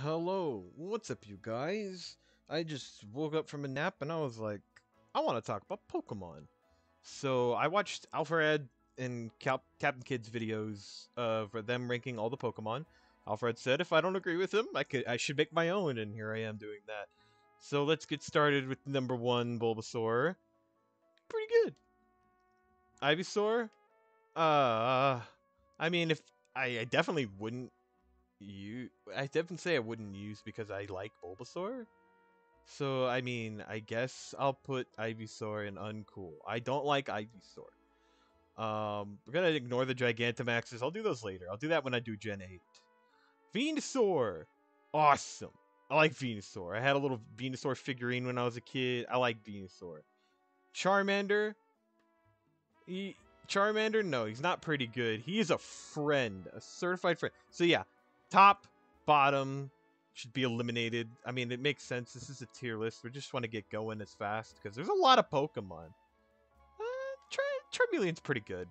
Hello, what's up, you guys? I just woke up from a nap and I was like, I want to talk about Pokemon. So I watched Alfred and Captain Kid's videos for them ranking all the Pokemon. Alfred said if I don't agree with him, I should make my own, and here I am doing that. So let's get started with number one, Bulbasaur. Pretty good. Ivysaur. Uh, I mean, if I definitely wouldn't use. I definitely say I wouldn't use because I like Bulbasaur. So, I mean, I guess I'll put Ivysaur in uncool. I don't like Ivysaur. We're gonna ignore the Gigantamaxes. I'll do those later. I'll do that when I do Gen 8. Venusaur! Awesome. I like Venusaur. I had a little Venusaur figurine when I was a kid. I like Venusaur. Charmander? He, Charmander? No, he's not pretty good. He is a friend. A certified friend. So yeah, top, bottom, should be eliminated. I mean, it makes sense. This is a tier list. We just want to get going as fast because there's a lot of Pokemon. Charmeleon's pretty good.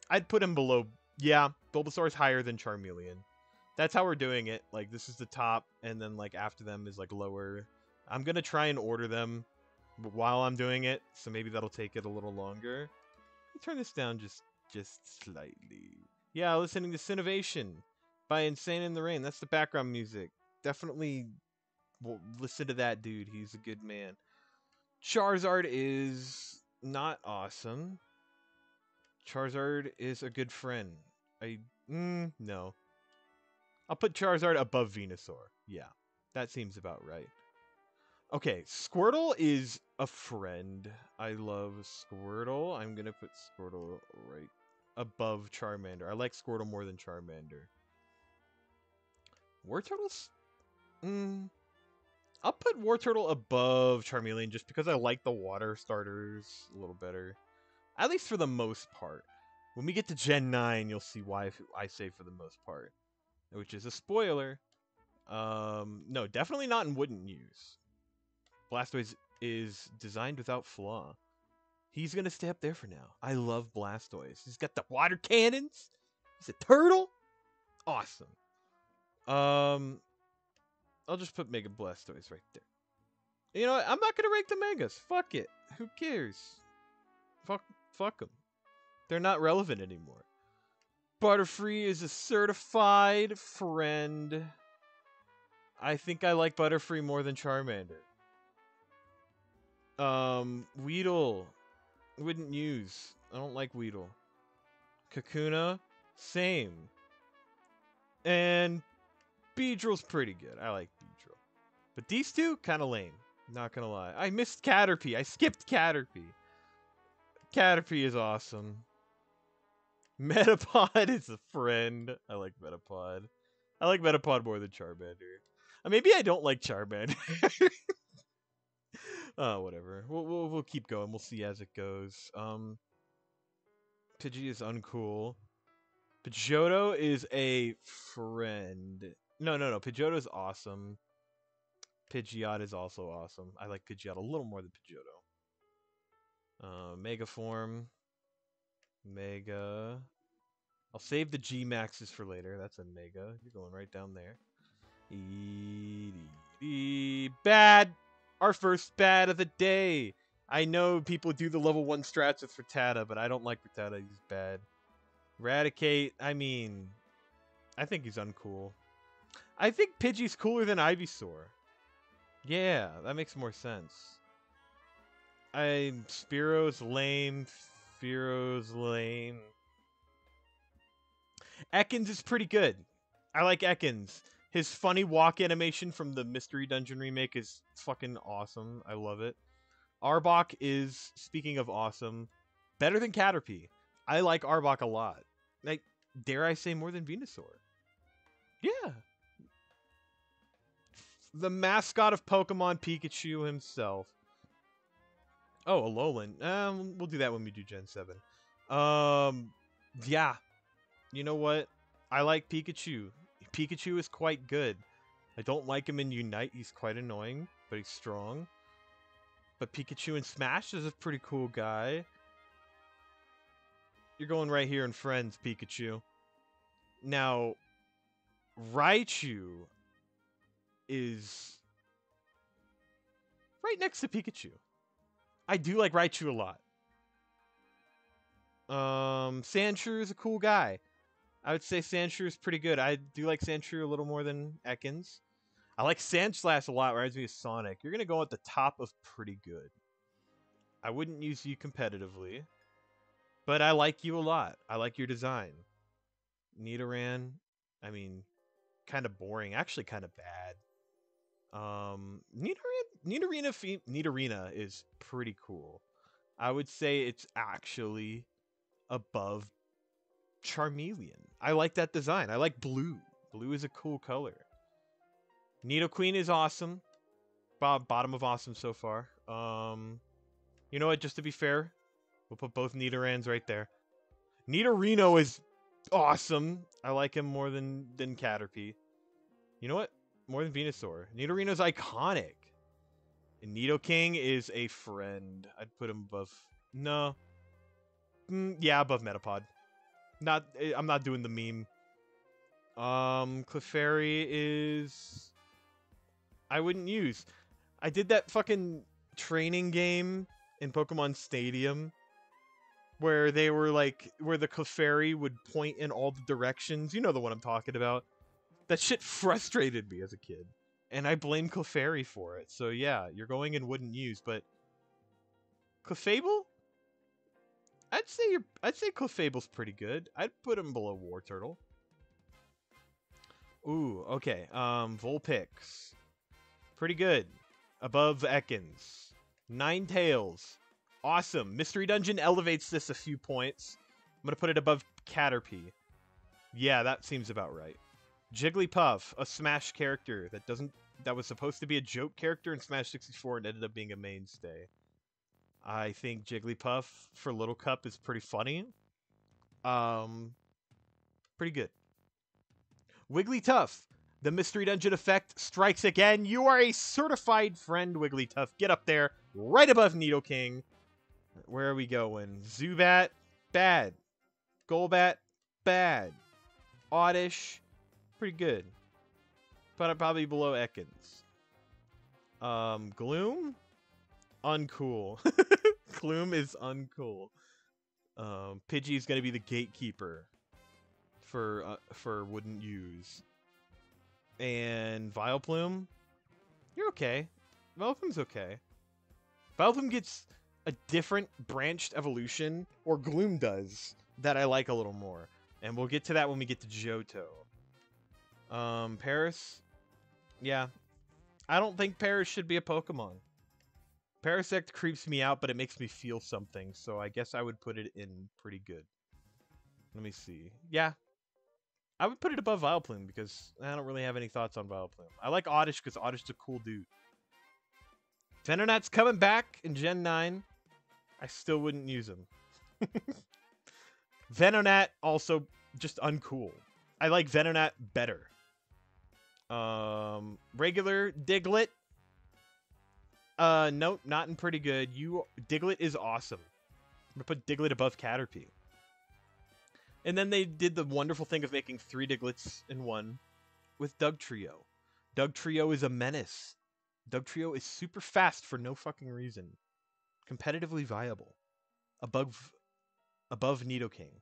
I'd put him below. Yeah, Bulbasaur's higher than Charmeleon. That's how we're doing it. Like, this is the top, and then, like, after them is, like, lower. I'm going to try and order them while I'm doing it, so maybe that'll take it a little longer. Let me turn this down just slightly. Yeah, listening to Cinovation by Insane in the Rain. That's the background music. Definitely listen to that dude. He's a good man. Charizard is not awesome. Charizard is a good friend. No. I'll put Charizard above Venusaur. Yeah, that seems about right. Okay, Squirtle is a friend. I love Squirtle. I'm gonna put Squirtle right above Charmander. I like Squirtle more than Charmander. Wartortle's? Mm, I'll put Wartortle above Charmeleon just because I like the water starters a little better. At least for the most part. When we get to Gen 9, you'll see why I say for the most part. Which is a spoiler. No, definitely not in wouldn't use. Blastoise is designed without flaw. He's gonna stay up there for now. I love Blastoise. He's got the water cannons. He's a turtle. Awesome. Um, I'll just put Mega Blastoise right there. You know what? I'm not gonna rank the Megas. Fuck it. Who cares? Fuck them. They're not relevant anymore. Butterfree is a certified friend. I think I like Butterfree more than Charmander. Weedle. Wouldn't use. I don't like Weedle. Kakuna. Same. And Beedrill's pretty good. I like Beedrill. But these two, kind of lame. Not gonna lie. I missed Caterpie. I skipped Caterpie. Caterpie is awesome. Metapod is a friend. I like Metapod. I like Metapod more than Charmander. Maybe I don't like Charmander. Whatever. We'll keep going. We'll see as it goes. Pidgey is uncool. Pidgeotto is a friend. No. Pidgeotto is awesome. Pidgeot is also awesome. I like Pidgeot a little more than Pidgeotto. Mega form. Mega. I'll save the G maxes for later. That's a Mega. You're going right down there. Bad. Our first bad of the day. I know people do the level 1 strats with Rattata, but I don't like Rattata. He's bad. Eradicate. I mean, I think he's uncool. I think Pidgey's cooler than Ivysaur. Yeah, that makes more sense. Spearo's lame. Spearo's lame. Ekans is pretty good. I like Ekans. His funny walk animation from the Mystery Dungeon remake is fucking awesome. I love it. Arbok is, speaking of awesome, better than Caterpie. I like Arbok a lot. Like, dare I say more than Venusaur? Yeah. The mascot of Pokemon, Pikachu himself. Oh, Alolan. We'll do that when we do Gen 7. Yeah. You know what? I like Pikachu. Pikachu is quite good. I don't like him in Unite. He's quite annoying, but he's strong. But Pikachu in Smash is a pretty cool guy. You're going right here in Friends, Pikachu. Now, Raichu. is right next to Pikachu. I do like Raichu a lot. Sandshrew is a cool guy. I would say Sandshrew is pretty good. I do like Sandshrew a little more than Ekans. I like Sandslash a lot, reminds me of Sonic. You're going to go at the top of pretty good. I wouldn't use you competitively, but I like you a lot. I like your design. Nidoran, I mean, kind of boring. Actually, kind of bad. Nidorina is pretty cool. I would say it's actually above Charmeleon. I like that design. I like blue. Blue is a cool color. Nidoqueen is awesome. Bottom of awesome so far. You know what? Just to be fair, we'll put both Nidorans right there. Nidorino is awesome. I like him more than Caterpie. You know what? More than Venusaur. Nidorino's iconic. And Nidoking is a friend. I'd put him above... No. Yeah, above Metapod. I'm not doing the meme. Clefairy is... I wouldn't use. I did that fucking training game in Pokemon Stadium where they were like... Where the Clefairy would point in all the directions. You know the one I'm talking about. That shit frustrated me as a kid. And I blame Clefairy for it. So yeah, you're going in wouldn't use, but... Clefable? I'd say Clefable's pretty good. I'd put him below Wartortle. Ooh, okay. Vulpix. Pretty good. Above Ekans. Ninetales. Awesome. Mystery Dungeon elevates this a few points. I'm gonna put it above Caterpie. Yeah, that seems about right. Jigglypuff, a Smash character that was supposed to be a joke character in Smash 64 and ended up being a mainstay. I think Jigglypuff for Little Cup is pretty funny. Pretty good. Wigglytuff, the Mystery Dungeon effect strikes again. You are a certified friend, Wigglytuff. Get up there, right above Nidoking. Where are we going? Zubat, bad. Golbat, bad. Oddish, pretty good. But probably below Ekans. Gloom? Uncool. Gloom is uncool. Pidgey's gonna be the gatekeeper for wouldn't use. And Vileplume? You're okay. Vileplume's okay. Vileplume gets a different branched evolution, or Gloom does, that I like a little more. And we'll get to that when we get to Johto. Paris? Yeah. I don't think Paris should be a Pokemon. Parasect creeps me out, but it makes me feel something, so I guess I would put it in pretty good. Let me see. Yeah. I would put it above Vileplume, because I don't really have any thoughts on Vileplume. I like Oddish, because Oddish is a cool dude. Venonat's coming back in Gen 9. I still wouldn't use him. Venonat, also just uncool. I like Venonat better. Regular Diglett. Nope, not in pretty good. Diglett is awesome. I'm gonna put Diglett above Caterpie. And then they did the wonderful thing of making 3 Digletts in one with Dugtrio. Dugtrio is a menace. Dugtrio is super fast for no fucking reason. Competitively viable. Above Nidoking.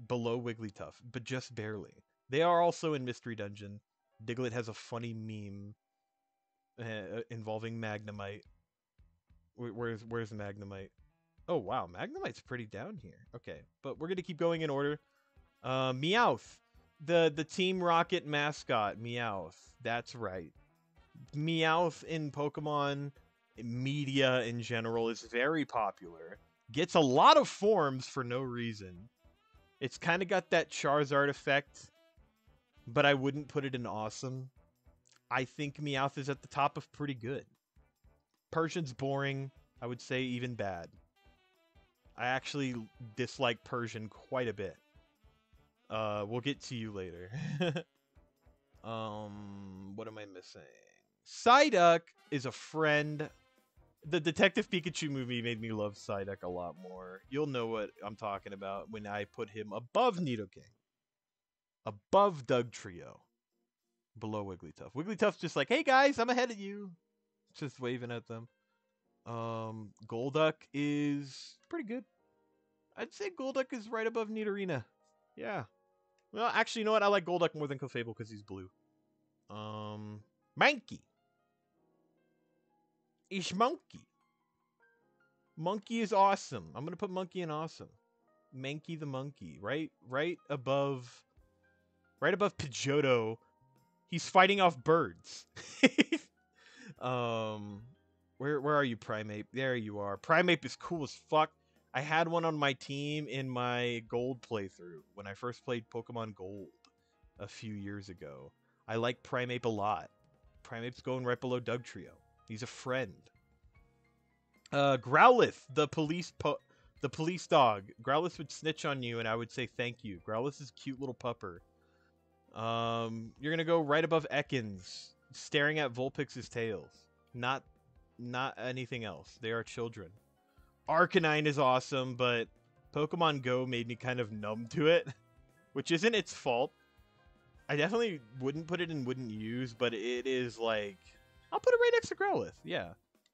Below Wigglytuff, but just barely. They are also in Mystery Dungeon. Diglett has a funny meme involving Magnemite. Where's Magnemite? Oh, wow. Magnemite's pretty down here. Okay, but we're going to keep going in order. Meowth. The Team Rocket mascot, Meowth. That's right. Meowth in Pokemon media in general is very popular. Gets a lot of forms for no reason. It's kind of got that Charizard effect, but I wouldn't put it in awesome. I think Meowth is at the top of pretty good. Persian's boring. I would say even bad. I actually dislike Persian quite a bit. We'll get to you later. What am I missing? Psyduck is a friend. The Detective Pikachu movie made me love Psyduck a lot more. You'll know what I'm talking about when I put him above Nidoking. Above Dugtrio. Below Wigglytuff. Wigglytuff's just like, hey guys, I'm ahead of you. Just waving at them. Golduck is pretty good. I'd say Golduck is right above Nidorina. Yeah. Well, actually, you know what? I like Golduck more than Clefable because he's blue. Mankey. Ish Monkey. Monkey is awesome. I'm gonna put Monkey in awesome. Mankey the monkey, right above Pidgeotto. He's fighting off birds. Where are you, Primeape? There you are. Primeape is cool as fuck. I had one on my team in my Gold playthrough when I first played Pokemon Gold a few years ago. I like Primeape a lot. Primeape's going right below Dugtrio. He's a friend. Growlithe, the police dog. Growlithe would snitch on you, and I would say thank you. Growlithe is a cute little pupper. You're gonna go right above Ekans, staring at Vulpix's tails. Not anything else. They are children. Arcanine is awesome, but Pokemon Go made me kind of numb to it, which isn't its fault. I definitely wouldn't put it in wouldn't use, but it is like, I'll put it right next to Growlithe. Yeah.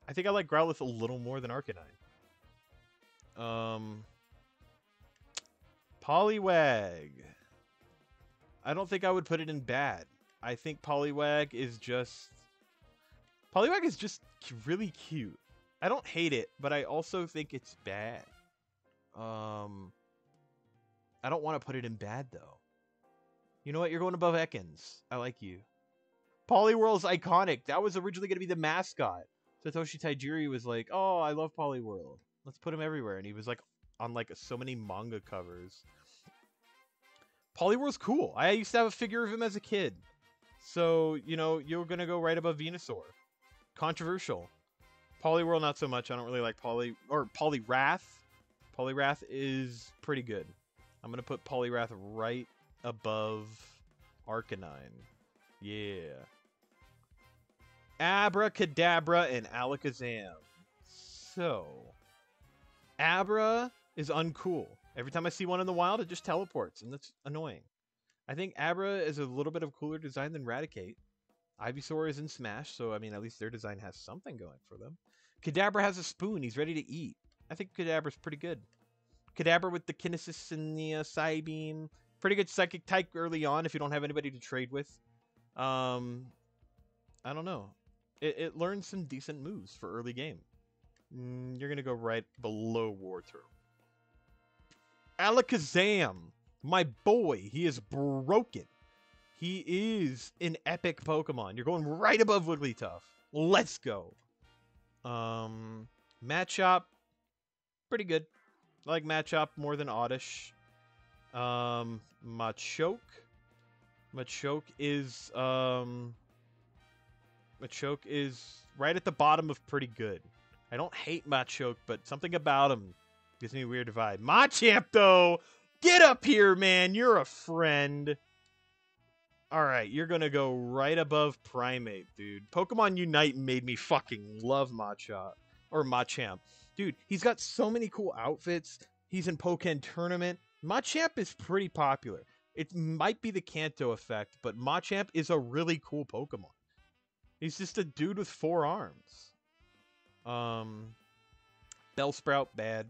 I think I like Growlithe a little more than Arcanine. Poliwag. I don't think I would put it in bad. I think Poliwag is just really cute. I don't hate it, but I also think it's bad. I don't want to put it in bad, though. You know what? You're going above Ekans. I like you. Poliwhirl's iconic. That was originally going to be the mascot. Satoshi Tajiri was like, oh, I love Poliwhirl. Let's put him everywhere. And he was like on like so many manga covers. Poliwhirl's cool. I used to have a figure of him as a kid. So, you know, you're going to go right above Venusaur. Controversial. Poliwhirl, not so much. I don't really like Poliwrath. Poliwrath is pretty good. I'm going to put Poliwrath right above Arcanine. Yeah. Abracadabra and Alakazam. So, Abra is uncool. Every time I see one in the wild, it just teleports, and that's annoying. I think Abra is a little bit of cooler design than Raticate. Ivysaur is in Smash, so I mean, at least their design has something going for them. Kadabra has a spoon. He's ready to eat. I think Kadabra's pretty good. Kadabra with the Kinesis and the Psybeam. Pretty good Psychic type early on if you don't have anybody to trade with. I don't know. It learns some decent moves for early game. You're going to go right below Wartortle. Alakazam, my boy, he is broken. He is an epic Pokemon. You're going right above Wigglytuff. Let's go. Machop, pretty good. I like Machop more than Oddish. Machoke. Machoke is right at the bottom of pretty good. I don't hate Machoke, but something about him gives me a weird vibe. Machamp, though! Get up here, man! You're a friend! Alright, you're gonna go right above Primeape, dude. Pokemon Unite made me fucking love Machamp. Dude, he's got so many cool outfits. He's in Pokken Tournament. Machamp is pretty popular. It might be the Kanto effect, but Machamp is a really cool Pokemon. He's just a dude with 4 arms. Bellsprout, bad.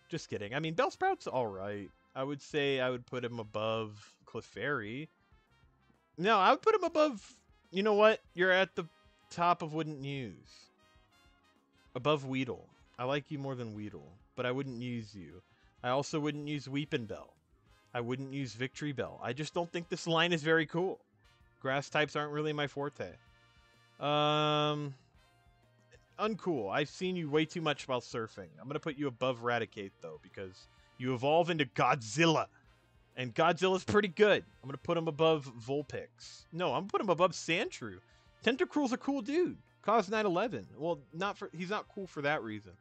Just kidding. I mean, Bellsprout's alright. I would say I would put him above Clefairy. No, I would put him above... You know what? You're at the top of wouldn't use. Above Weedle. I like you more than Weedle, but I wouldn't use you. I also wouldn't use Weepinbell. I wouldn't use Victory Bell. I just don't think this line is very cool. Grass types aren't really my forte. Uncool. I've seen you way too much while surfing. I'm going to put you above Raticate, though, because you evolve into Godzilla. And Godzilla's pretty good. I'm going to put him above Vulpix. No, I'm going to put him above Sandshrew. Tentacruel's a cool dude. Cause 911. Well, he's not cool for that reason.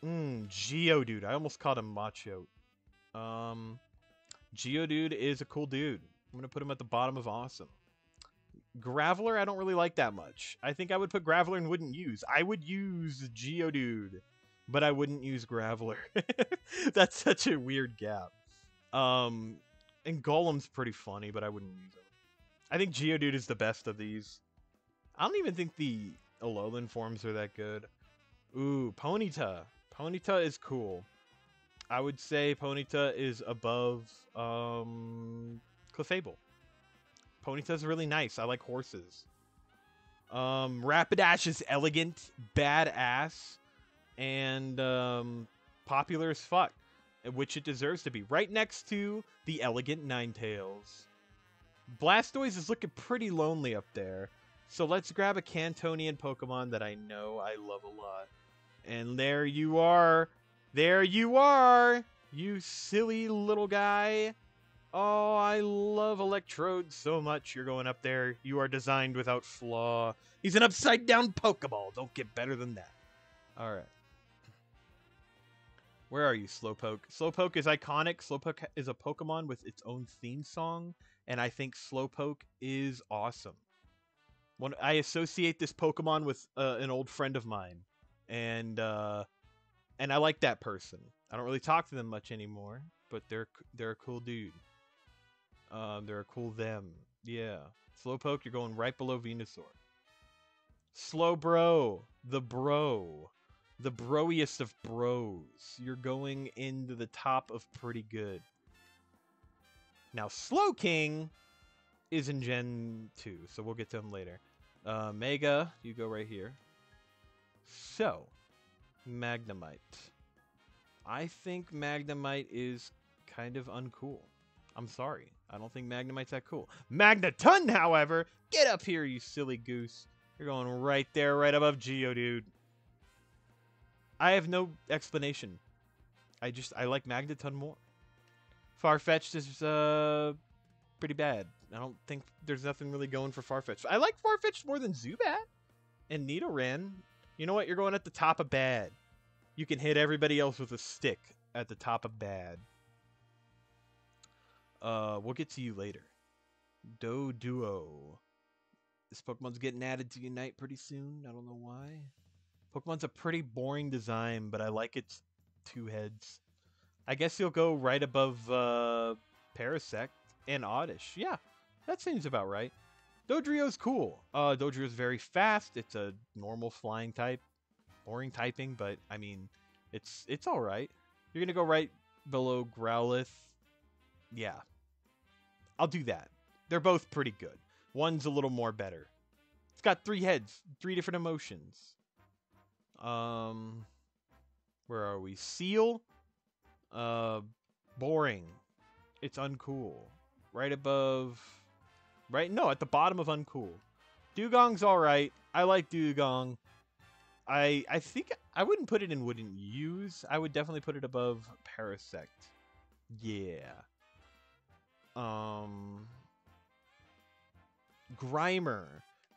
Geodude. I almost called him Macho. Geodude is a cool dude. I'm going to put him at the bottom of awesome. Graveler, I don't really like that much. I think I would put Graveler and wouldn't use. I would use Geodude, but I wouldn't use Graveler. That's such a weird gap. And Golem's pretty funny, but I wouldn't use him. I think Geodude is the best of these. I don't even think the Alolan forms are that good. Ooh, Ponyta. Ponyta is cool. I would say Ponyta is above Clefable. Ponyta's really nice. I like horses. Rapidash is elegant, badass, and popular as fuck, which it deserves to be. Right next to the elegant Ninetales. Blastoise is looking pretty lonely up there. So let's grab a Cantonian Pokemon that I know I love a lot. And there you are. There you are. You silly little guy. Oh, I love Electrode so much. You're going up there. You are designed without flaw. He's an upside-down Pokeball. Don't get better than that. All right. Where are you, Slowpoke? Slowpoke is iconic. Slowpoke is a Pokemon with its own theme song, and I think Slowpoke is awesome. I associate this Pokemon with an old friend of mine, and I like that person. I don't really talk to them much anymore, but they're a cool dude. They're a cool them. Yeah. Slowpoke, you're going right below Venusaur. Slowbro, the bro. The broiest of bros. You're going into the top of pretty good. Now, Slowking is in Gen 2, so we'll get to him later. Mega, you go right here. So, Magnemite. I think Magnemite is kind of uncool. I'm sorry. I don't think Magnemite's that cool. Magneton, however, get up here, you silly goose. You're going right there, right above Geodude. I have no explanation. I like Magneton more. Farfetch'd is pretty bad. I don't think there's nothing really going for Farfetch'd. I like Farfetch'd more than Zubat and Nidoran. You know what? You're going at the top of bad. You can hit everybody else with a stick at the top of bad. We'll get to you later. Doduo. This Pokemon's getting added to Unite pretty soon. I don't know why. Pokemon's a pretty boring design, but I like its two heads. I guess you'll go right above Parasect and Oddish. Yeah, that seems about right. Dodrio's cool. Dodrio's very fast. It's a normal flying type. Boring typing, but I mean, it's all right. You're going to go right below Growlithe. Yeah, I'll do that. They're both pretty good. One's a little more better. It's got 3 heads, 3 different emotions. Where are we? Seal. Boring. It's uncool. Right above. No, at the bottom of uncool. Dugong's all right. I like Dugong. I think I wouldn't put it in wouldn't use. I would definitely put it above Parasect. Yeah. Grimer.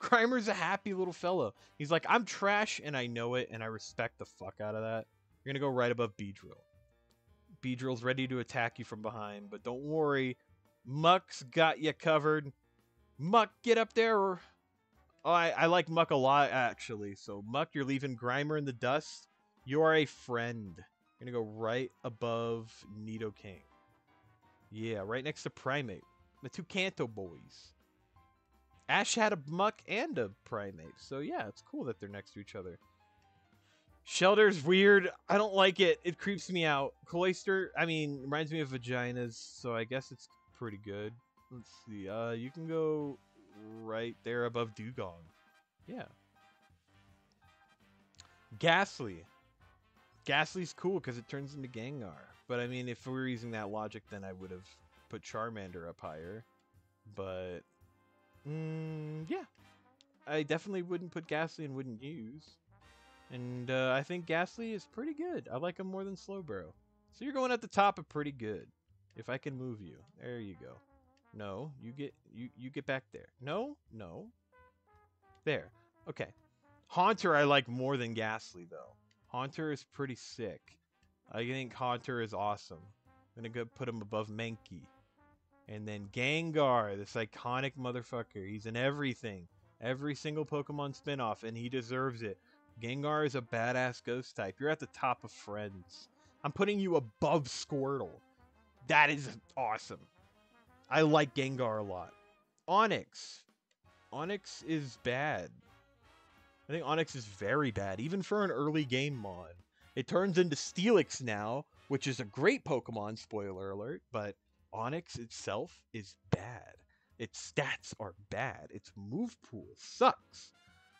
Grimer's a happy little fellow. He's like, I'm trash and I know it and I respect the fuck out of that. You're gonna go right above Beedrill. Beedrill's ready to attack you from behind, but don't worry. Muck's got you covered. Muck, get up there. Oh, I like Muck a lot, actually. So, Muck, you're leaving Grimer in the dust. You are a friend. You're gonna go right above Nidoking. Yeah, right next to Primate. The 2 Kanto boys. Ash had a Muck and a Primate. So, yeah, it's cool that they're next to each other. Shelter's weird. I don't like it. It creeps me out. Cloyster, I mean, reminds me of vaginas, so I guess it's pretty good. Let's see. You can go right there above Dugong. Yeah. Ghastly. Ghastly's cool because it turns into Gengar. But, I mean, if we were using that logic, then I would have put Charmander up higher. But, yeah. I definitely wouldn't put Ghastly and wouldn't use. And I think Ghastly is pretty good. I like him more than Slowbro. So you're going at the top of pretty good. If I can move you. There you go. No, you get back there. No. There. Okay. Haunter I like more than Ghastly, though. Haunter is pretty sick. I think Haunter is awesome. I'm going to go put him above Mankey. And then Gengar, this iconic motherfucker. He's in everything. Every single Pokemon spinoff, and he deserves it. Gengar is a badass ghost type. You're at the top of friends. I'm putting you above Squirtle. That is awesome. I like Gengar a lot. Onyx. Onyx is bad. I think Onyx is very bad, even for an early game mod. It turns into Steelix now, which is a great Pokemon, spoiler alert, but Onyx itself is bad. Its stats are bad. Its move pool sucks.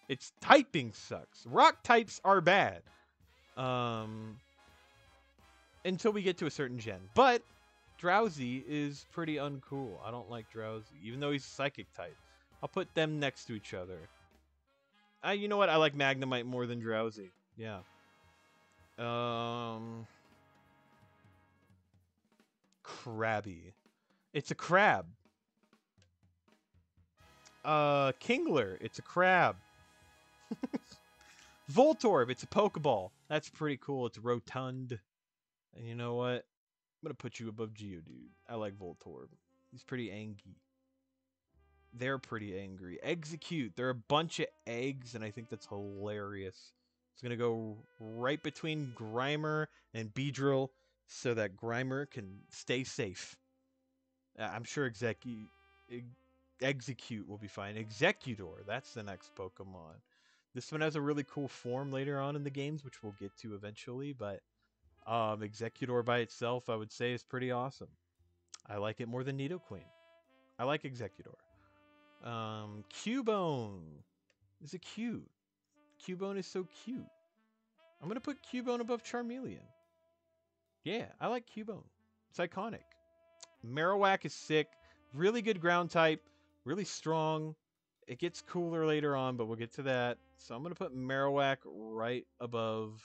Its typing sucks. Rock types are bad. Until we get to a certain gen. But Drowsy is pretty uncool. I don't like Drowsy, even though he's Psychic type. I'll put them next to each other. You know what? I like Magnemite more than Drowsy. Yeah. Krabby. It's a crab. Kingler. It's a crab. Voltorb. It's a Pokeball. That's pretty cool. It's rotund. And you know what? I'm gonna put you above Geodude. I like Voltorb. He's pretty angry. They're pretty angry. Execute. They're a bunch of eggs, and I think that's hilarious. It's going to go right between Grimer and Beedrill so that Grimer can stay safe. I'm sure Execute will be fine. Executor. That's the next Pokemon. This one has a really cool form later on in the games, which we'll get to eventually, but Executor by itself, I would say, is pretty awesome. I like it more than Nidoqueen. I like Executor. Cubone is a cute. Cubone is so cute. I'm gonna put Cubone above Charmeleon. Yeah, I like Cubone. It's iconic. Marowak is sick. Really good ground type. Really strong. It gets cooler later on, but we'll get to that. So I'm gonna put Marowak right above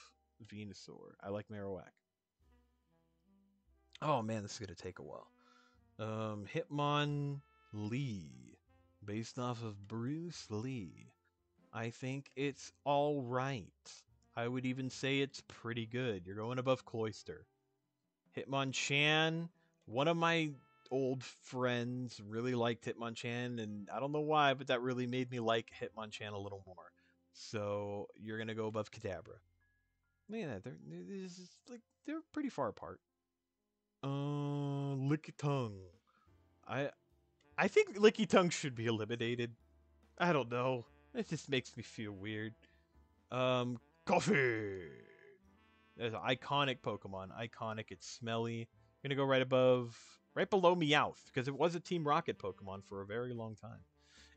Venusaur. I like Marowak. Oh man, this is gonna take a while. Hitmonlee. Based off of Bruce Lee. I think it's all right. I would even say it's pretty good. You're going above Cloyster. Hitmonchan. One of my old friends really liked Hitmonchan, and I don't know why, but that really made me like Hitmonchan a little more. So you're gonna go above Kadabra. Man, they're pretty far apart. Lickitung. I think Lickitung should be eliminated. I don't know. It just makes me feel weird. Coffee. There's an iconic Pokemon. Iconic. It's smelly. I'm gonna go right below Meowth, because it was a Team Rocket Pokemon for a very long time.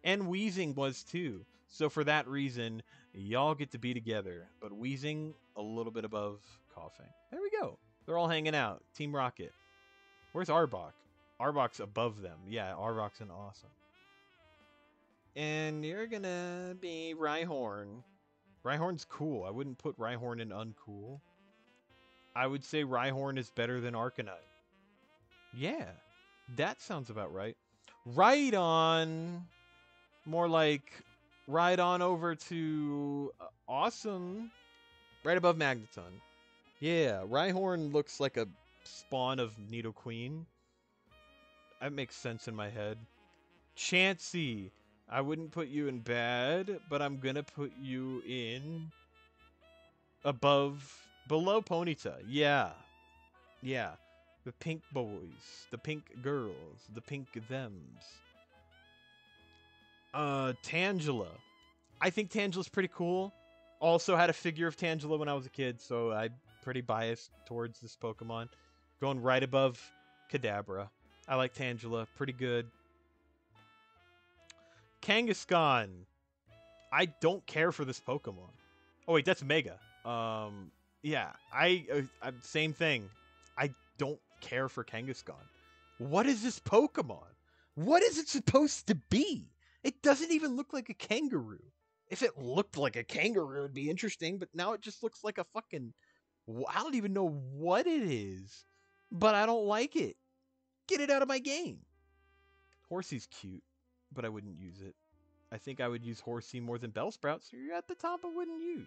And Weezing was too. So for that reason, y'all get to be together. But Weezing, a little bit above Coughing. There we go. They're all hanging out. Team Rocket. Where's Arbok? Arbok's above them. Yeah, Arbok's an awesome. And you're gonna be Rhyhorn. Rhyhorn's cool. I wouldn't put Rhyhorn in uncool. I would say Rhyhorn is better than Arcanine. Yeah, that sounds about right. Rhydon. More like ride on over to Awesome. Right above Magneton. Yeah, Rhyhorn looks like a spawn of Nidoqueen. That makes sense in my head. Chansey. I wouldn't put you in bad, but I'm gonna put you in below Ponyta. Yeah. Yeah. The pink boys, the pink girls, the pink thems. Tangela. I think Tangela's pretty cool. Also had a figure of Tangela when I was a kid, so I'm pretty biased towards this Pokemon. Going right above Kadabra. I like Tangela. Pretty good. Kangaskhan. I don't care for this Pokemon. Oh wait, that's Mega. Yeah, same thing. I don't care for Kangaskhan. What is this Pokemon? What is it supposed to be? It doesn't even look like a kangaroo. If it looked like a kangaroo, it'd be interesting, but now it just looks like a fucking... I don't even know what it is, but I don't like it. Get it out of my game. Horsey's cute, but I wouldn't use it. I think I would use Horsey more than Bellsprout, so you're at the top I wouldn't use.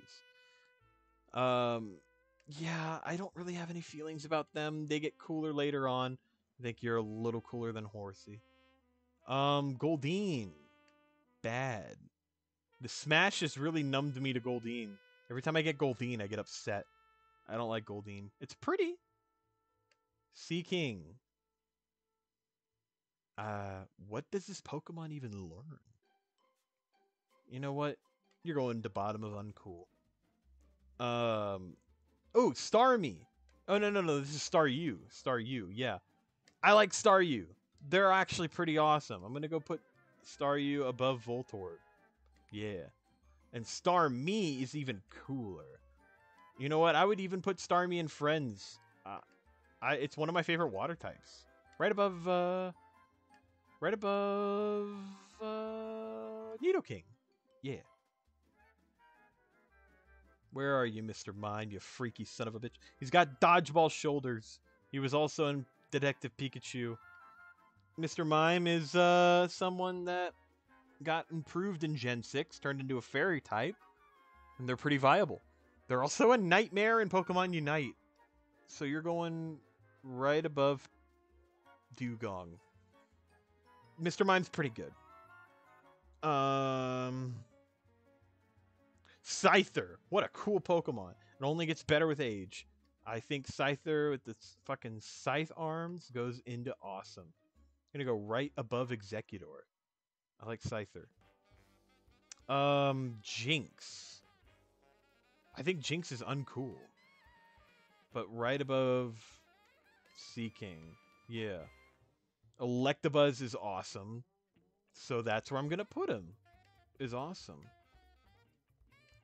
Yeah, I don't really have any feelings about them. They get cooler later on. I think you're a little cooler than Horsey. Goldeen. Bad. The Smash has really numbed me to Goldeen. Every time I get Goldeen, I get upset. I don't like Goldeen. It's pretty. Seaking. What does this Pokemon even learn? You know what? You're going to bottom of uncool. Oh, Starmie. Oh, no. This is Staryu. Staryu, yeah. I like Staryu. They're actually pretty awesome. I'm going to go put Staryu above Voltorb. Yeah. And Starmie is even cooler. You know what? I would even put Starmie in Friends. It's one of my favorite water types. Right above Nidoking. Yeah. Where are you, Mr. Mime, you freaky son of a bitch? He's got dodgeball shoulders. He was also in Detective Pikachu. Mr. Mime is someone that got improved in Gen 6, turned into a fairy type, and they're pretty viable. They're also a nightmare in Pokemon Unite. So you're going right above Dugong. Mr. Mime's pretty good. Scyther. What a cool Pokemon. It only gets better with age. I think Scyther with the fucking scythe arms goes into awesome. I'm gonna go right above Executor. I like Scyther. Jinx. I think Jinx is uncool. But right above Seaking. Yeah. Electabuzz is awesome. So that's where I'm gonna put him. Is awesome.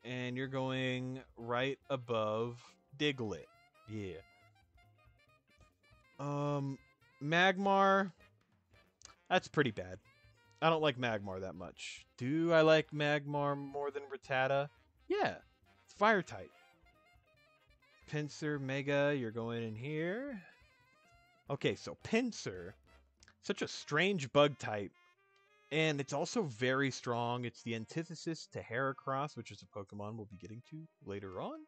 And you're going right above Diglett. Yeah. Magmar. That's pretty bad. I don't like Magmar that much. Do I like Magmar more than Rattata? Yeah. It's fire type. Pinsir, Mega, you're going in here. Okay, so Pinsir. Such a strange bug type. And it's also very strong. It's the antithesis to Heracross, which is a Pokemon we'll be getting to later on.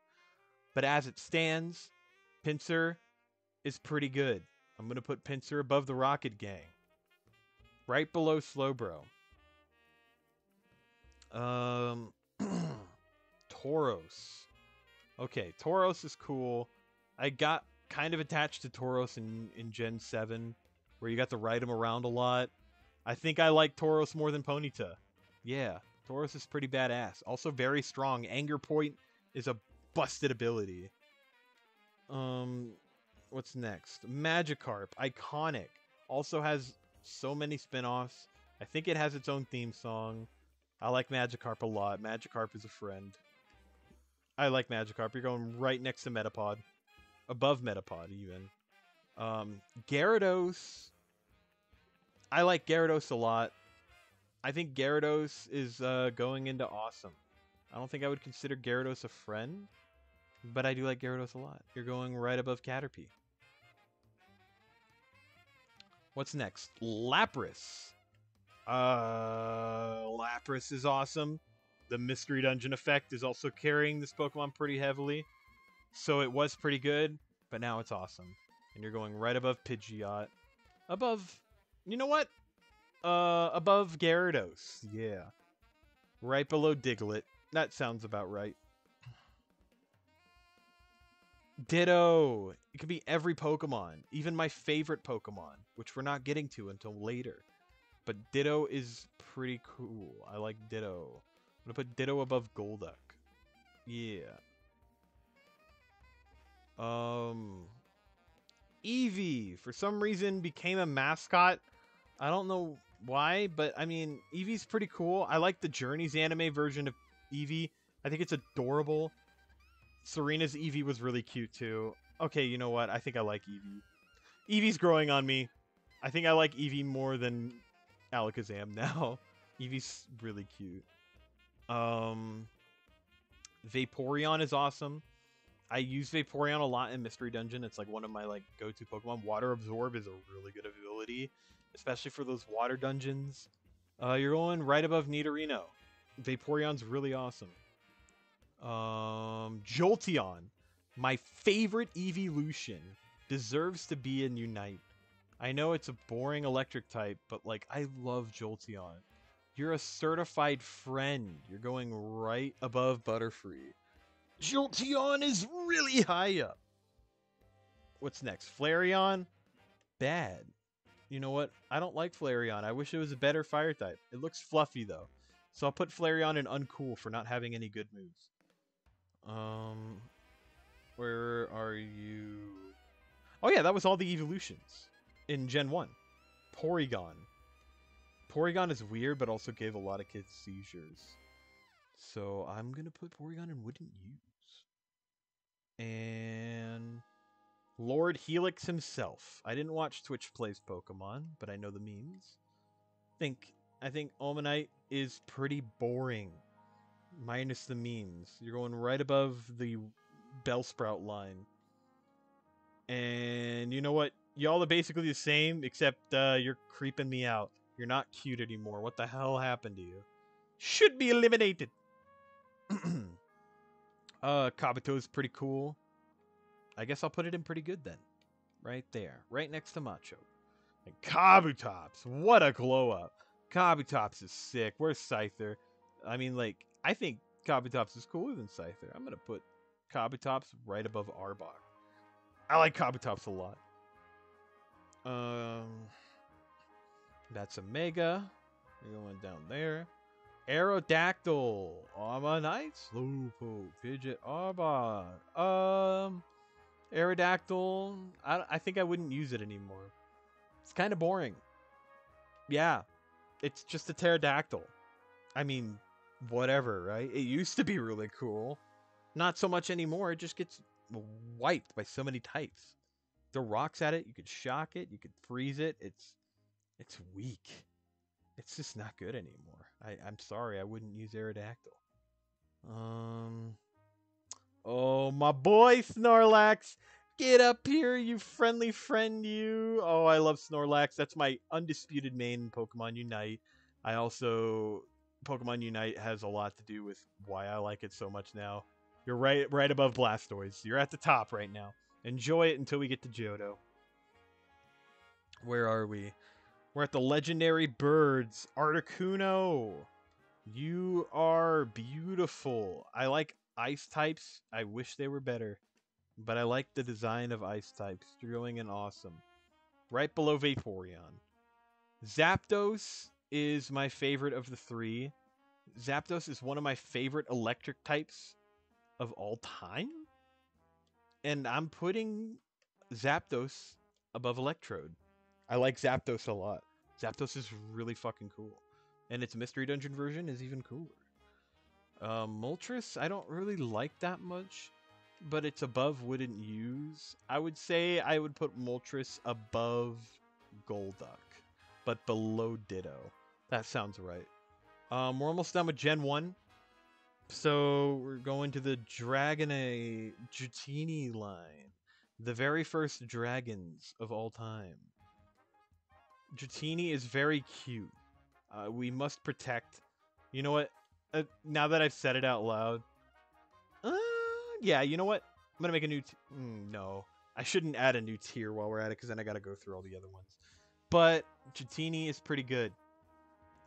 But as it stands, Pinsir is pretty good. I'm going to put Pinsir above the Rocket Gang. Right below Slowbro. Tauros. Okay, Tauros is cool. I got kind of attached to Tauros in Gen 7, where you got to ride him around a lot. I think I like Tauros more than Ponyta. Yeah, Tauros is pretty badass. Also very strong. Anger Point is a busted ability. What's next? Magikarp. Iconic. Also has so many spin-offs. I think it has its own theme song. I like Magikarp a lot. Magikarp is a friend. I like Magikarp. You're going right next to Metapod. Above Metapod, even. Gyarados. I like Gyarados a lot. I think Gyarados is going into awesome. I don't think I would consider Gyarados a friend, but I do like Gyarados a lot. You're going right above Caterpie. What's next? Lapras. Lapras is awesome. The Mystery Dungeon effect is also carrying this Pokemon pretty heavily. So it was pretty good, but now it's awesome. And you're going right above Pidgeot. Above... You know what? Above Gyarados. Yeah. Right below Diglett. That sounds about right. Ditto. It could be every Pokemon. Even my favorite Pokemon, which we're not getting to until later. But Ditto is pretty cool. I like Ditto. I'm going to put Ditto above Golduck. Yeah. Eevee, for some reason, became a mascot. I don't know why, but I mean, Eevee's pretty cool. I like the Journeys anime version of Eevee. I think it's adorable. Serena's Eevee was really cute too. Okay, you know what? I think I like Eevee. Eevee's growing on me. I think I like Eevee more than Alakazam now. Eevee's really cute. Vaporeon is awesome. I use Vaporeon a lot in Mystery Dungeon. It's like one of my go-to Pokemon. Water Absorb is a really good ability, especially for those water dungeons. You're going right above Nidorino. Vaporeon's really awesome. Jolteon, my favorite evolution, deserves to be in Unite. I know it's a boring electric type, but I love Jolteon. You're a certified friend. You're going right above Butterfree. Jolteon is really high up. What's next? Flareon? Bad. You know what? I don't like Flareon. I wish it was a better fire type. It looks fluffy though. So I'll put Flareon in uncool for not having any good moves. Where are you? Oh yeah, that was all the evolutions in Gen 1. Porygon. Porygon is weird, but also gave a lot of kids seizures. So I'm going to put Porygon in wouldn't use. And Lord Helix himself. I didn't watch Twitch Plays Pokemon, but I know the memes. I think Omanite is pretty boring. Minus the memes. You're going right above the Bellsprout line. And you know what? Y'all are basically the same, except you're creeping me out. You're not cute anymore. What the hell happened to you? Should be eliminated. Kabuto's pretty cool. I guess I'll put it in pretty good then. Right there. Right next to Macho. And Kabutops. What a glow up. Kabutops is sick. Where's Scyther? I mean, like, I think Kabutops is cooler than Scyther. I'm going to put Kabutops right above Arbok. I like Kabutops a lot. That's a Mega. We're going down there. Aerodactyl. Ammonite. Slowpoke. Pidgeot. Arbok. Aerodactyl. I think I wouldn't use it anymore. It's kind of boring. Yeah. It's just a pterodactyl. I mean, whatever, right? It used to be really cool. Not so much anymore. It just gets wiped by so many types. Throw rocks at it. You could shock it. You could freeze it. It's weak. It's just not good anymore. I'm sorry. I wouldn't use Aerodactyl. Oh, my boy Snorlax. Get up here, you friendly friend, you. Oh, I love Snorlax. That's my undisputed main in Pokemon Unite. Pokemon Unite has a lot to do with why I like it so much now. You're right above Blastoise. You're at the top right now. Enjoy it until we get to Johto. Where are we? We're at the legendary birds. Articuno. You are beautiful. I like ice types. I wish they were better. But I like the design of ice types. Thrilling and awesome. Right below Vaporeon. Zapdos is my favorite of the three. Zapdos is one of my favorite electric types of all time. And I'm putting Zapdos above Electrode. I like Zapdos a lot. Zapdos is really fucking cool. And its Mystery Dungeon version is even cooler. Moltres, I don't really like that much, but it's above wouldn't use. I would say I would put Moltres above Golduck, but below Ditto. That sounds right. We're almost done with Gen 1. So we're going to the Dragonite Dratini line. The very first dragons of all time. Dratini is very cute. We must protect. You know what? Now that I've said it out loud. Yeah, you know what? I'm going to make a new... no. I shouldn't add a new tier while we're at it, because then I got to go through all the other ones. But Dratini is pretty good.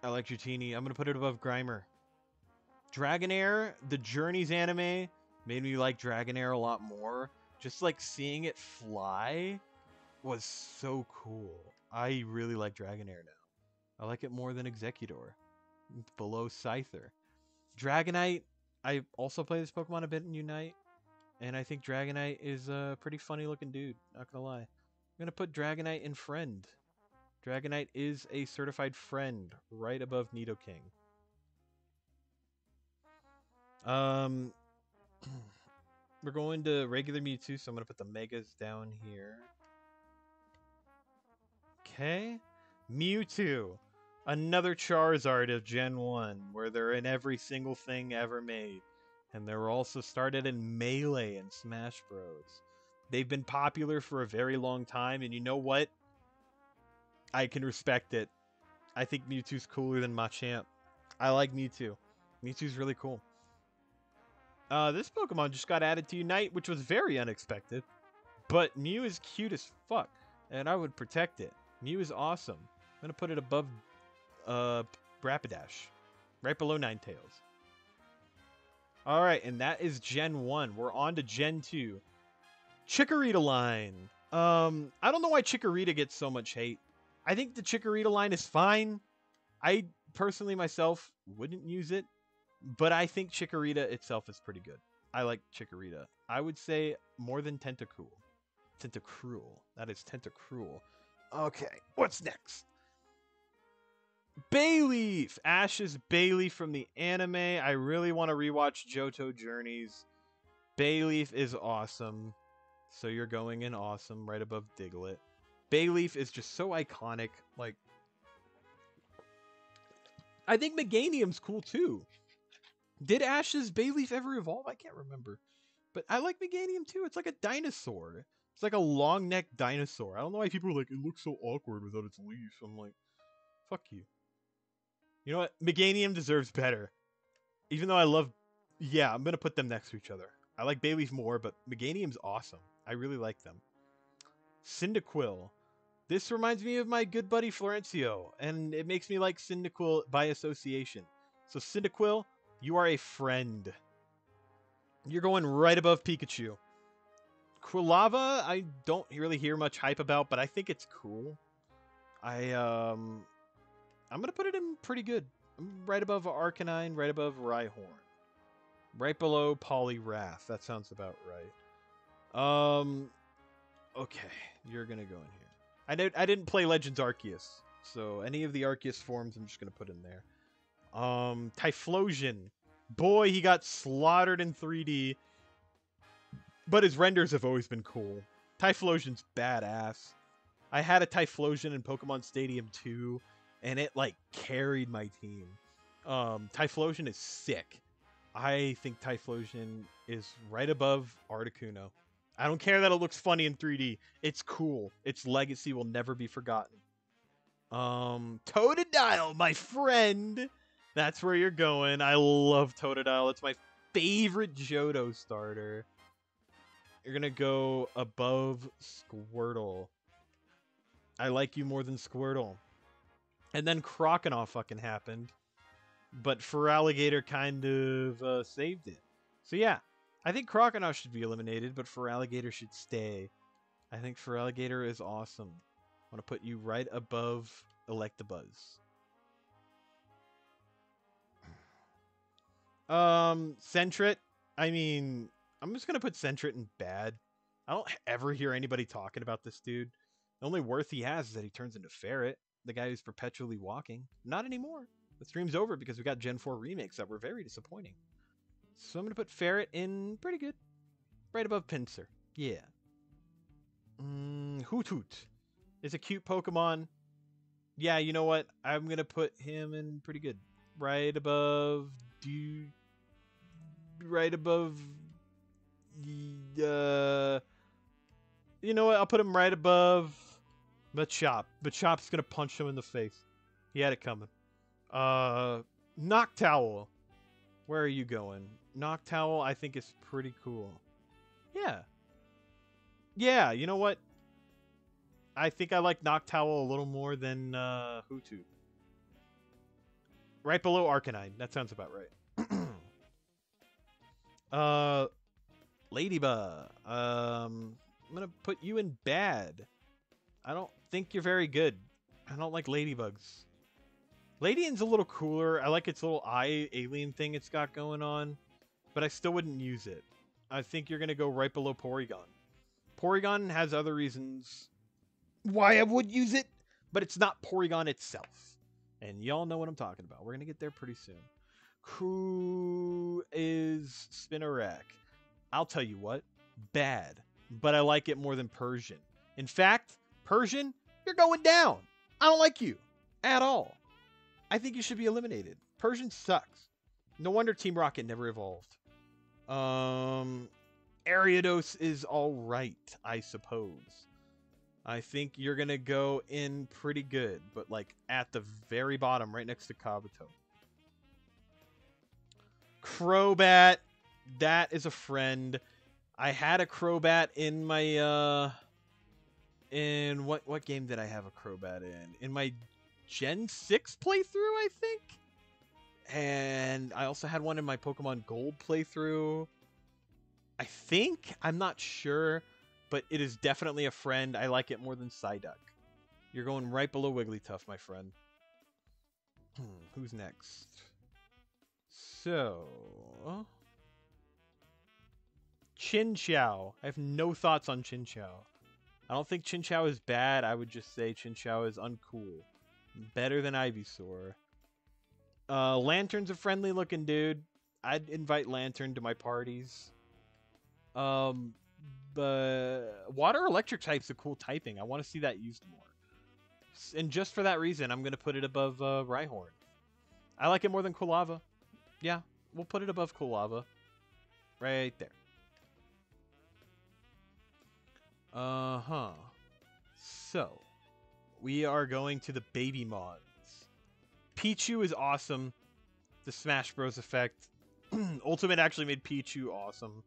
I like Dratini. I'm going to put it above Grimer. Dragonair, the Journeys anime, made me like Dragonair a lot more. Just like seeing it fly was so cool. I really like Dragonair now. I like it more than Executor. Below Scyther. Dragonite, I also play this Pokemon a bit in Unite. And I think Dragonite is a pretty funny looking dude. Not gonna lie. I'm gonna put Dragonite in Friend. Dragonite is a certified friend. Right above Nidoking. We're going to regular Mewtwo, so I'm going to put the Megas down here. Okay. Mewtwo. Another Charizard of Gen 1, where they're in every single thing ever made. And they were also started in Melee and Smash Bros. They've been popular for a very long time, and you know what? I can respect it. I think Mewtwo's cooler than Machamp. I like Mewtwo. Mewtwo's really cool. This Pokemon just got added to Unite, which was very unexpected. But Mew is cute as fuck, and I would protect it. Mew is awesome. I'm going to put it above Rapidash, right below Ninetales. Alright, and that is Gen 1. We're on to Gen 2. Chikorita line. I don't know why Chikorita gets so much hate. I think the Chikorita line is fine. I personally myself wouldn't use it, but I think Chikorita itself is pretty good. I like Chikorita. I would say more than Tentacruel. Tentacruel. That is Tentacruel. Okay, what's next? Bayleaf! Ash's Bayleaf from the anime. I really want to rewatch Johto Journeys. Bayleaf is awesome. So you're going in awesome right above Diglett. Bayleaf is just so iconic. Like, I think Meganium's cool too. Did Ash's Bayleaf ever evolve? I can't remember. But I like Meganium too. It's like a dinosaur. It's like a long-necked dinosaur. I don't know why people are like, it looks so awkward without its leaves. I'm like, fuck you. You know what? Meganium deserves better. Even though I love... Yeah, I'm going to put them next to each other. I like Bayleaf more, but Meganium's awesome. I really like them. Cyndaquil. This reminds me of my good buddy Florencio, and it makes me like Cyndaquil by association. So Cyndaquil, you are a friend. You're going right above Pikachu. Quilava, I don't really hear much hype about, but I think it's cool. I'm gonna put it in pretty good. Right above Arcanine, right above Rhyhorn. Right below Poliwrath. That sounds about right. Okay, you're gonna go in here. I didn't play Legends Arceus, so any of the Arceus forms I'm just gonna put in there. Typhlosion. Boy, he got slaughtered in 3D. But his renders have always been cool. Typhlosion's badass. I had a Typhlosion in Pokemon Stadium 2, and it, like, carried my team. Typhlosion is sick. I think Typhlosion is right above Articuno. I don't care that it looks funny in 3D. It's cool. Its legacy will never be forgotten. Totodile, my friend! That's where you're going. I love Totodile. It's my favorite Johto starter. You're gonna go above Squirtle. I like you more than Squirtle. And then Croconaw fucking happened. But Feraligatr kind of saved it. So yeah, I think Croconaw should be eliminated, but Feraligatr should stay. I think Feraligatr is awesome. I want to put you right above Electabuzz. Sentret. I mean, I'm just gonna put Sentret in bad. I don't ever hear anybody talking about this dude. The only worth he has is that he turns into Ferret, the guy who's perpetually walking. Not anymore. The stream's over because we got Gen 4 remakes that were very disappointing. So I'm gonna put Ferret in pretty good. Right above Pinsir. Yeah. Hoothoot is a cute Pokemon. Yeah, you know what? I'm gonna put him in pretty good. Right above... Right above... you know what? I'll put him right above Machop. Machop's gonna punch him in the face. He had it coming. Noctowl. Where are you going? Noctowl, I think, is pretty cool. Yeah. Yeah, you know what? I think I like Noctowl a little more than Hoothoot. Right below Arcanine. That sounds about right. Ladybug. I'm gonna put you in bad. I don't think you're very good. I don't like ladybugs. Ladian's a little cooler. I like its little eye alien thing it's got going on, but I still wouldn't use it. I think you're gonna go right below Porygon. Porygon has other reasons why I would use it, but it's not Porygon itself. And y'all know what I'm talking about. We're gonna get there pretty soon. Who is Spinarak? I'll tell you what, bad, but I like it more than Persian. In fact, Persian, you're going down. I don't like you at all. I think you should be eliminated. Persian sucks. No wonder Team Rocket never evolved. Ariados is all right, I suppose. I think you're going to go in pretty good, but like at the very bottom, right next to Kabuto. Crobat, that is a friend. I had a Crobat in my, in what game did I have a Crobat in? In my Gen 6 playthrough, I think? And I also had one in my Pokemon Gold playthrough. I think? I'm not sure, but it is definitely a friend. I like it more than Psyduck. You're going right below Wigglytuff, my friend. Who's next? So... Chinchou. I have no thoughts on Chinchou. I don't think Chinchou is bad. I would just say Chinchou is uncool. Better than Ivysaur. Lantern's a friendly looking dude. I'd invite Lantern to my parties. But Water Electric type's a cool typing. I want to see that used more. And just for that reason, I'm going to put it above Rhyhorn. I like it more than Kulava. Yeah, we'll put it above Kulava. Right there. So, we are going to the baby mods. Pichu is awesome. The Smash Bros. Effect. Ultimate actually made Pichu awesome.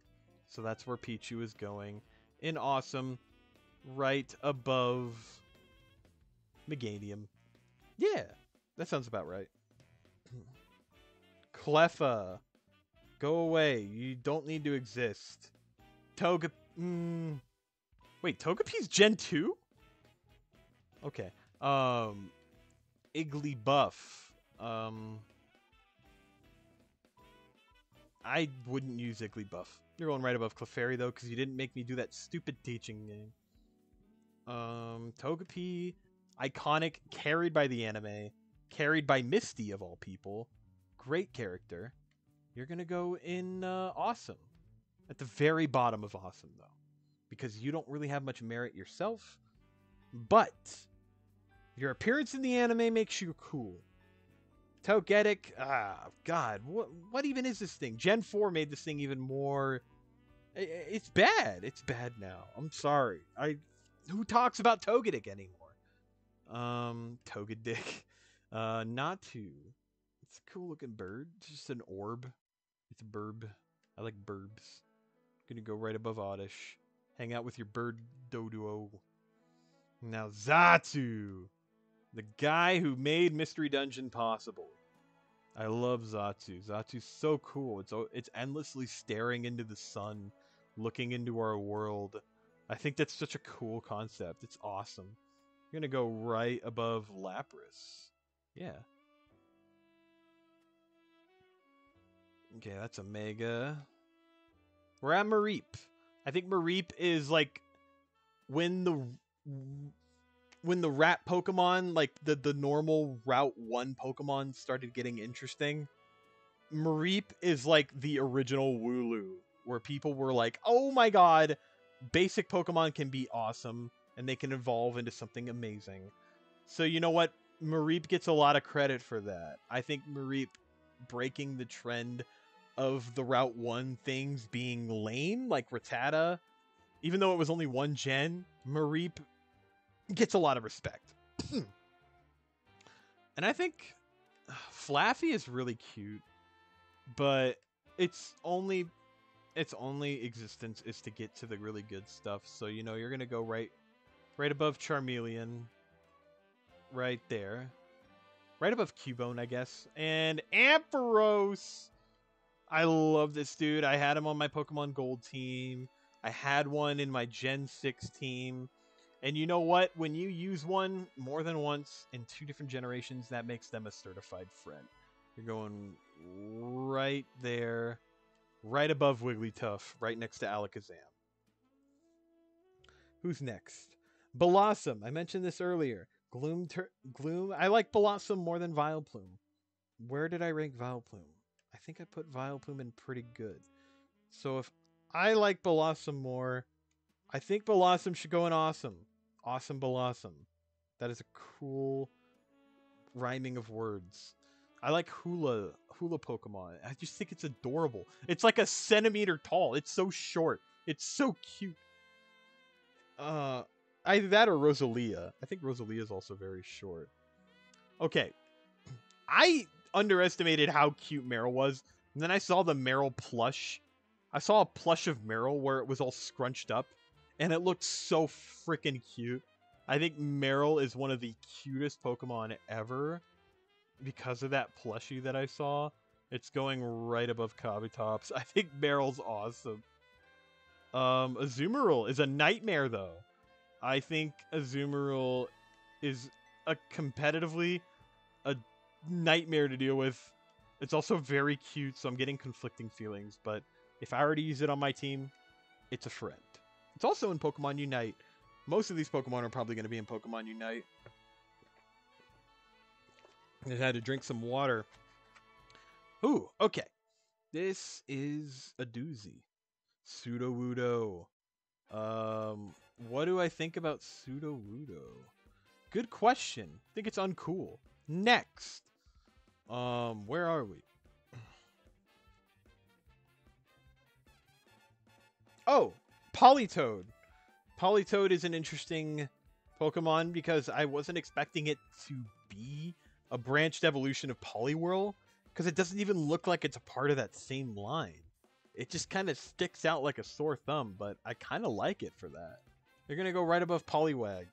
So that's where Pichu is going. In awesome, right above Meganium. Yeah, that sounds about right. Cleffa. Go away. You don't need to exist. Toga... Wait, Togepi's Gen 2? Okay. Igglybuff. I wouldn't use Igglybuff. You're going right above Clefairy, though, because you didn't make me do that stupid teaching game. Togepi. Iconic. Carried by the anime. Carried by Misty, of all people. Great character. You're going to go in Awesome. At the very bottom of Awesome, though. Because you don't really have much merit yourself. But your appearance in the anime makes you cool. Togetic, God, what even is this thing? Gen 4 made this thing even more... It's bad. It's bad now. I'm sorry. Who talks about Togetic anymore? Togedick. Natu. It's a cool looking bird. It's just an orb. It's a burb. I like burbs. Gonna go right above Oddish. Hang out with your bird Doduo. Now Zatu. The guy who made Mystery Dungeon possible. I love Zatu. Zatu's so cool. It's endlessly staring into the sun, looking into our world. I think that's such a cool concept. It's awesome. I'm gonna go right above Lapras. Yeah. Okay, that's a Mega. We're at Mareep. I think Mareep is like when the rat Pokemon, like the normal Route 1 Pokemon started getting interesting. Mareep is like the original Wooloo, where people were like, oh my god, basic Pokemon can be awesome, and they can evolve into something amazing. So you know what? Mareep gets a lot of credit for that. I think Mareep breaking the trend of the Route 1 things being lame, like Rattata, even though it was only one gen, Mareep gets a lot of respect. And I think Flaffy is really cute, but its only existence is to get to the really good stuff. So, you know, you're going to go right above Charmeleon. Right there. Right above Cubone, I guess. And Ampharos! I love this dude. I had him on my Pokemon Gold team. I had one in my Gen 6 team. And you know what? When you use one more than once in 2 different generations, that makes them a certified friend. You're going right there. Right above Wigglytuff. Right next to Alakazam. Who's next? Blossom. I mentioned this earlier. Gloom. I like Blossom more than Vileplume. Where did I rank Vileplume? I think I put Vileplume in pretty good. So if I like Blossom more, I think Blossom should go in Awesome. Awesome Blossom. That is a cool rhyming of words. I like Hula Pokemon. I just think it's adorable. It's like a centimeter tall. It's so short. It's so cute. Either that or Rosalia. I think Rosalia is also very short. Okay. I underestimated how cute Meryl was. And then I saw the Meryl plush. I saw a plush of Meryl where it was all scrunched up. And it looked so freaking cute. I think Meryl is one of the cutest Pokemon ever. Because of that plushie that I saw. It's going right above Kabutops. I think Meryl's awesome. Azumarill is a nightmare, though. I think Azumarill is a competitively a nightmare to deal with. It's also very cute, so I'm getting conflicting feelings, but if I were to use it on my team, it's a friend. It's also in Pokemon Unite. Most of these Pokemon are probably going to be in Pokemon Unite. I had to drink some water. Ooh, okay. This is a doozy. Sudowoodo. What do I think about Sudowoodo? Good question. I think it's uncool. Next. Where are we? Oh, Politoed. Politoed is an interesting Pokemon because I wasn't expecting it to be a branched evolution of Poliwhirl, because it doesn't even look like it's a part of that same line. It just kind of sticks out like a sore thumb, but I kind of like it for that. They're going to go right above Poliwag.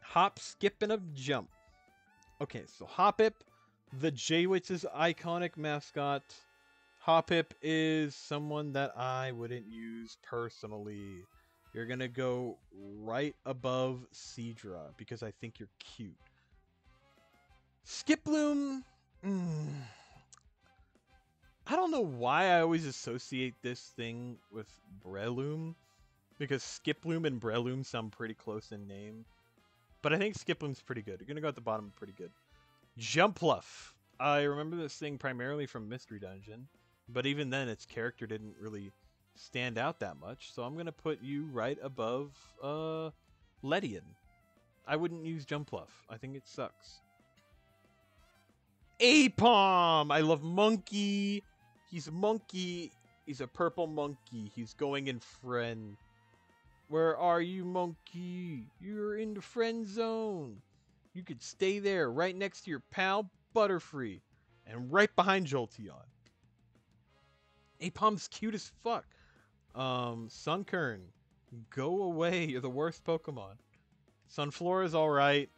Hop, skip, and a jump. Okay, so Hoppip, the Jaywitz's iconic mascot. Hoppip is someone that I wouldn't use personally. You're going to go right above Seadra because I think you're cute. Skiploom. I don't know why I always associate this thing with Breloom, because Skiploom and Breloom sound pretty close in name. But I think Skiploom's pretty good. You're going to go at the bottom pretty good. Jumpluff. I remember this thing primarily from Mystery Dungeon, but even then its character didn't really stand out that much, so I'm going to put you right above Ledian. I wouldn't use Jumpluff. I think it sucks. Apom! I love Monkey. He's a monkey. He's a purple monkey. He's going in friend. Where are you, monkey? You're in the friend zone. You could stay there right next to your pal Butterfree and right behind Jolteon. Apom's cute as fuck. Sunkern, go away. You're the worst Pokemon. Sunflora's alright.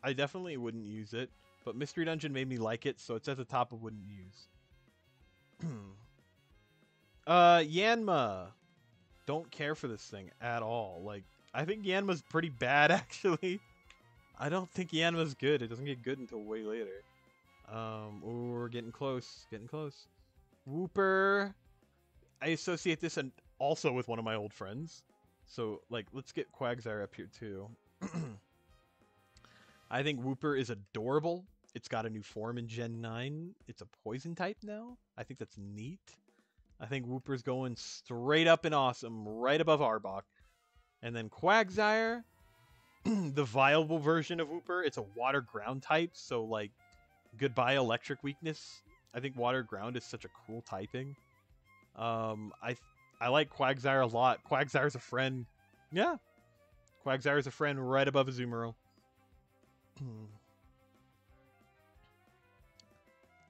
I definitely wouldn't use it, but Mystery Dungeon made me like it, so it's at the top of wouldn't use. Yanma. Don't care for this thing at all. Like, I think Yanma's pretty bad, actually. I don't think Yanma's good. It doesn't get good until way later. Ooh, we're getting close. Getting close. Wooper. I associate this and also with one of my old friends. So, like, let's get Quagsire up here, too. I think Wooper is adorable. It's got a new form in Gen 9. It's a poison type now. I think that's neat. I think Wooper's going straight up and awesome, right above Arbok. And then Quagsire, the viable version of Wooper, it's a water ground type, so like, goodbye electric weakness. I think water ground is such a cool typing. I like Quagsire a lot. Quagsire's a friend. Yeah. Quagsire's a friend right above Azumarill.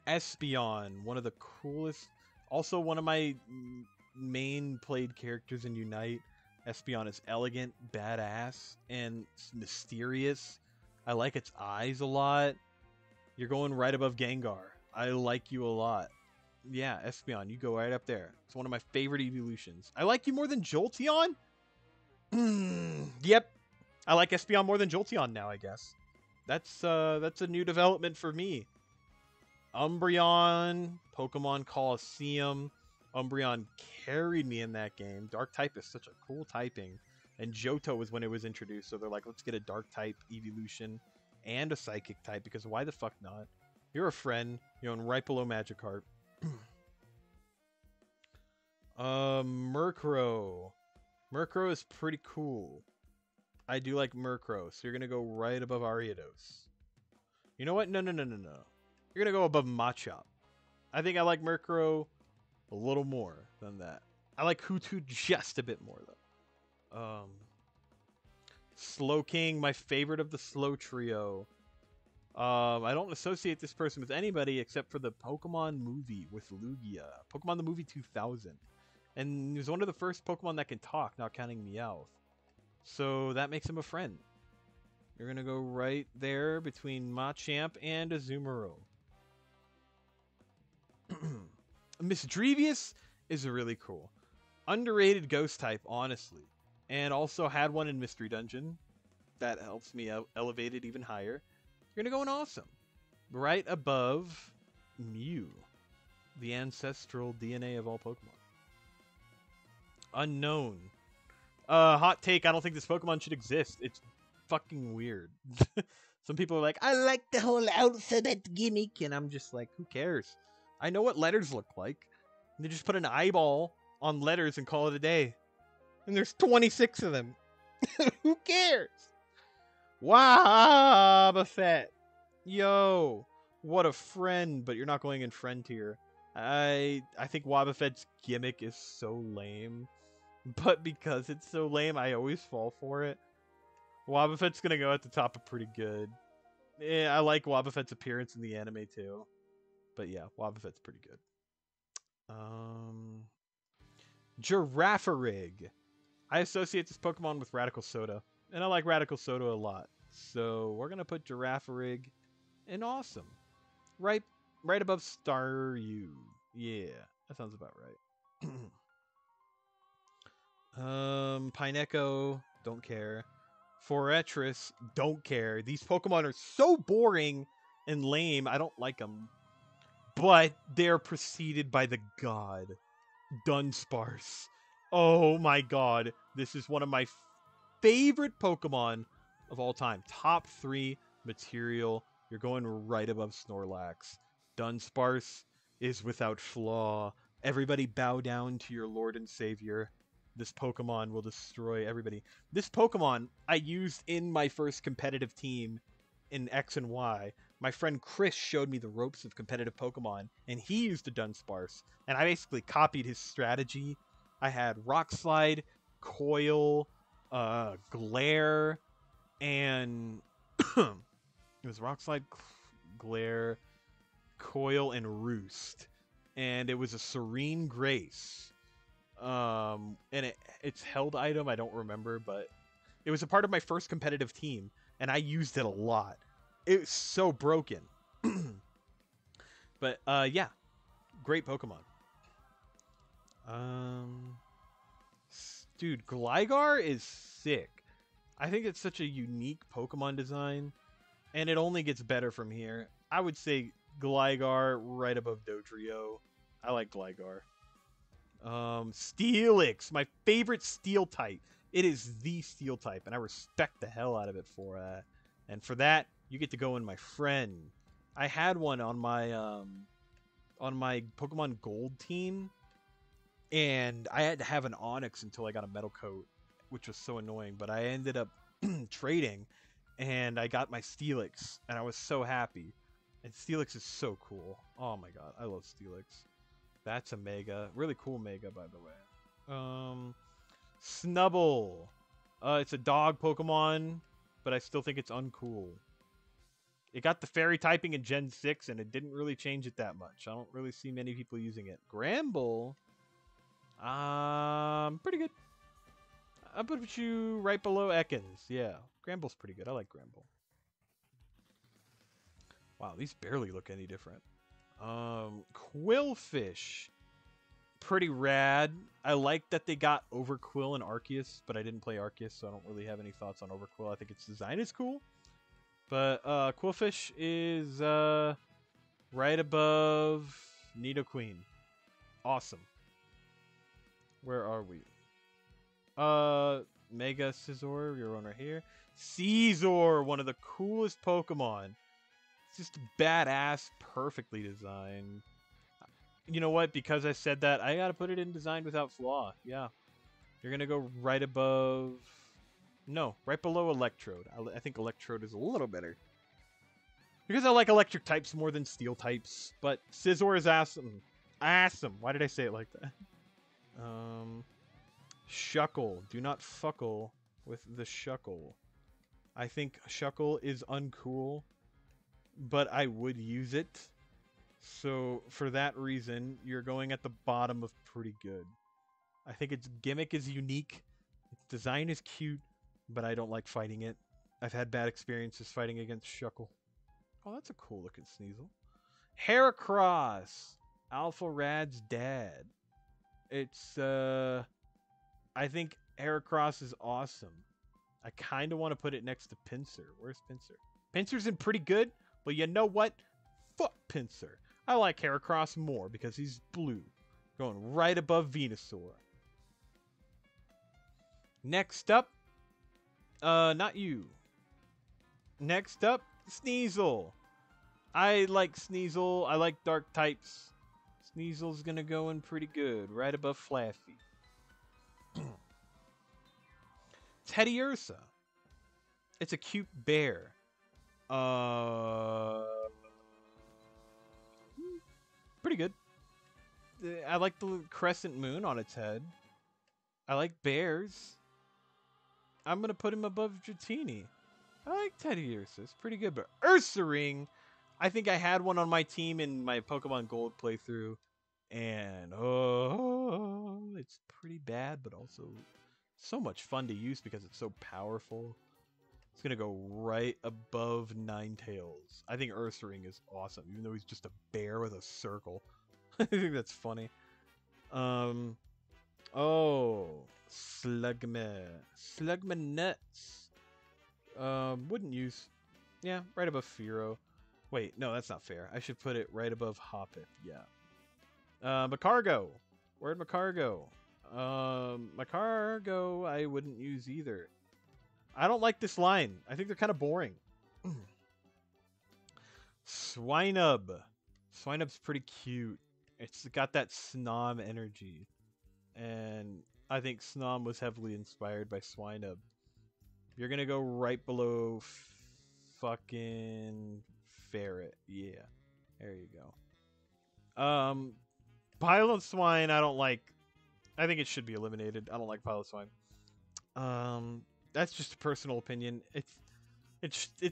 Espeon, one of the coolest, also one of my main played characters in Unite. Espeon is elegant, badass, and mysterious. I like its eyes a lot. You're going right above Gengar. I like you a lot. Yeah, Espeon, you go right up there. It's one of my favorite evolutions. I like you more than Jolteon? Yep. I like Espeon more than Jolteon now, I guess. That's a new development for me. Umbreon, Pokemon Coliseum. Umbreon carried me in that game. Dark type is such a cool typing. And Johto was when it was introduced, so they're like, let's get a dark type evolution and a psychic type, because why the fuck not? You're a friend. You're on right below Magikarp. Murkrow. Murkrow is pretty cool. I do like Murkrow, so you're going to go right above Ariados. You know what? No. You're going to go above Machop. I think I like Murkrow a little more than that. I like Hutu just a bit more, though. Slowking, my favorite of the Slow Trio. I don't associate this person with anybody except for the Pokemon movie with Lugia. Pokemon the Movie 2000. And he was one of the first Pokemon that can talk, not counting Meowth. So that makes him a friend. You're going to go right there between Machamp and Azumarill. Misdrevious is really cool. Underrated ghost type, honestly. and also had one in Mystery Dungeon. That helps me elevate it even higher. You're going to go in Awesome. Right above Mew, the ancestral DNA of all Pokemon. Unknown. Hot take, I don't think this Pokemon should exist. It's fucking weird. Some people are like, I like the whole alphabet gimmick, and I'm just like, who cares? I know what letters look like. They just put an eyeball on letters and call it a day. And there's 26 of them. Who cares? Wobbuffet. Yo, what a friend, but you're not going in friend tier. I think Wobbuffet's gimmick is so lame. But because it's so lame, I always fall for it. Wobbuffet's gonna go at the top of pretty good. I like Wobbuffet's appearance in the anime too. But yeah, Wobbuffet's pretty good. Girafarig. I associate this Pokemon with Radical Soda, and I like Radical Soda a lot. So we're gonna put Girafarig in Awesome. Right above Staryu. Yeah, that sounds about right. Pineco, don't care. Forretress, don't care. These Pokemon are so boring and lame, I don't like them. But they're preceded by the god, Dunsparce. Oh my god, this is one of my favorite Pokemon of all time. Top 3 material. You're going right above Snorlax. Dunsparce is without flaw. Everybody bow down to your Lord and Savior. This Pokemon will destroy everybody. This Pokemon I used in my first competitive team in X and Y. My friend Chris showed me the ropes of competitive Pokemon, and he used a Dunsparce, and I basically copied his strategy. I had Rock Slide, Coil, Glare, and it was Rock Slide, Glare, Coil, and Roost. And it was a Serene Grace. And its held item, I don't remember, but it was a part of my first competitive team, and I used it a lot. It was so broken. But, yeah. Great Pokemon. Dude, Gligar is sick. I think it's such a unique Pokemon design, and it only gets better from here. I would say Gligar right above Dodrio. I like Gligar. Steelix, my favorite steel type. It is the steel type, and I respect the hell out of it for that. And for that, you get to go in my friend. I had one on my Pokemon Gold team, and I had to have an Onix until I got a Metal Coat, which was so annoying. But I ended up trading, and I got my Steelix, and I was so happy. And Steelix is so cool. Oh my god, I love Steelix. That's a Mega. Really cool Mega, by the way. Snubble. It's a dog Pokemon, but I still think it's uncool. It got the fairy typing in Gen 6, and it didn't really change it that much. I don't really see many people using it. Gramble. Pretty good. I'll put you right below Ekans. Yeah, Gramble's pretty good. I like Gramble. Wow, these barely look any different. Quillfish. Pretty rad. I like that they got Overquill and Arceus, but I didn't play Arceus, so I don't really have any thoughts on Overquill. I think its design is cool. But Quillfish is right above Nidoqueen. Awesome. Where are we? Mega Scizor, your one right here. Caesar, one of the coolest Pokemon. It's just badass, perfectly designed. You know what? Because I said that, I gotta put it in design without flaw. Yeah. You're gonna go right above... No, right below Electrode. I think Electrode is a little better. Because I like electric types more than steel types. But Scizor is awesome. Awesome. Why did I say it like that? Shuckle. Do not fuckle with the Shuckle. I think Shuckle is uncool, but I would use it. So for that reason, you're going at the bottom of pretty good. I think its gimmick is unique. Its design is cute, but I don't like fighting it. I've had bad experiences fighting against Shuckle. Oh, that's a cool looking Sneasel. Heracross. Alpha Rad's dad. It's, I think Heracross is awesome. I kind of want to put it next to Pinsir. Where's Pinsir? Pinsir's in pretty good, but you know what? Fuck Pinsir. I like Heracross more because he's blue. Going right above Venusaur. Next up, not you. Next up, Sneasel. I like Sneasel. I like dark types. Sneasel's gonna go in pretty good, right above Flaffy. Teddiursa. It's a cute bear. Pretty good. I like the crescent moon on its head. I like bears. I'm gonna put him above Dratini. I like Teddiursa. It's pretty good, but Ursaring, I think I had one on my team in my Pokemon Gold playthrough, and it's pretty bad, but also so much fun to use because it's so powerful. It's gonna go right above Ninetales. I think Ursaring is awesome, even though he's just a bear with a circle. I think that's funny. Slugma nuts. Wouldn't use. Yeah, right above Fearow. Wait, no, that's not fair. I should put it right above Hoppip. Yeah. Macargo. Where'd Macargo? Macargo, I wouldn't use either. I don't like this line. I think they're kind of boring. Swinub. Swinub's pretty cute. It's got that Snom energy. And I think Snom was heavily inspired by Swinub. You're going to go right below fucking Ferret. Yeah. There you go. Piloswine, I don't like. I think it should be eliminated. I don't like Piloswine. That's just a personal opinion. It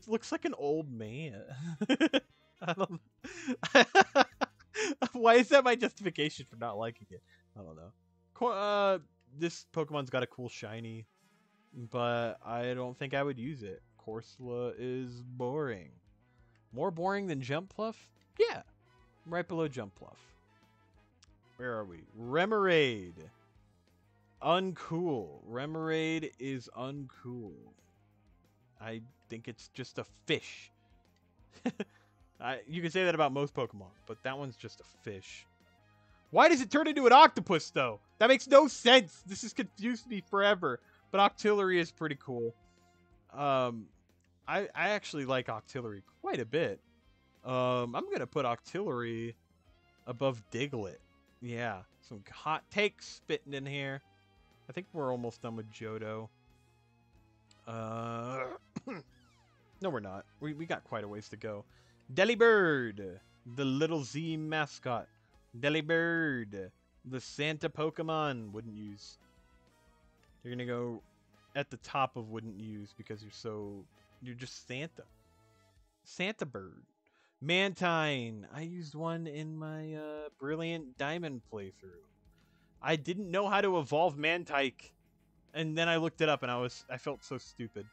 looks like an old man. I don't. Why is that my justification for not liking it? I don't know. This Pokemon's got a cool shiny, but I don't think I would use it. Corsola is boring. More boring than Jumpluff? Yeah. Right below Jumpluff. Where are we? Remoraid. Uncool. Remoraid is uncool. I think it's just a fish. You can say that about most Pokemon, but that one's just a fish. Why does it turn into an octopus, though? That makes no sense. This has confused me forever. But Octillery is pretty cool. I actually like Octillery quite a bit. I'm going to put Octillery above Diglett. Yeah, some hot takes spitting in here. I think we're almost done with Johto. No, we're not. We got quite a ways to go. Delibird, the little Z mascot. Delibird, the Santa Pokemon. Wouldn't use. You're gonna go at the top of wouldn't use because you're just Santa. Santa Bird. Mantine. I used one in my Brilliant Diamond playthrough. I didn't know how to evolve Mantike, and then I looked it up and I felt so stupid.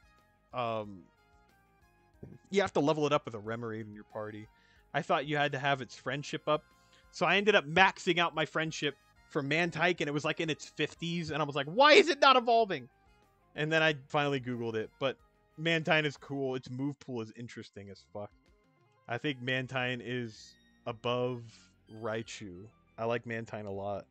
You have to level it up with a Remoraid in your party. I thought you had to have its friendship up. So I ended up maxing out my friendship for Mantike, and it was like in its 50s, and I was like, why is it not evolving? And then I finally Googled it, but Mantine is cool. Its move pool is interesting as fuck. I think Mantine is above Raichu. I like Mantine a lot.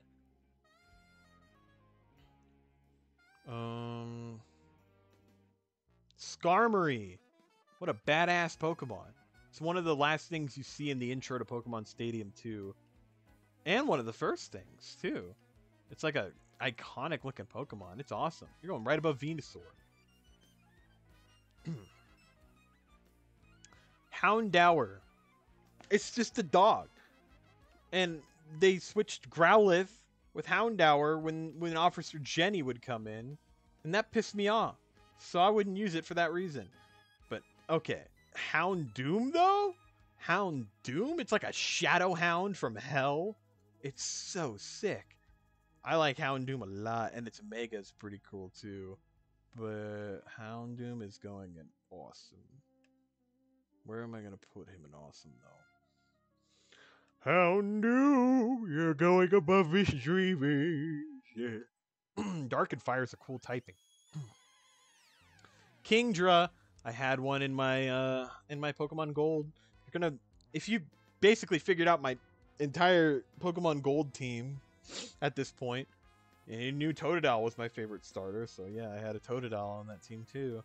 Skarmory. What a badass Pokemon. It's one of the last things you see in the intro to Pokemon Stadium 2. And one of the first things, too. It's like a iconic looking Pokemon. It's awesome. You're going right above Venusaur. Houndour. It's just a dog. And they switched Growlithe with Houndour when Officer Jenny would come in. And that pissed me off. So I wouldn't use it for that reason. But, okay. Houndoom, though? Houndoom? It's like a Shadow Hound from hell. It's so sick. I like Houndoom a lot, and its Mega is pretty cool, too. But Houndoom is going in awesome. Where am I going to put him in awesome, though? Houndoom, you're going above his dreaming. Yeah. Dark and Fire is a cool typing. Kingdra, I had one in my Pokemon Gold. You're gonna, if you basically figured out my entire Pokemon Gold team at this point, and you knew Totodile was my favorite starter, so yeah, I had a Totodile on that team too.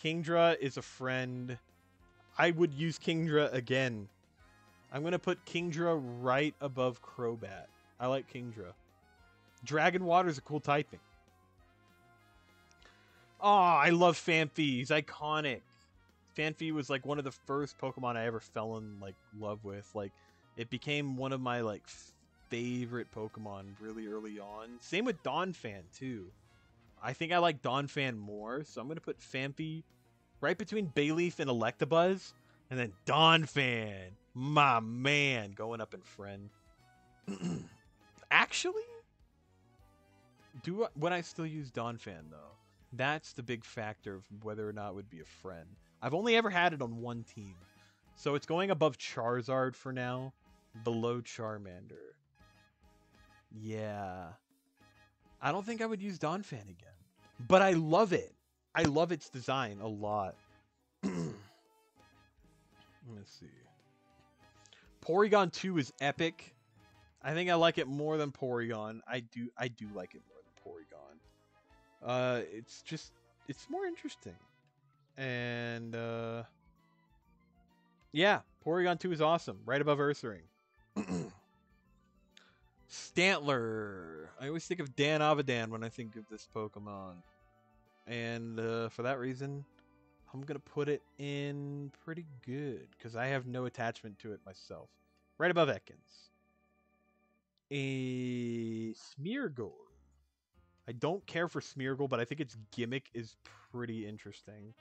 Kingdra is a friend. I would use Kingdra again. I'm gonna put Kingdra right above Crobat. I like Kingdra. Dragon Water is a cool typing. Oh, I love Phanpy. He's iconic. Phanpy was like one of the first Pokemon I ever fell in like love with. Like, it became one of my like favorite Pokemon really early on. Same with Donphan too. I think I like Donphan more, so I'm gonna put Phanpy right between Bayleaf and Electabuzz, and then Donphan, my man, going up in friend. Actually, would I still use Donphan though? That's the big factor of whether or not it would be a friend. I've only ever had it on one team, so it's going above Charizard for now, below Charmander. Yeah, I don't think I would use Donphan again, but I love it. I love its design a lot. Let's see. Porygon 2 is epic. I think I like it more than Porygon. I do like it more than Porygon. It's more interesting. And yeah, Porygon 2 is awesome. Right above Ursaring. Stantler. I always think of Dan Avadan when I think of this Pokemon. And for that reason, I'm going to put it in pretty good, because I have no attachment to it myself. Right above Ekans. A Smeargle. I don't care for Smeargle, but I think its gimmick is pretty interesting.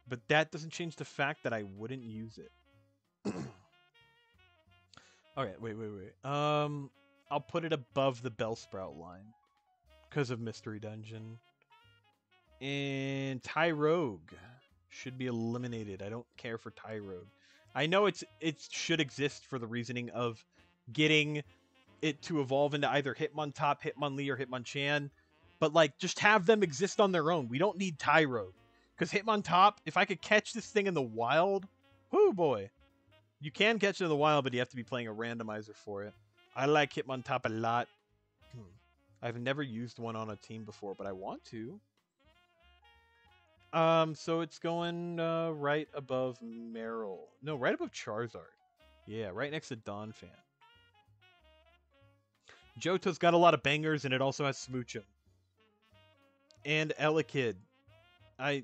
But that doesn't change the fact that I wouldn't use it. Okay, wait. I'll put it above the Bellsprout line because of Mystery Dungeon. And Tyrogue should be eliminated. I don't care for Tyrogue. I know it should exist for the reasoning of getting it to evolve into either Hitmontop, Hitmonlee, or Hitmonchan. But like, just have them exist on their own. We don't need Tyrogue. Because Hitmontop, if I could catch this thing in the wild, whoo boy. You can catch it in the wild, but you have to be playing a randomizer for it. I like Hitmontop a lot. I've never used one on a team before, but I want to. So it's going right above Marill. No, right above Charizard. Yeah, right next to Donphan. Johto's got a lot of bangers, and it also has Smoochum. And Elekid. I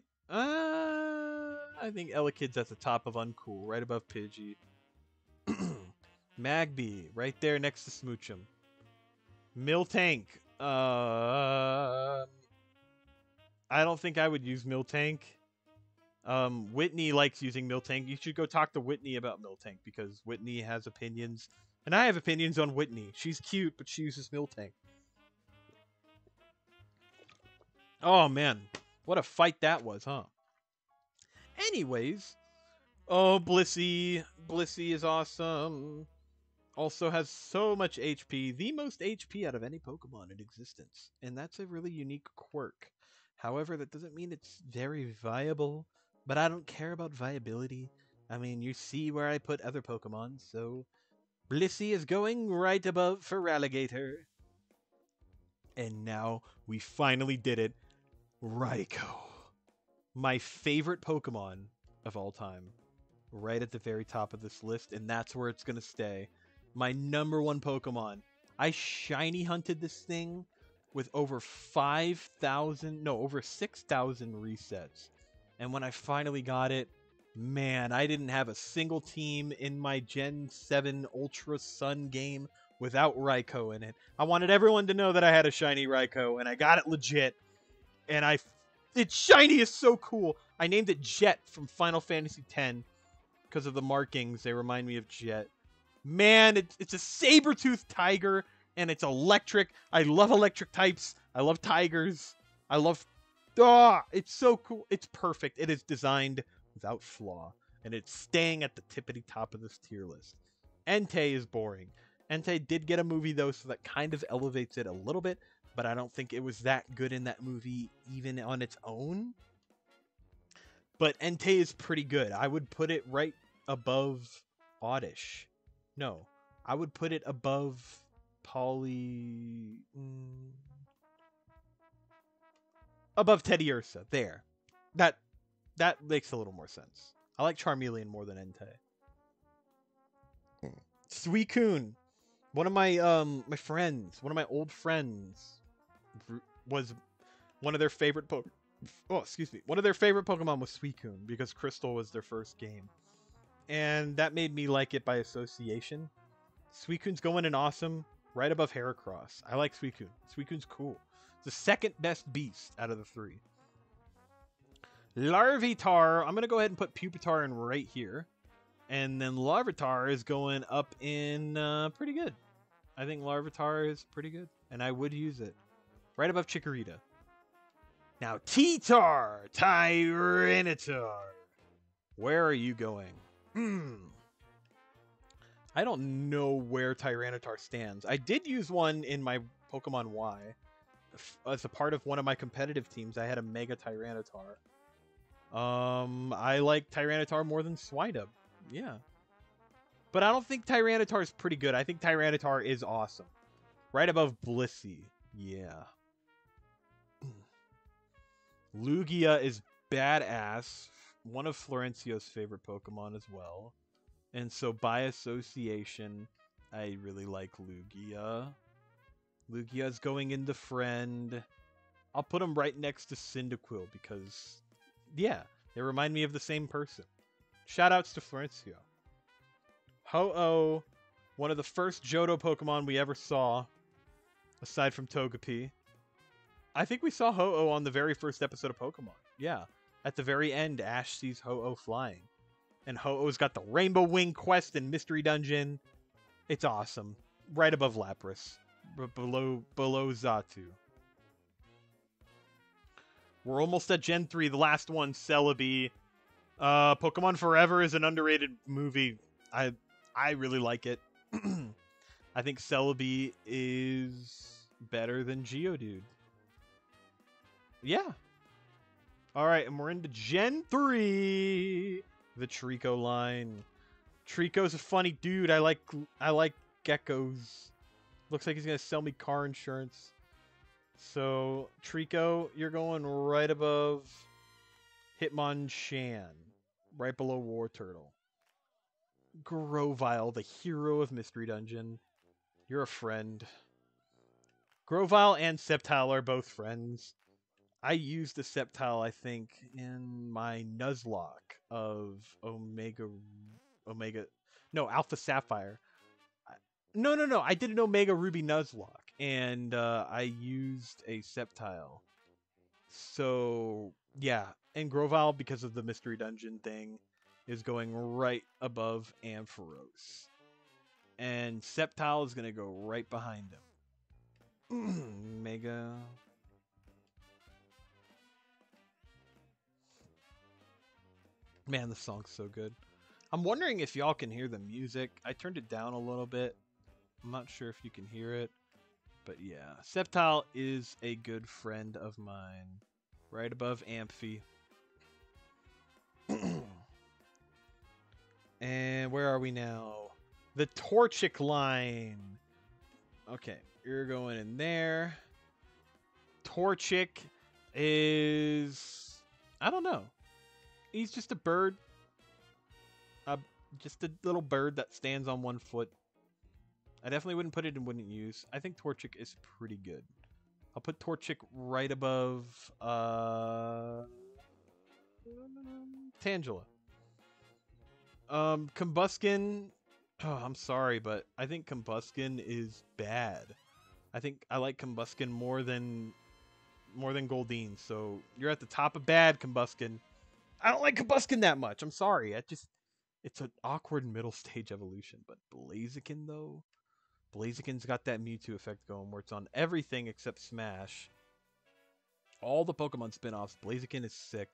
think Elekid's at the top of uncool, right above Pidgey. Magby, right there next to Smoochum. Miltank. I don't think I would use Miltank. Whitney likes using Miltank. You should go talk to Whitney about Miltank, because Whitney has opinions. And I have opinions on Whitney. She's cute, but she uses Miltank. Oh, man. What a fight that was, huh? Anyways. Oh, Blissey. Blissey is awesome. Also has so much HP. The most HP out of any Pokemon in existence. And that's a really unique quirk. However, that doesn't mean it's very viable. But I don't care about viability. I mean, you see where I put other Pokemon, so Blissey is going right above Feraligatr. And now we finally did it. Raikou. My favorite Pokemon of all time. Right at the very top of this list, and that's where it's going to stay. My number one Pokemon. I shiny hunted this thing with over 6,000 resets. And when I finally got it, man, I didn't have a single team in my Gen 7 Ultra Sun game without Raikou in it. I wanted everyone to know that I had a shiny Raikou, and I got it legit. And its shiny is so cool. I named it Jet from Final Fantasy X because of the markings. They remind me of Jet. Man, it's a saber-toothed tiger, and it's electric. I love electric types. I love tigers. I love... it's so cool. It's perfect. It is designed without flaw, and it's staying at the tippity top of this tier list. Entei is boring. Entei did get a movie, though, so that kind of elevates it a little bit, but I don't think it was that good in that movie even on its own. But Entei is pretty good. I would put it right above Oddish. No, I would put it above Polly... above Teddy Ursa. There. That makes a little more sense. I like Charmeleon more than Entei. Suicune. One of my my friends, one of my old friends was one of their favorite one of their favorite Pokemon was Suicune because Crystal was their first game. And that made me like it by association. Suicune's going in awesome, right above Heracross. I like Suicune. Suicune's cool. It's the second best beast out of the three. Larvitar, I'm going to go ahead and put Pupitar in right here. And then Larvitar is going up in pretty good. I think Larvitar is pretty good. And I would use it. Right above Chikorita. Now, T-Tar! Tyranitar! Where are you going? I don't know where Tyranitar stands. I did use one in my Pokemon Y. As a part of one of my competitive teams, I had a Mega Tyranitar. I like Tyranitar more than Swinub. Yeah. But I don't think Tyranitar is pretty good. I think Tyranitar is awesome. Right above Blissey. Yeah. Lugia is badass. One of Florencio's favorite Pokemon as well. And so by association, I really like Lugia. Lugia's going into friend. I'll put him right next to Cyndaquil because, yeah, they remind me of the same person. Shoutouts to Florencio. Ho-Oh, one of the first Johto Pokemon we ever saw, aside from Togepi. I think we saw Ho-Oh on the very first episode of Pokemon. Yeah, at the very end, Ash sees Ho-Oh flying. And Ho-Oh's got the Rainbow Wing Quest and Mystery Dungeon. It's awesome. Right above Lapras. Below Xatu. We're almost at Gen 3, the last one, Celebi. Pokemon Forever is an underrated movie. I really like it. I think Celebi is better than Geodude. Yeah. Alright, and we're into Gen 3. The Trico line. Trico's a funny dude. I like geckos. Looks like he's gonna sell me car insurance. So, Trico, you're going right above Hitmonchan. Right below Wartortle. Grovyle, the hero of Mystery Dungeon. You're a friend. Grovyle and Sceptile are both friends. I used the Sceptile, I think, in my Nuzlocke of Alpha Sapphire. No. I did an Omega Ruby Nuzlocke, and I used a Sceptile. So, yeah. And Grovyle, because of the Mystery Dungeon thing, is going right above Ampharos. And Sceptile is going to go right behind him. Mega... Man, the song's so good. I'm wondering if y'all can hear the music. I turned it down a little bit. I'm not sure if you can hear it. But yeah, Sceptile is a good friend of mine. Right above Amphi. And where are we now? The Torchic line. Okay, you're going in there. Torchic is... I don't know. He's just a bird. Just a little bird that stands on one foot. I definitely wouldn't put it in wouldn't use. I think Torchic is pretty good. I'll put Torchic right above Tangela. Combuskin. Oh, I'm sorry, but I think Combuskin is bad. I think I like Combuskin more than Goldeen. So you're at the top of bad, Combuskin. I don't like Combuskin that much. I'm sorry. It's an awkward middle stage evolution. But Blaziken, though? Blaziken's got that Mewtwo effect going where it's on everything except Smash. All the Pokemon spin-offs, Blaziken is sick.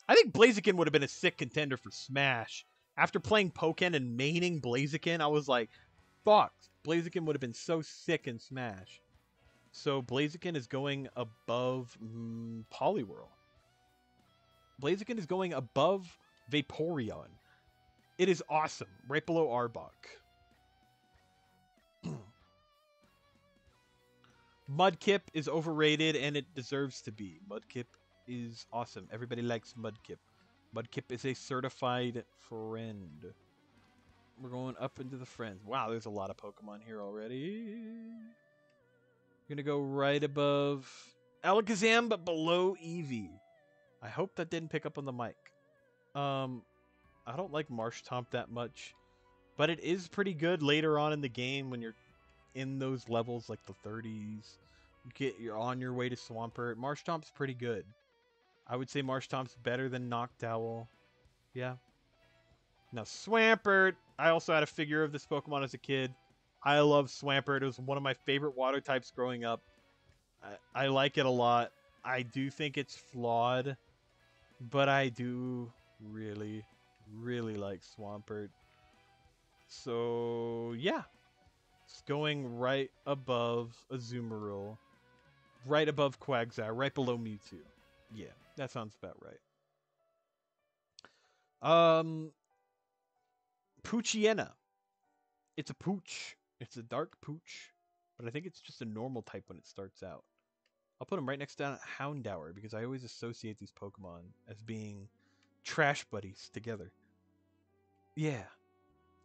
I think Blaziken would have been a sick contender for Smash. After playing Pokken and maining Blaziken, I was like, fuck, Blaziken would have been so sick in Smash. So Blaziken is going above Poliwhirl. Blaziken is going above Vaporeon. It is awesome. Right below Arbok. Mudkip is overrated, and it deserves to be. Mudkip is awesome. Everybody likes Mudkip. Mudkip is a certified friend. We're going up into the friends. Wow, there's a lot of Pokemon here already. We're going to go right above Alakazam, but below Eevee. I hope that didn't pick up on the mic. I don't like Marshtomp that much, but it is pretty good later on in the game when you're in those levels, like the 30s. You're on your way to Swampert. Marshtomp's pretty good. I would say Marshtomp's better than Noctowl. Yeah. Now, Swampert. I also had a figure of this Pokemon as a kid. I love Swampert. It was one of my favorite water types growing up. I like it a lot. I do think it's flawed, but I do really, really like Swampert. So, yeah. It's going right above Azumarill. Right above Quagsire. Right below Mewtwo. Yeah, that sounds about right. Poochyena. It's a pooch. It's a dark pooch. But I think it's just a normal type when it starts out. I'll put him right next to Houndour because I always associate these Pokemon as being trash buddies together. Yeah.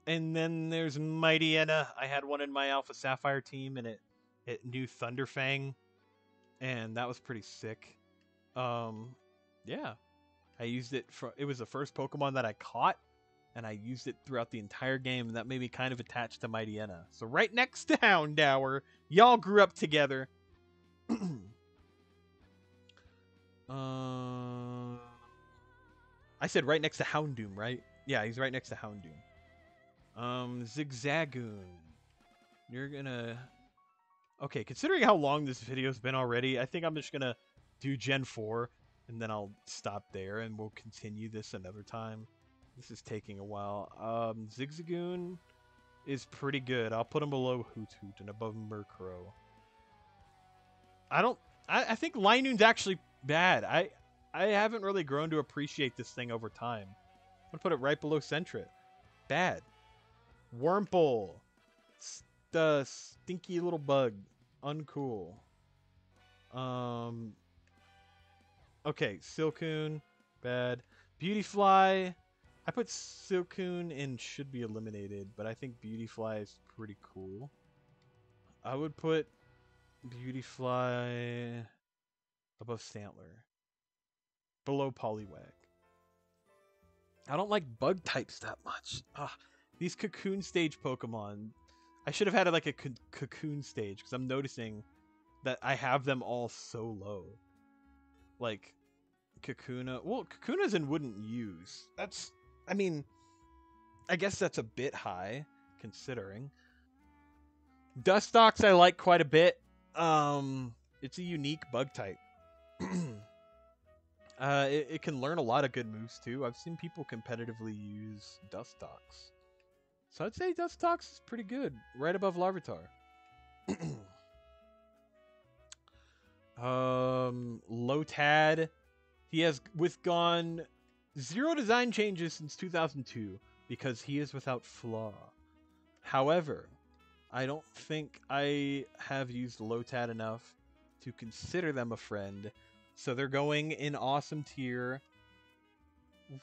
And then there's Mightyena. I had one in my Alpha Sapphire team, and it knew Thunderfang, and that was pretty sick. Yeah. I used it it was the first Pokemon that I caught, and I used it throughout the entire game, and that made me kind of attached to Mightyena. So right next to Houndour, y'all grew up together. I said right next to Houndoom, right? Yeah, he's right next to Houndoom. Zigzagoon. You're gonna... Okay, considering how long this video's been already, I think I'm just gonna do Gen 4, and then I'll stop there, and we'll continue this another time. This is taking a while. Zigzagoon is pretty good. I'll put him below Hoot Hoot and above Murkrow. I think Linoon's actually bad. I haven't really grown to appreciate this thing over time. I'm gonna put it right below Sentret. Bad. Wurmple. The stinky little bug. Uncool. Okay, Silcoon. Bad. Beautyfly. I put Silcoon in should be eliminated, but I think Beautyfly is pretty cool. I would put Beautyfly above Stantler. Below Poliwag. I don't like bug types that much. These cocoon stage Pokemon. I should have had like a cocoon stage because I'm noticing that I have them all so low. Like Kakuna. Well, Kakuna's in wouldn't use. That's, I mean, I guess that's a bit high considering. Dustox I like quite a bit. It's a unique bug type. It can learn a lot of good moves too. I've seen people competitively use Dustox. So I'd say Dustox is pretty good. Right above Larvitar. Lotad. He has withgone 0 design changes since 2002 because he is without flaw. However, I don't think I have used Lotad enough to consider them a friend. So they're going in awesome tier.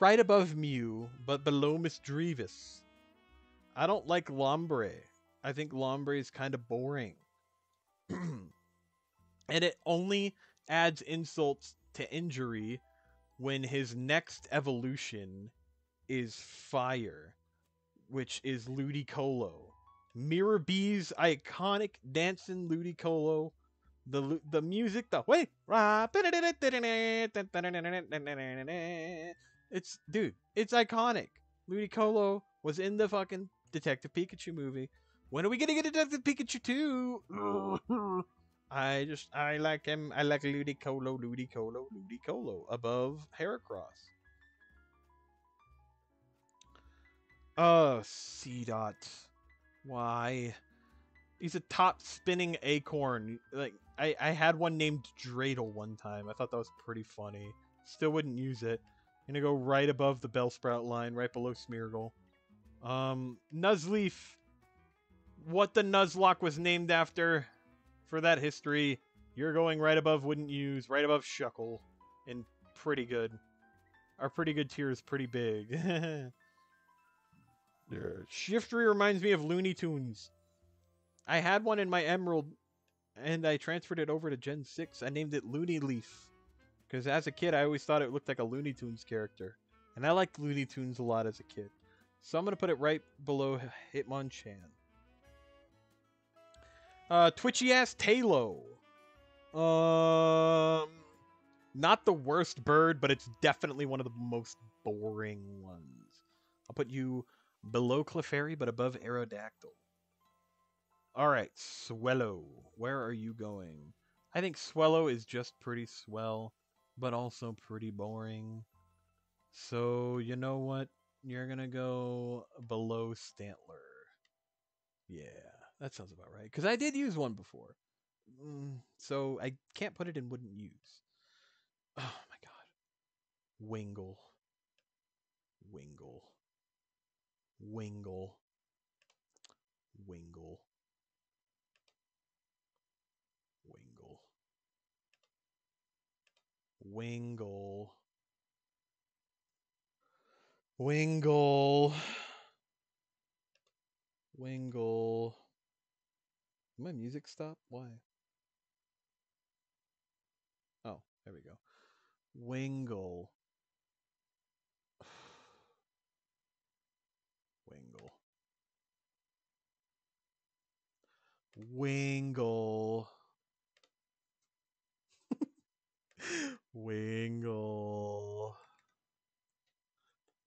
Right above Mew, but below Misdreavus. I don't like Lombre. I think Lombre is kind of boring. And it only adds insults to injury when his next evolution is Fire, which is Ludicolo. Mirror B's iconic dancing Ludicolo. The music, the wait, it's iconic. Ludicolo was in the fucking Detective Pikachu movie. When are we gonna get a Detective Pikachu 2? I like him. I like Ludicolo above Heracross. C-Dot. Why? He's a top spinning acorn. Like I had one named Dreidel one time. I thought that was pretty funny. Still wouldn't use it. Gonna go right above the Bellsprout line, right below Smeargle. Nuzleaf. What the Nuzlocke was named after for that history. You're going right above wouldn't use, right above Shuckle. And pretty good. Our pretty good tier is pretty big. Shiftry reminds me of Looney Tunes. I had one in my Emerald, and I transferred it over to Gen 6. I named it Looney Leaf. Because as a kid, I always thought it looked like a Looney Tunes character. And I liked Looney Tunes a lot as a kid. So I'm going to put it right below Hitmonchan. Twitchy-ass Talo. Not the worst bird, but it's definitely one of the most boring ones. I'll put you below Clefairy, but above Aerodactyl. Alright, Swellow. Where are you going? I think Swellow is just pretty swell, but also pretty boring. So, you know what? You're going to go below Stantler. Yeah, that sounds about right. Because I did use one before. So I can't put it in wouldn't use. Oh my god. Wingle. Wingle. Wingle. Wingle. Wingle. Wingle. Wingle. Wingle. Did my music stop? Why? Oh, there we go. Wingle. Wingle. Wingle. Wingle.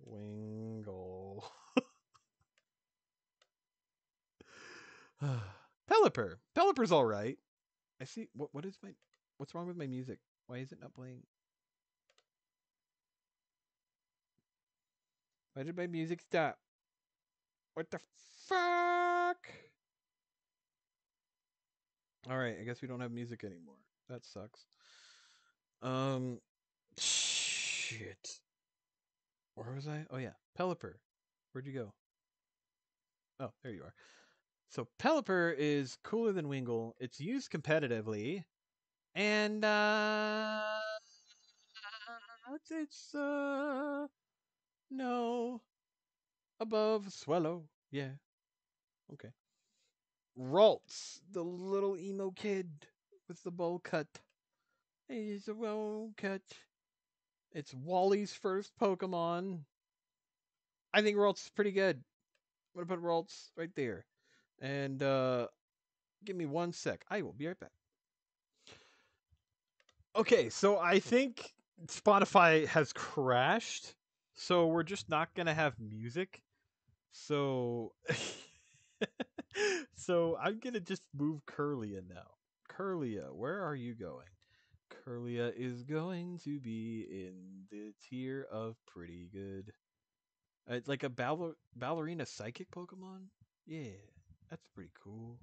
Wingle. Pelipper. Pelipper's all right. I see. What's wrong with my music? Why is it not playing? Why did my music stop? What the fuck? All right, I guess we don't have music anymore. That sucks. Shit. Where was I? Oh yeah, Pelipper. Where'd you go? Oh, there you are. So Pelipper is cooler than Wingle. It's used competitively, and it's no above Swallow. Yeah. Okay. Ralts, the little emo kid with the bowl cut. He's a bowl cut. It's Wally's first Pokemon. I think Ralts is pretty good. I'm gonna put Ralts right there. And give me 1 sec. I will be right back. Okay, so I think Spotify has crashed. So we're just not gonna have music. So so I'm gonna just move Curlia now. Curlia, where are you going? Curlia is going to be in the tier of pretty good. It's like a ballerina psychic Pokemon? Yeah, that's pretty cool.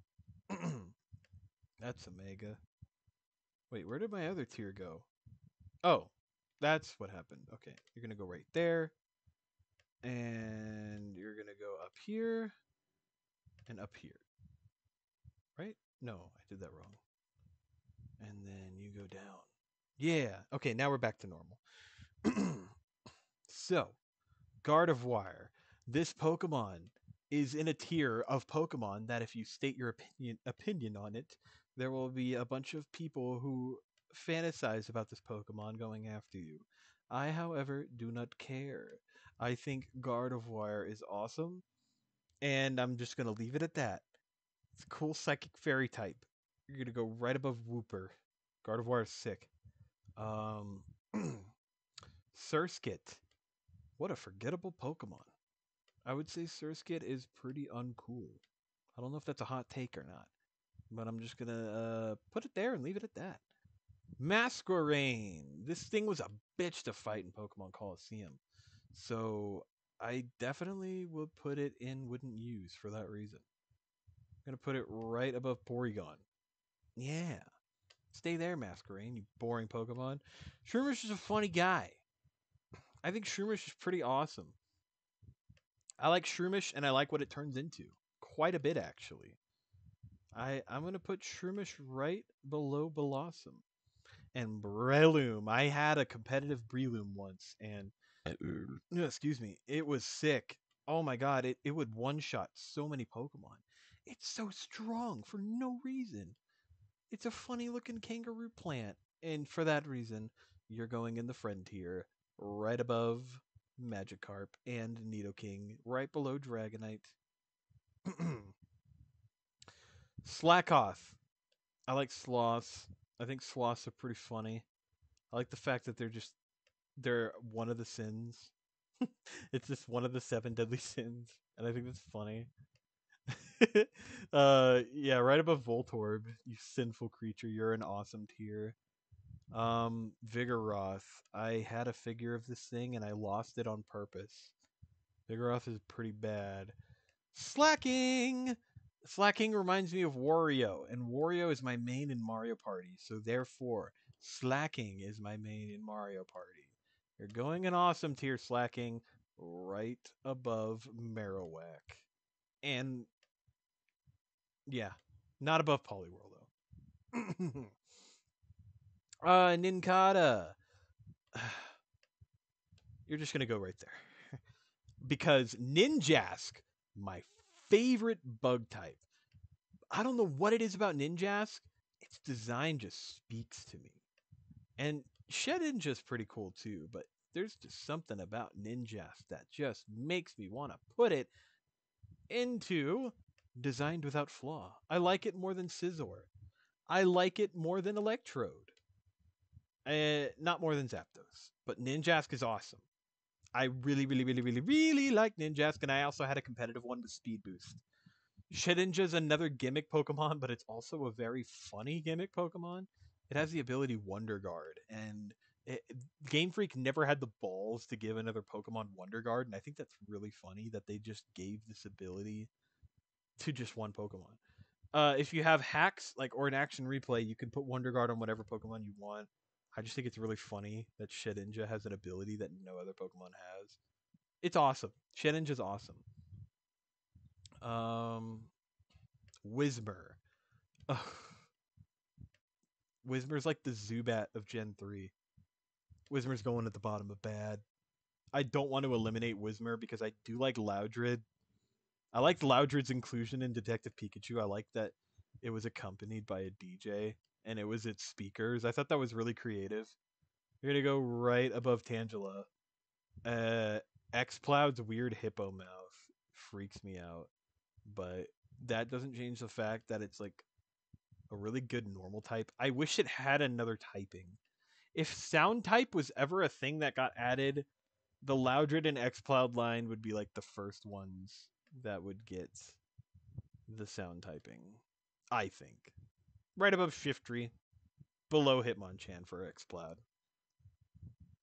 That's a mega. Wait, where did my other tier go? Oh, that's what happened. Okay, you're going to go right there. And you're going to go up here and up here. Right? No, I did that wrong. And then you go down. Yeah. Okay, now we're back to normal. So, Gardevoir. This Pokemon is in a tier of Pokemon that if you state your opinion on it, there will be a bunch of people who fantasize about this Pokemon going after you. I, however, do not care. I think Gardevoir is awesome, and I'm just going to leave it at that. It's a cool Psychic Fairy type. You're going to go right above Wooper. Gardevoir is sick. Surskit. What a forgettable Pokemon. I would say Surskit is pretty uncool. I don't know if that's a hot take or not, but I'm just gonna put it there and leave it at that. Masquerain. This thing was a bitch to fight in Pokemon Coliseum, so I definitely would put it in wouldn't use for that reason. I'm gonna put it right above Porygon. Yeah. Stay there, Masquerain, you boring Pokemon. Shroomish is a funny guy. I think Shroomish is pretty awesome. I like Shroomish, and I like what it turns into. Quite a bit, actually. I'm going to put Shroomish right below Blossom. And Breloom. I had a competitive Breloom once, and excuse me, it was sick. Oh my god, it would one-shot so many Pokemon. It's so strong for no reason. It's a funny-looking kangaroo plant, and for that reason, you're going in the friend tier, right above Magikarp and Nidoking, right below Dragonite. Slackoth. I like sloths. I think sloths are pretty funny. I like the fact that they're one of the sins. It's just one of the 7 deadly sins, and I think that's funny. Yeah, right above Voltorb, you sinful creature. You're an awesome tier. Vigoroth. I had a figure of this thing and I lost it on purpose. Vigoroth is pretty bad. Slacking. Slacking reminds me of Wario, and Wario is my main in Mario Party, so therefore, Slacking is my main in Mario Party. You're going an awesome tier, Slacking, right above Marowak. And, yeah, not above Poliwhirl, though. Nincada. You're just going to go right there. Because Ninjask, my favorite bug type. I don't know what it is about Ninjask. Its design just speaks to me. And Shedinja's pretty cool too, but there's just something about Ninjask that just makes me want to put it into Designed Without Flaw. I like it more than Scizor. I like it more than Electrode. Not more than Zapdos. But Ninjask is awesome. I really, really, really, really, really like Ninjask, and I also had a competitive one with Speed Boost. Shedinja is another gimmick Pokemon, but it's also a very funny gimmick Pokemon. It has the ability Wonder Guard, and Game Freak never had the balls to give another Pokemon Wonder Guard, and I think that's really funny that they just gave this ability to just one Pokemon. If you have hacks or an action replay, you can put Wonder Guard on whatever Pokemon you want. I just think it's really funny that Shedinja has an ability that no other Pokemon has. It's awesome. Shedinja's awesome. Whismur. Ugh. Whismer's like the Zubat of Gen 3. Whismer's going at the bottom of bad. I don't want to eliminate Whismer because I do like Loudred. I liked Loudred's inclusion in Detective Pikachu. I like that it was accompanied by a DJ and it was its speakers. I thought that was really creative. You're gonna go right above Tangela. Xcloud's weird hippo mouth freaks me out, but that doesn't change the fact that it's like a really good normal type. I wish it had another typing. If sound type was ever a thing that got added, the Loudred and Xcloud line would be like the first ones that would get the sound typing. I think. Right above Shiftry, below Hitmonchan for Xcloud.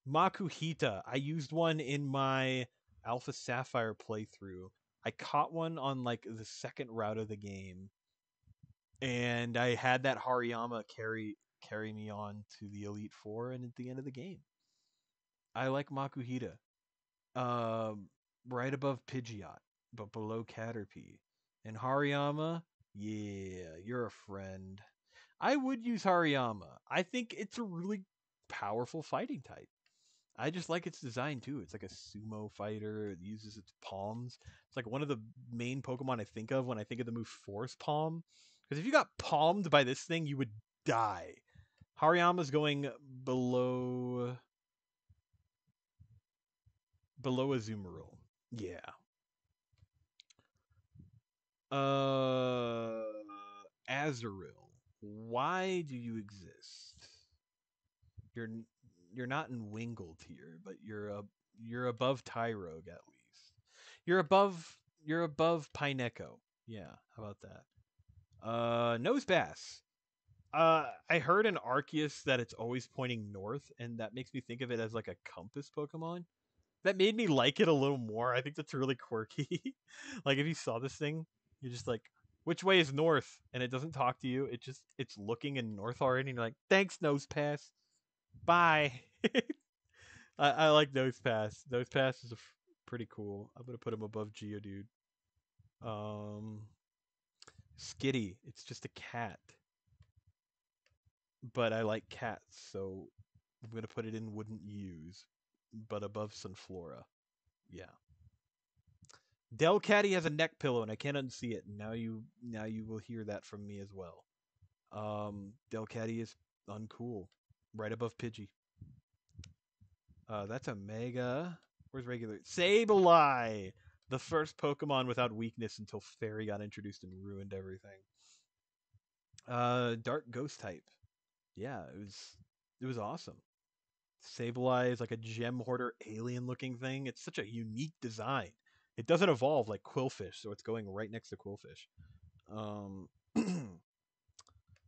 Makuhita. I used one in my Alpha Sapphire playthrough. I caught one on the second route of the game, and I had that Hariyama carry me on to the Elite Four and at the end of the game. I like Makuhita. Right above Pidgeot, but below Caterpie. And Hariyama, yeah, you're a friend. I would use Hariyama. I think it's a really powerful fighting type. I just like its design too. It's like a sumo fighter. It uses its palms. It's like one of the main Pokemon I think of when I think of the move Force Palm. Because if you got palmed by this thing, you would die. Hariyama's going below Azumarill. Yeah. Azurill. Why do you exist? You're you're not in Wingle tier, but you're above Tyrogue at least. You're above Pineco. Yeah, how about that? Nosebass. I heard in Arceus that it's always pointing north, and that makes me think of it as like a compass Pokemon. That made me like it a little more. I think that's really quirky. Like if you saw this thing, you're just like, which way is north, and it doesn't talk to you. It's looking in north already, and you're like, thanks, Nose Pass. Bye. I like Nose Pass. Nose Pass is pretty cool. I'm gonna put him above Geodude. Um, Skitty. It's just a cat, but I like cats, so I'm gonna put it in wouldn't use, but above Sunflora. Yeah. Delcatty has a neck pillow, and I can't unsee it. Now you will hear that from me as well. Delcatty is uncool, right above Pidgey. That's a mega. Where's regular? Sableye, the first Pokemon without weakness until Fairy got introduced and ruined everything. Dark Ghost type. Yeah, it was awesome. Sableye is like a gem hoarder alien looking thing. It's such a unique design. It doesn't evolve like Quillfish, so it's going right next to Quillfish. Um,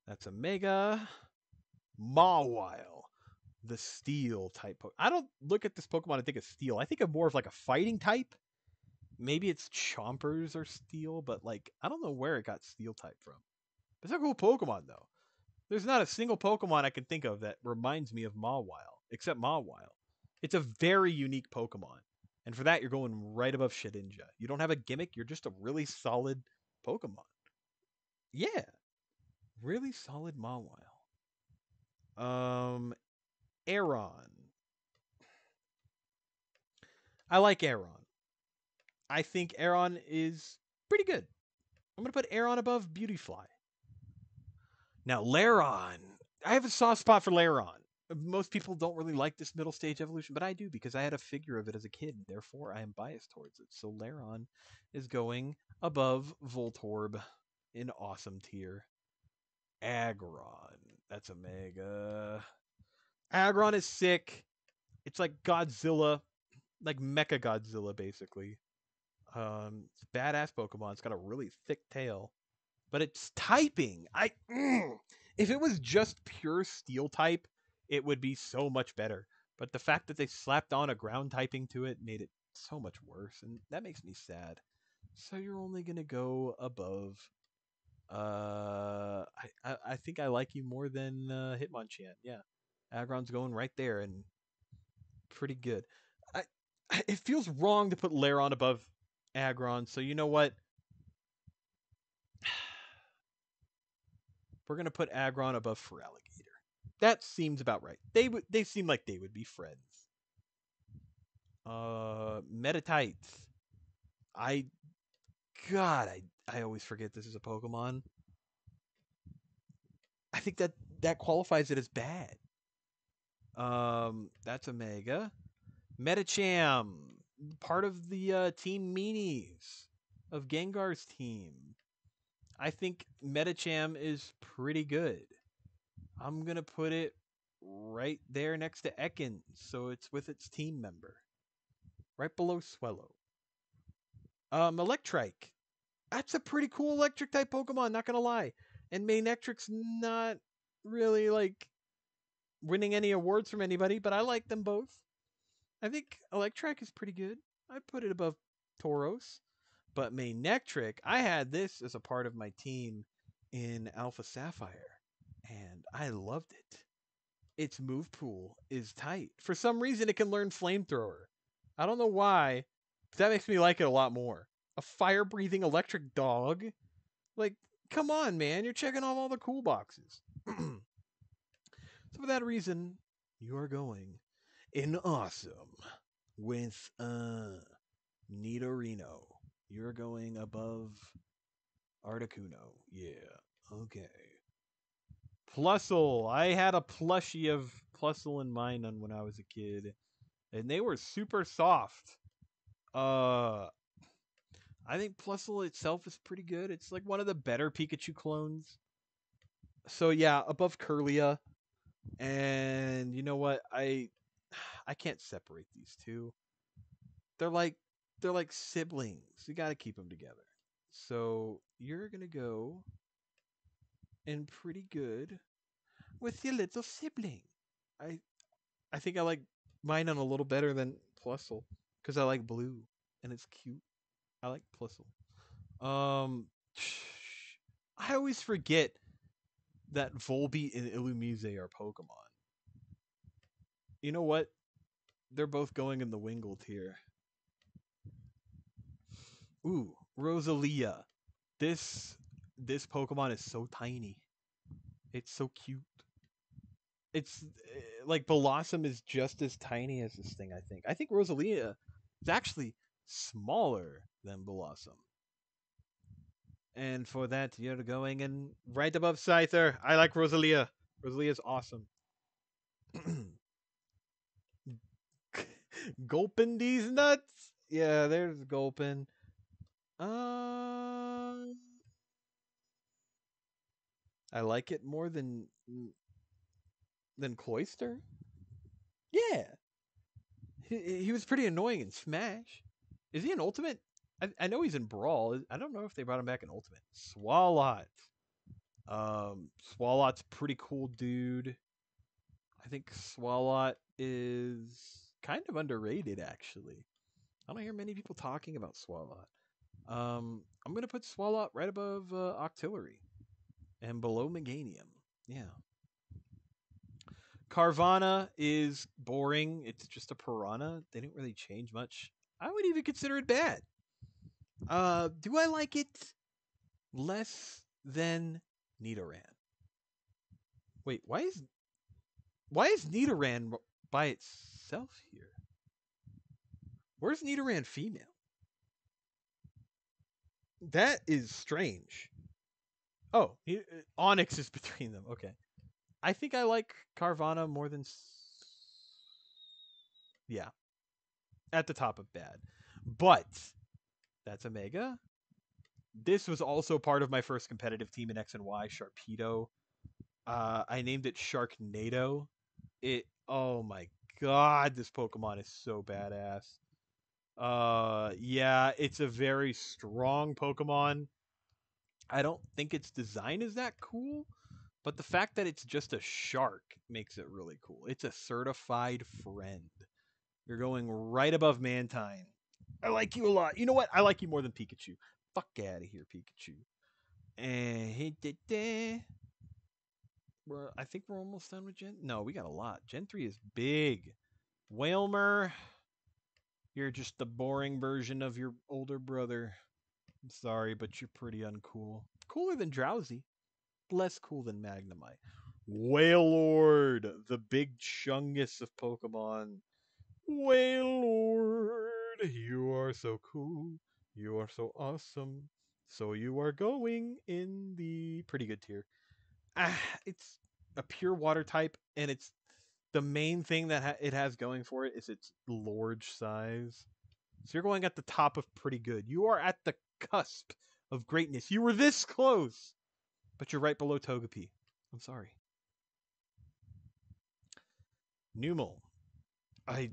that's a mega. Mawile, the steel type. I don't look at this Pokemon and think of steel. I think of more of like a fighting type. Maybe its Chompers are steel, but like I don't know where it got steel type from. It's a cool Pokemon though. There's not a single Pokemon I can think of that reminds me of Mawile, except Mawile. It's a very unique Pokemon. And for that, you're going right above Shedinja. You don't have a gimmick, you're just a really solid Pokemon. Yeah, really solid Mawile. Aeron. I like Aeron. I think Aeron is pretty good. I'm going to put Aeron above Beautyfly. Now, Lairon. I have a soft spot for Lairon. Most people don't really like this middle stage evolution, but I do because I had a figure of it as a kid. Therefore, I am biased towards it. So Lairon is going above Voltorb in awesome tier. Aggron. That's a mega. Aggron is sick. It's like Godzilla, like Mecha Godzilla, basically. It's a badass Pokemon. It's got a really thick tail, but it's typing. If it was just pure Steel type, it would be so much better. But the fact that they slapped on a ground typing to it made it so much worse, and that makes me sad. So you're only gonna go above. I think I like you more than Hitmonchan. Yeah, Aggron's going right there and pretty good. I it feels wrong to put Lairon above Aggron, so you know what? We're gonna put Aggron above Feraligatr. That seems about right. They seem like they would be friends. Meditite. I God, I always forget this is a Pokemon. I think that qualifies it as bad. That's a mega. Medicham, part of the Team Meanies of Gengar's team. I think Medicham is pretty good. I'm gonna put it right there next to Ekans, so it's with its team member, right below Swellow. Electrike. That's a pretty cool electric type Pokemon, not gonna lie. And Manectric's not really like winning any awards from anybody, but I like them both. I think Electrike is pretty good. I put it above Tauros. But Manectric, I had this as a part of my team in Alpha Sapphire, and I loved it. Its move pool is tight. For some reason, it can learn Flamethrower. I don't know why, but that makes me like it a lot more. A fire-breathing electric dog? Like, come on, man. You're checking off all the cool boxes. So for that reason, you are going in awesome with Nidorino. You're going above Articuno. Yeah. Okay. Plusle. I had a plushie of Plusle in mine when I was a kid, and they were super soft. I think Plusle itself is pretty good. It's like one of the better Pikachu clones. So yeah, above Kirlia. And you know what? I can't separate these two. They're like siblings. You got to keep them together. So you're gonna go and pretty good with your little sibling. I I think I like mine on a little better than Plusle because I like blue and it's cute. I like Plusle. Um, always forget that Volbeat and Illumise are Pokemon. You know what? They're both going in the Wingull tier. Ooh, Rosalia. This Pokemon is so tiny. It's so cute. It's like Blossom is just as tiny as this thing, I think. I think Rosalia is actually smaller than Blossom. And for that, you're going in right above Scyther. I like Rosalia. Rosalia's awesome. Gulpin these nuts? Yeah, there's Gulpin. I like it more than Cloyster. Yeah, he was pretty annoying in Smash. Is he an Ultimate? I know he's in Brawl. I don't know if they brought him back in Ultimate. Swalot. Swalot's pretty cool dude. I think Swalot is kind of underrated, actually. I don't hear many people talking about Swalot. I'm gonna put Swalot right above Octillery and below Meganium. Yeah. Carvana is boring. It's just a piranha. They didn't really change much. I would even consider it bad. Do I like it less than Nidoran? Wait, why is Nidoran by itself here? Where's Nidoran female? That is strange. Oh, Onyx is between them. Okay. I think I like Carvana more than... Yeah. At the top of bad. But that's a Mega. This was also part of my first competitive team in X and Y, Sharpedo. I named it Sharknado. Oh my god, this Pokemon is so badass. Yeah, it's a very strong Pokemon. I don't think its design is that cool, but the fact that it's just a shark makes it really cool. It's a certified friend. You're going right above Mantine. I like you a lot. You know what? I like you more than Pikachu. Fuck out of here, Pikachu. I think we're almost done with Gen. No, we got a lot. Gen 3 is big. Wailmer, you're just the boring version of your older brother. I'm sorry, but you're pretty uncool. Cooler than Drowsy. Less cool than Magnemite. Wailord, the big chungus of Pokemon. Wailord, you are so cool. You are so awesome. So you are going in the pretty good tier. It's a pure water type, and it's the main thing that it has going for it is its large size. So you're going at the top of pretty good. You are at the cusp of greatness. You were this close, but you're right below Togepi. I'm sorry. Numel. I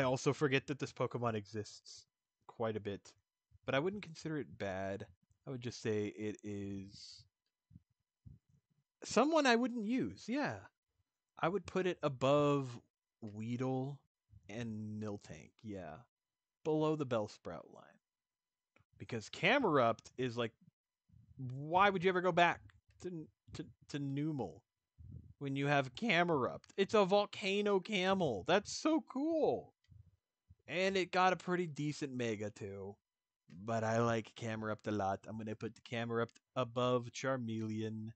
also forget that this Pokemon exists quite a bit, but I wouldn't consider it bad. I would just say it is someone I wouldn't use. Yeah. I would put it above Weedle and Miltank. Yeah. Below the Bellsprout line. Because Camerupt is like, why would you ever go back to Numel when you have Camerupt? It's a volcano camel. That's so cool. And it got a pretty decent Mega too. But I like Camerupt a lot. I'm going to put the Camerupt above Charmeleon.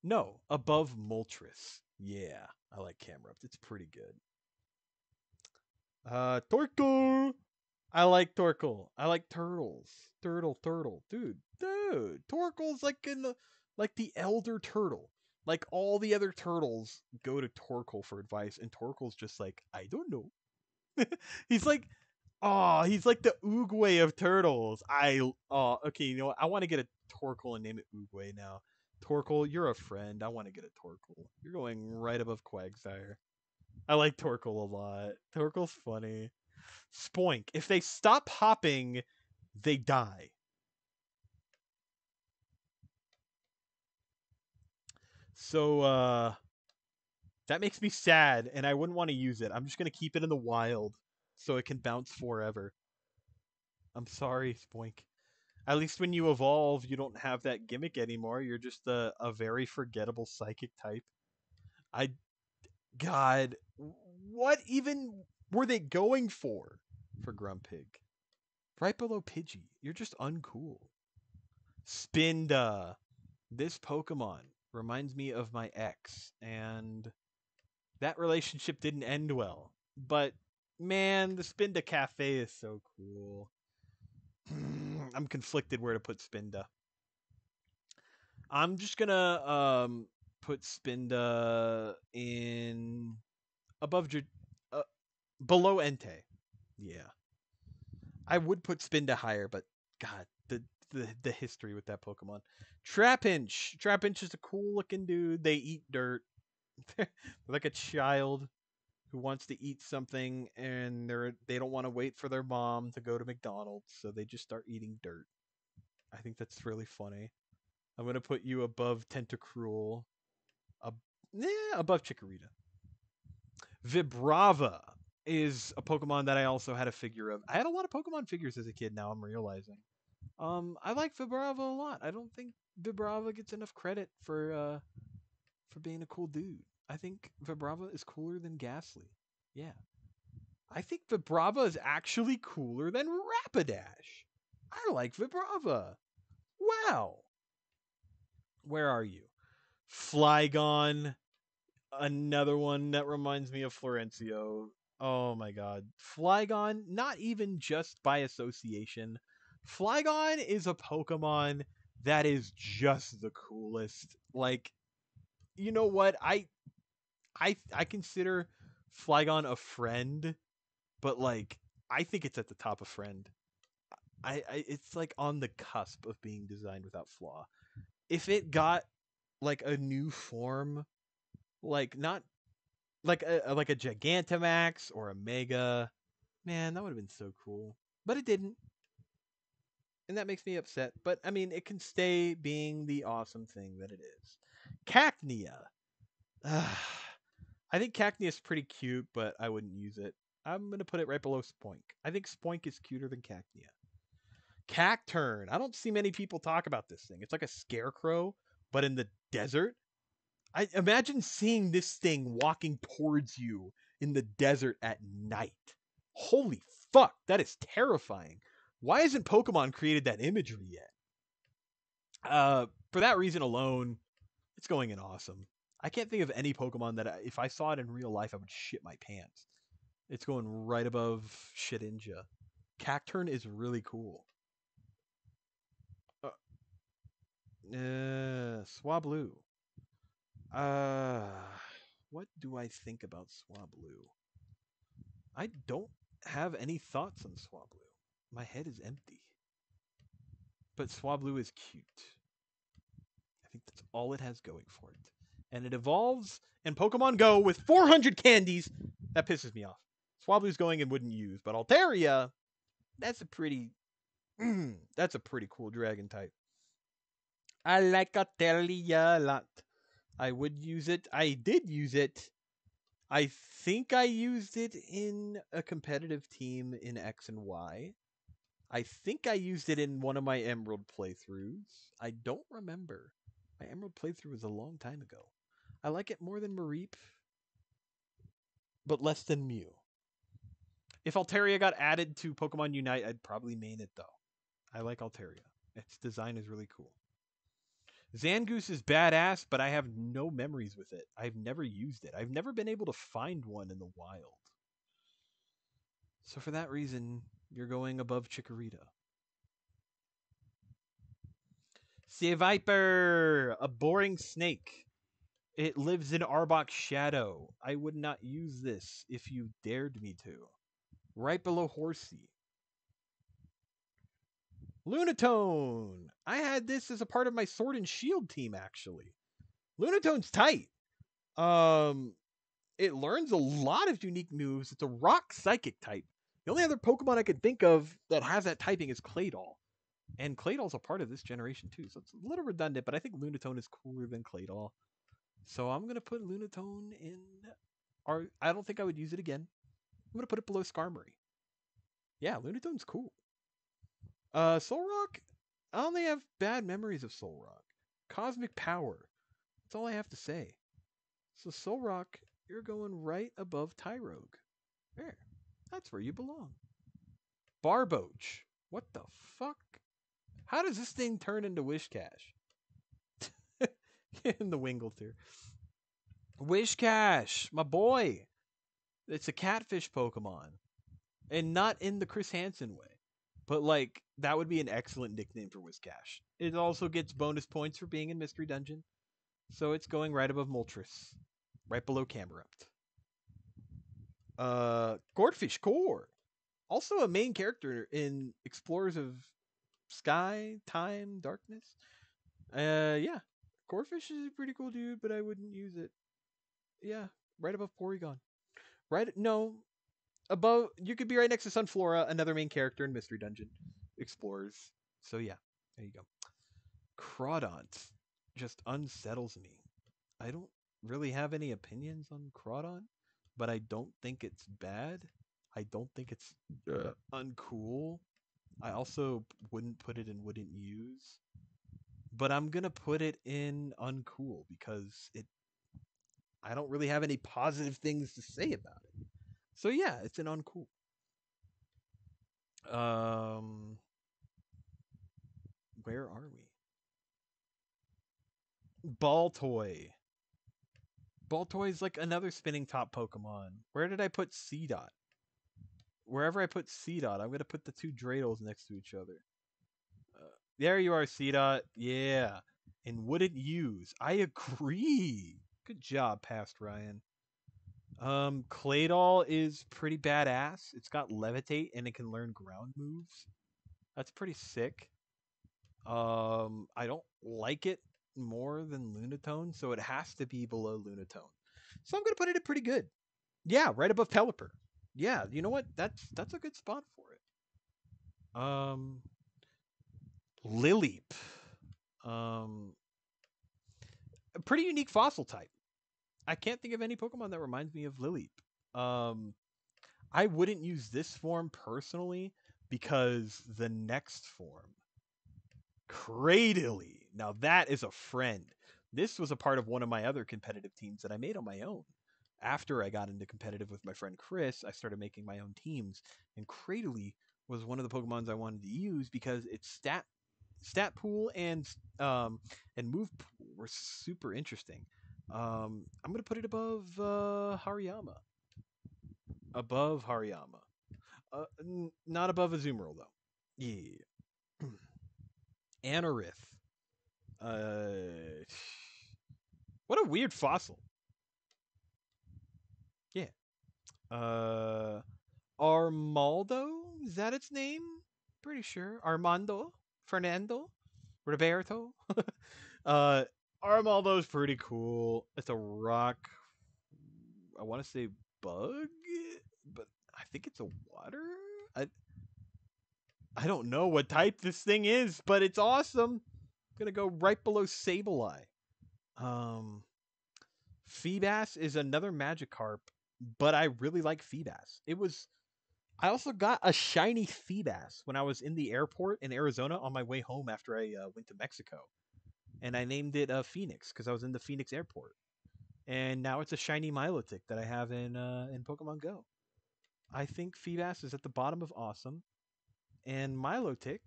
No, above Moltres. Yeah, I like Camerupt. It's pretty good. Torkoal. I like Torkoal. I like turtles. Turtle. Dude. Torkoal's like the elder turtle. Like all the other turtles go to Torkoal for advice, and Torkoal's just like, I don't know. He's like, he's like the Oogway of turtles. Okay, you know what? I want to get a Torkoal and name it Oogway now. Torkoal, you're a friend. I want to get a Torkoal. You're going right above Quagsire. I like Torkoal a lot. Torkoal's funny. Spoink. If they stop hopping, they die. So, that makes me sad, and I wouldn't want to use it. I'm just going to keep it in the wild so it can bounce forever. I'm sorry, Spoink. At least when you evolve, you don't have that gimmick anymore. You're just a very forgettable psychic type. I God, what even were they going for Grumpig? Right below Pidgey. You're just uncool. Spinda. This Pokemon reminds me of my ex, and that relationship didn't end well. But man, the Spinda Cafe is so cool. I'm conflicted where to put Spinda. I'm just gonna put Spinda in above uh, below Entei. Yeah, I would put Spinda higher, but God, the history with that Pokemon. Trapinch. Trapinch is a cool looking dude. They eat dirt. They're like a child who wants to eat something, and they don't want to wait for their mom to go to McDonald's, so they just start eating dirt. I think that's really funny. I'm gonna put you above Tentacruel, ab- above Chikorita. Vibrava is a Pokemon that I also had a figure of. I had a lot of Pokemon figures as a kid. Now I'm realizing. I like Vibrava a lot. I don't think Vibrava gets enough credit for being a cool dude. I think Vibrava is cooler than Ghastly. Yeah. I think Vibrava is actually cooler than Rapidash. I like Vibrava. Wow. Where are you? Flygon, another one that reminds me of Florencio. Oh my god. Flygon, not even just by association. Flygon is a Pokemon that is just the coolest. Like, you know what? I consider Flygon a friend, but like I think it's at the top of friend. I it's like on the cusp of being designed without flaw. If it got like a new form, like not like a Gigantamax or a Mega, man, that would have been so cool. But it didn't, and that makes me upset. But I mean, it can stay being the awesome thing that it is. Cacnea. I think Cacnea is pretty cute, but I wouldn't use it. I'm gonna put it right below Spoink. I think Spoink is cuter than Cacnea. Cacturn. I don't see many people talk about this thing. It's like a scarecrow, but in the desert. I imagine seeing this thing walking towards you in the desert at night. Holy fuck, that is terrifying. Why hasn't Pokemon created that imagery yet? For that reason alone, it's going in awesome. I can't think of any Pokemon that if I saw it in real life, I would shit my pants. It's going right above Shedinja. Cacturn is really cool. Swablu. Uh, what do I think about Swablu? I don't have any thoughts on Swablu. My head is empty. But Swablu is cute. I think that's all it has going for it. And it evolves in Pokemon Go with 400 candies. That pisses me off. Swablu's going and wouldn't use, but Altaria, that's a pretty that's a pretty cool dragon type. I like Altaria a lot. I would use it. I did use it. I think I used it in a competitive team in X and Y. I think I used it in one of my Emerald playthroughs. I don't remember. My Emerald playthrough was a long time ago. I like it more than Mareep, but less than Mew. If Altaria got added to Pokemon Unite, I'd probably main it though. I like Altaria. Its design is really cool. Zangoose is badass, but I have no memories with it. I've never used it. I've never been able to find one in the wild. So for that reason, you're going above Chikorita. Seviper, a boring snake. It lives in Arbok's shadow. I would not use this if you dared me to. Right below Horsey. Lunatone. I had this as a part of my Sword and Shield team, actually. Lunatone's tight. It learns a lot of unique moves. It's a rock psychic type. The only other Pokemon I could think of that has that typing is Claydol. And Claydol's a part of this generation too, so it's a little redundant, but I think Lunatone is cooler than Claydol. So I'm gonna put Lunatone in I don't think I would use it again. I'm gonna put it below Skarmory. Yeah, Lunatone's cool. Solrock, I only have bad memories of Soul Rock. Cosmic power. That's all I have to say. So Soul Rock, you're going right above Tyrogue. There. That's where you belong. Barboach. What the fuck? How does this thing turn into Wishcash? In the Wingleter. Wishcash, my boy. It's a catfish Pokemon. And not in the Chris Hansen way. But, like, that would be an excellent nickname for Whiscash. It also gets bonus points for being in Mystery Dungeon. So it's going right above Moltres. Right below Camerupt. Gourdfish Core. Also a main character in Explorers of Sky, Time, Darkness. Yeah. Gourdfish is a pretty cool dude, but I wouldn't use it. Yeah, right above Porygon. Right? No, above. You could be right next to Sunflora, another main character in Mystery Dungeon Explorers. So yeah, there you go. Crawdont just unsettles me. I don't really have any opinions on Crawdont, but I don't think it's bad. I don't think it's uncool. I also wouldn't put it in wouldn't use. But I'm gonna put it in uncool because I don't really have any positive things to say about it. So yeah, it's an uncool. Where are we? Baltoy. Baltoy is like another spinning top Pokemon. Where did I put C-Dot? Wherever I put C-Dot, I'm going to put the two Dreidels next to each other. There you are, C-Dot. Yeah. And wouldn't use. I agree. Good job, Past Ryan. Claydol is pretty badass. It's got Levitate and it can learn ground moves. That's pretty sick. I don't like it more than Lunatone, so it has to be below Lunatone. So I'm gonna put it at pretty good. Yeah, right above Pelipper. Yeah, you know what? That's a good spot for it. Lileep. A pretty unique fossil type. I can't think of any Pokemon that reminds me of Lileep. I wouldn't use this form personally because the next form, Cradily. Now that is a friend. This was a part of one of my other competitive teams that I made on my own. After I got into competitive with my friend Chris, I started making my own teams, and Cradily was one of the Pokemons I wanted to use because its stat pool and move pool were super interesting. I'm gonna put it above Hariyama. Above Hariyama. Not above Azumarill though. Yeah. Anorith. Uh, what a weird fossil. Yeah. Armaldo? Is that its name? Pretty sure. Armando? Fernando? Roberto? uh, Armaldo's pretty cool. It's a rock. I want to say bug, but I think it's a water. I I don't know what type this thing is, but it's awesome. I'm gonna go right below Sableye. Um, Feebas is another Magikarp, but I really like Feebas. I also got a shiny Feebas when I was in the airport in Arizona on my way home after I went to Mexico, and I named it Phoenix because I was in the Phoenix airport. And now it's a shiny Milotic that I have in Pokemon Go. I think Feebas is at the bottom of awesome, and Milotic,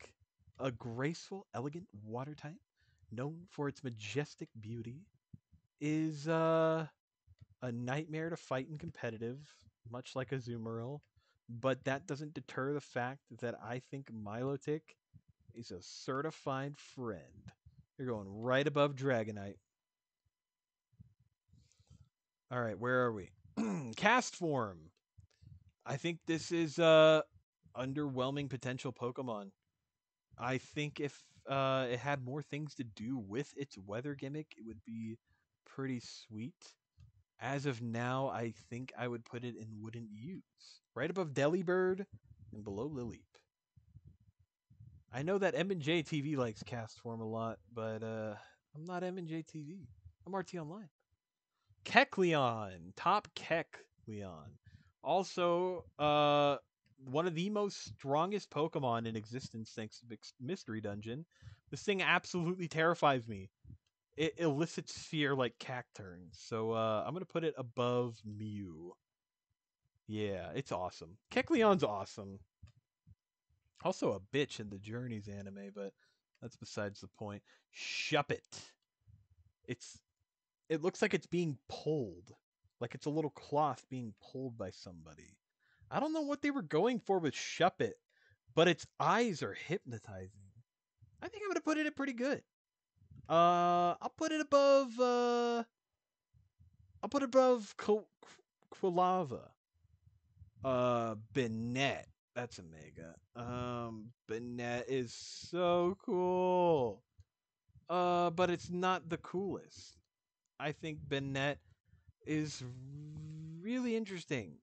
a graceful, elegant water type known for its majestic beauty, is a nightmare to fight in competitive, much like Azumarill, but that doesn't deter the fact that I think Milotic is a certified friend. You're going right above Dragonite. All right, where are we? Cast form. I think this is underwhelming potential Pokemon. I think if it had more things to do with its weather gimmick, it would be pretty sweet. As of now, I think I would put it in wouldn't use. Right above Delibird and below Lileep. I know that M&J TV likes cast form a lot, but I'm not M&J TV. I'm RT Online. Kecleon. Top Kecleon. Also, one of the most strongest Pokemon in existence thanks to Mystery Dungeon. This thing absolutely terrifies me. It elicits fear like Cacturn. So I'm gonna put it above Mew. Yeah, it's awesome. Kecleon's awesome. Also a bitch in the Journeys anime, but that's besides the point. Shuppet. It's it looks like it's being pulled. Like it's a little cloth being pulled by somebody. I don't know what they were going for with Shuppet, but its eyes are hypnotizing. I think I'm gonna put it at pretty good. I'll put it above I'll put it above Quilava. Bennett. That's a mega. Bennett is so cool. But it's not the coolest. I think Bennett is really interesting.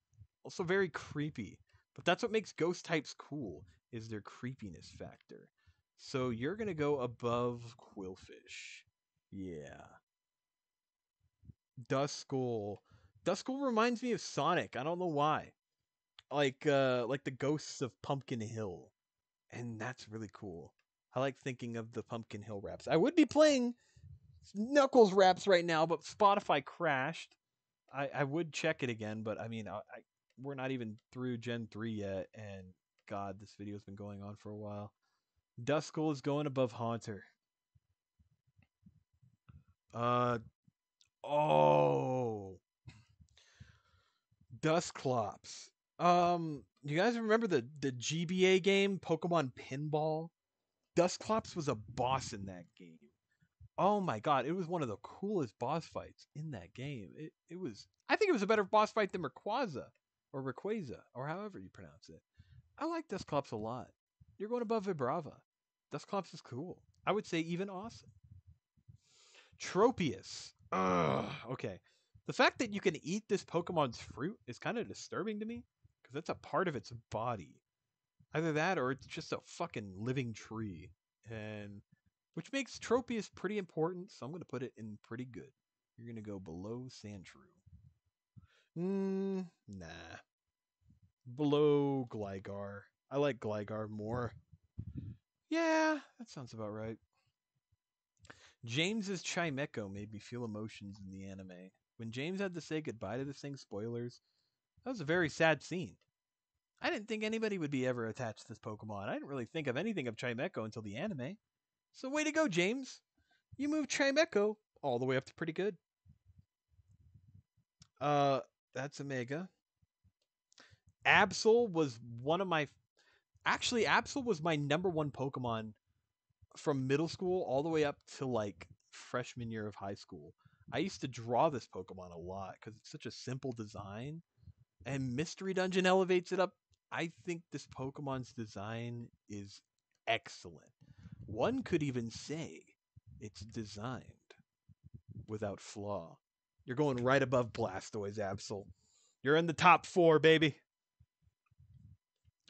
Also very creepy. But that's what makes ghost types cool, is their creepiness factor. So you're gonna go above Quillfish. Yeah. Duskull. Duskull reminds me of Sonic. I don't know why. Like the ghosts of Pumpkin Hill. And that's really cool. I like thinking of the Pumpkin Hill raps. I would be playing Knuckles raps right now, but Spotify crashed. I would check it again, but I mean, we're not even through Gen 3 yet, and God, this video's been going on for a while. Duskull is going above Haunter. Uh, oh, Dusclops. You guys remember the GBA game, Pokemon Pinball? Dusclops was a boss in that game. Oh my god, it was one of the coolest boss fights in that game. It was I think it was a better boss fight than Rayquaza, or however you pronounce it. I like Dusclops a lot. You're going above Vibrava. Dusclops is cool. I would say even awesome. Tropius. Ugh, okay. The fact that you can eat this Pokemon's fruit is kind of disturbing to me, because that's a part of its body. Either that or it's just a fucking living tree. And which makes Tropius pretty important, so I'm going to put it in pretty good. You're going to go below Sandshrew. Nah. Below Gligar. I like Gligar more. Yeah, that sounds about right. James's Chimecho made me feel emotions in the anime. When James had to say goodbye to this thing, spoilers, that was a very sad scene. I didn't think anybody would be ever attached to this Pokemon. I didn't really think of anything of Chimecho until the anime. So way to go, James. You moved Chimecho all the way up to pretty good. Uh, that's a mega. Absol was one of my. Actually, Absol was my number one Pokemon from middle school all the way up to like freshman year of high school. I used to draw this Pokemon a lot because it's such a simple design, and Mystery Dungeon elevates it up. I think this Pokemon's design is excellent. One could even say it's designed without flaw. You're going right above Blastoise, Absol. You're in the top 4, baby.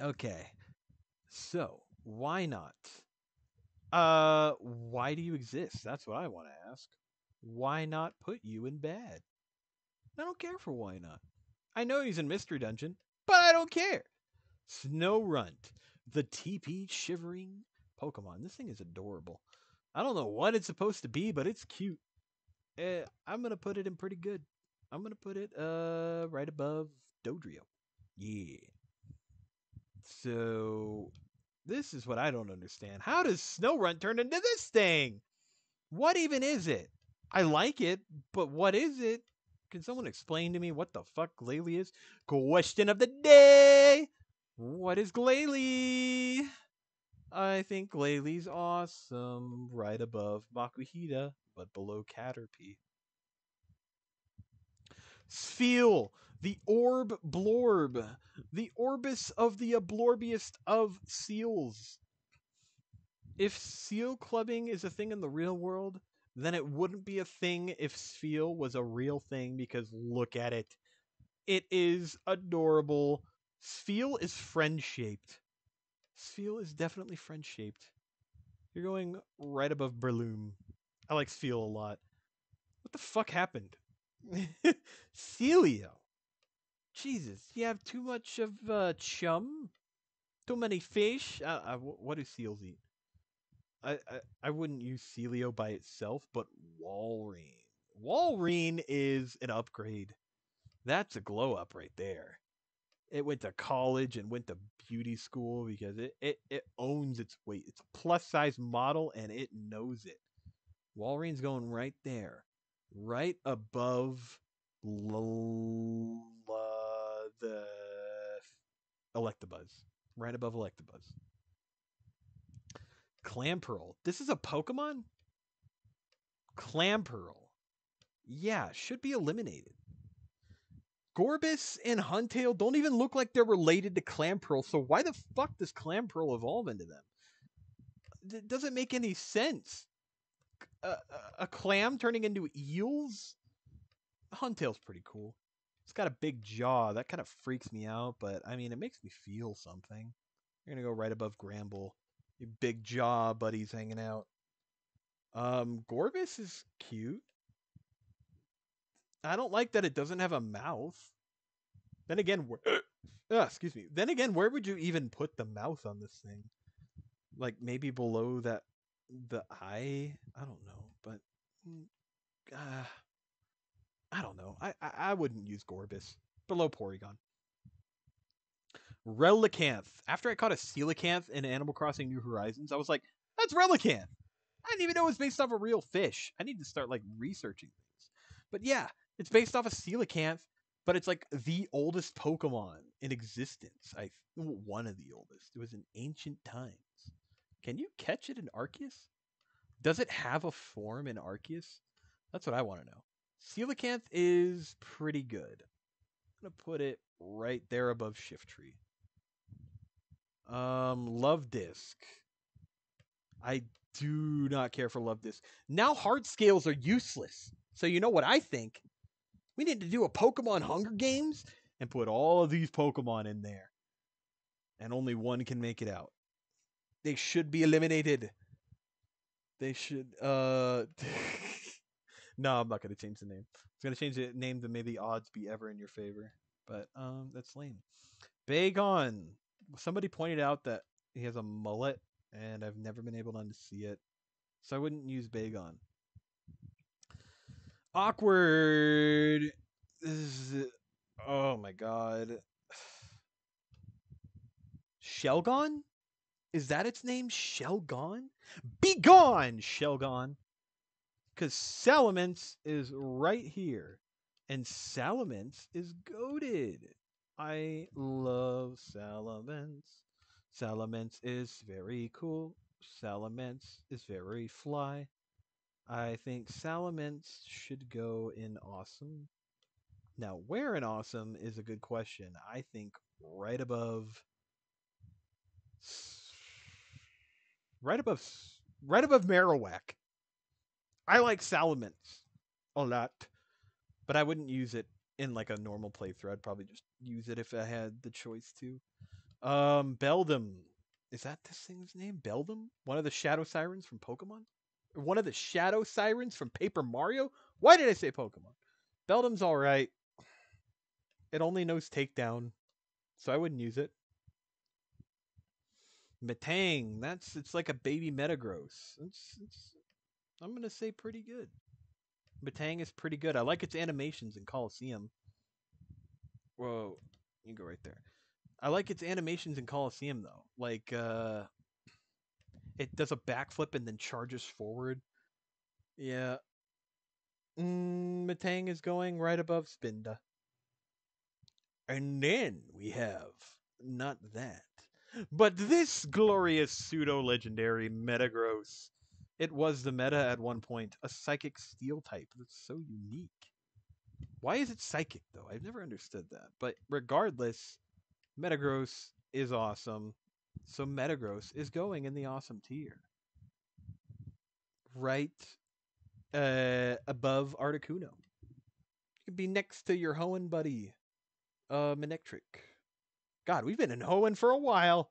Okay. So, why not? Why do you exist? That's what I want to ask. Why not put you in bad? I don't care for why not. I know he's in Mystery Dungeon, but I don't care. Snowrunt, the TP shivering Pokemon. This thing is adorable. I don't know what it's supposed to be, but it's cute. I'm gonna put it in pretty good. I'm gonna put it right above Dodrio. Yeah. So this is what I don't understand. How does Snowrunt turn into this thing? What even is it? I like it, but what is it? Can someone explain to me what the fuck Glalie is? Question of the day! What is Glalie? I think Glalie's awesome. Right above Makuhita, but below Caterpie. Spheal, the Orb Blorb, the Orbis of the Ablorbiest of seals. If seal clubbing is a thing in the real world, then it wouldn't be a thing if Spheal was a real thing, because look at it. It is adorable. Spheal is friend-shaped. Spheal is definitely friend-shaped. You're going right above Breloom. I like Spheal a lot. What the fuck happened? Celio. Jesus, you have too much of chum? Too many fish? What do seals eat? I wouldn't use Celio by itself, but Walrein. Walrein is an upgrade. That's a glow up right there. It went to college and went to beauty school because it owns its weight. It's a plus size model and it knows it. Walrein's going right there, right above the Electabuzz. Right above Electabuzz. Clamperl. This is a Pokemon? Clamperl. Yeah, should be eliminated. Gorbis and Huntail don't even look like they're related to Clamperl, so why the fuck does Clamperl evolve into them? It doesn't make any sense. A clam turning into eels? Huntail's pretty cool. It's got a big jaw. That kind of freaks me out, but I mean, it makes me feel something. You're going to go right above Gramble. Your big jaw buddies hanging out. Gorbis is cute. I don't like that it doesn't have a mouth. Then again, excuse me. Then again, where would you even put the mouth on this thing? Like maybe below the eye? I don't know, but I don't know. I wouldn't use Gorbis. Below Porygon. Relicanth. After I caught a Coelacanth in Animal Crossing New Horizons, I was like, that's Relicanth. I didn't even know it was based off a real fish. I need to start like researching things. But yeah, it's based off a Coelacanth, but it's like the oldest Pokemon in existence. One of the oldest. It was in ancient times. Can you catch it in Arceus? Does it have a form in Arceus? That's what I want to know. Coelacanth is pretty good. I'm gonna put it right there above Shiftry. Love Disc. I do not care for Love Disc. Now heart scales are useless. So you know what I think? We need to do a Pokemon Hunger Games and put all of these Pokemon in there. And only one can make it out. They should be eliminated. They should No, I'm not gonna change the name. I was gonna change the name to May the Odds Be Ever in Your Favor. But that's lame. Bagon. Somebody pointed out that he has a mullet, and I've never been able to unsee it. So I wouldn't use Bagon. Awkward. Oh my god. Shelgon? Is that its name? Shelgon? Be gone, Shelgon! Because Salamence is right here. And Salamence is goated. I love Salamence. Salamence is very cool. Salamence is very fly. I think Salamence should go in Awesome. Now, where in Awesome is a good question. I think right above Marowak. I like Salamence a lot, but I wouldn't use it in like a normal playthrough. I'd probably just use it if I had the choice to. Beldum. Is that this thing's name? Beldum? One of the Shadow Sirens from Pokemon? Or one of the Shadow Sirens from Paper Mario? Why did I say Pokemon? Beldum's alright. It only knows Takedown, so I wouldn't use it. Metang. It's like a baby Metagross. I'm gonna say pretty good. Metang is pretty good. I like its animations in Coliseum. Whoa, you can go right there. I like its animations in Coliseum though. Like it does a backflip and then charges forward. Yeah. Metang is going right above Spinda. And then we have not that, but this glorious pseudo-legendary Metagross. It was the meta at one point, a psychic steel type. That's so unique. Why is it psychic though? I've never understood that. But regardless, Metagross is awesome. So Metagross is going in the awesome tier. Right above Articuno. You could be next to your Hoenn buddy, Manectric. God, we've been in Hoenn for a while.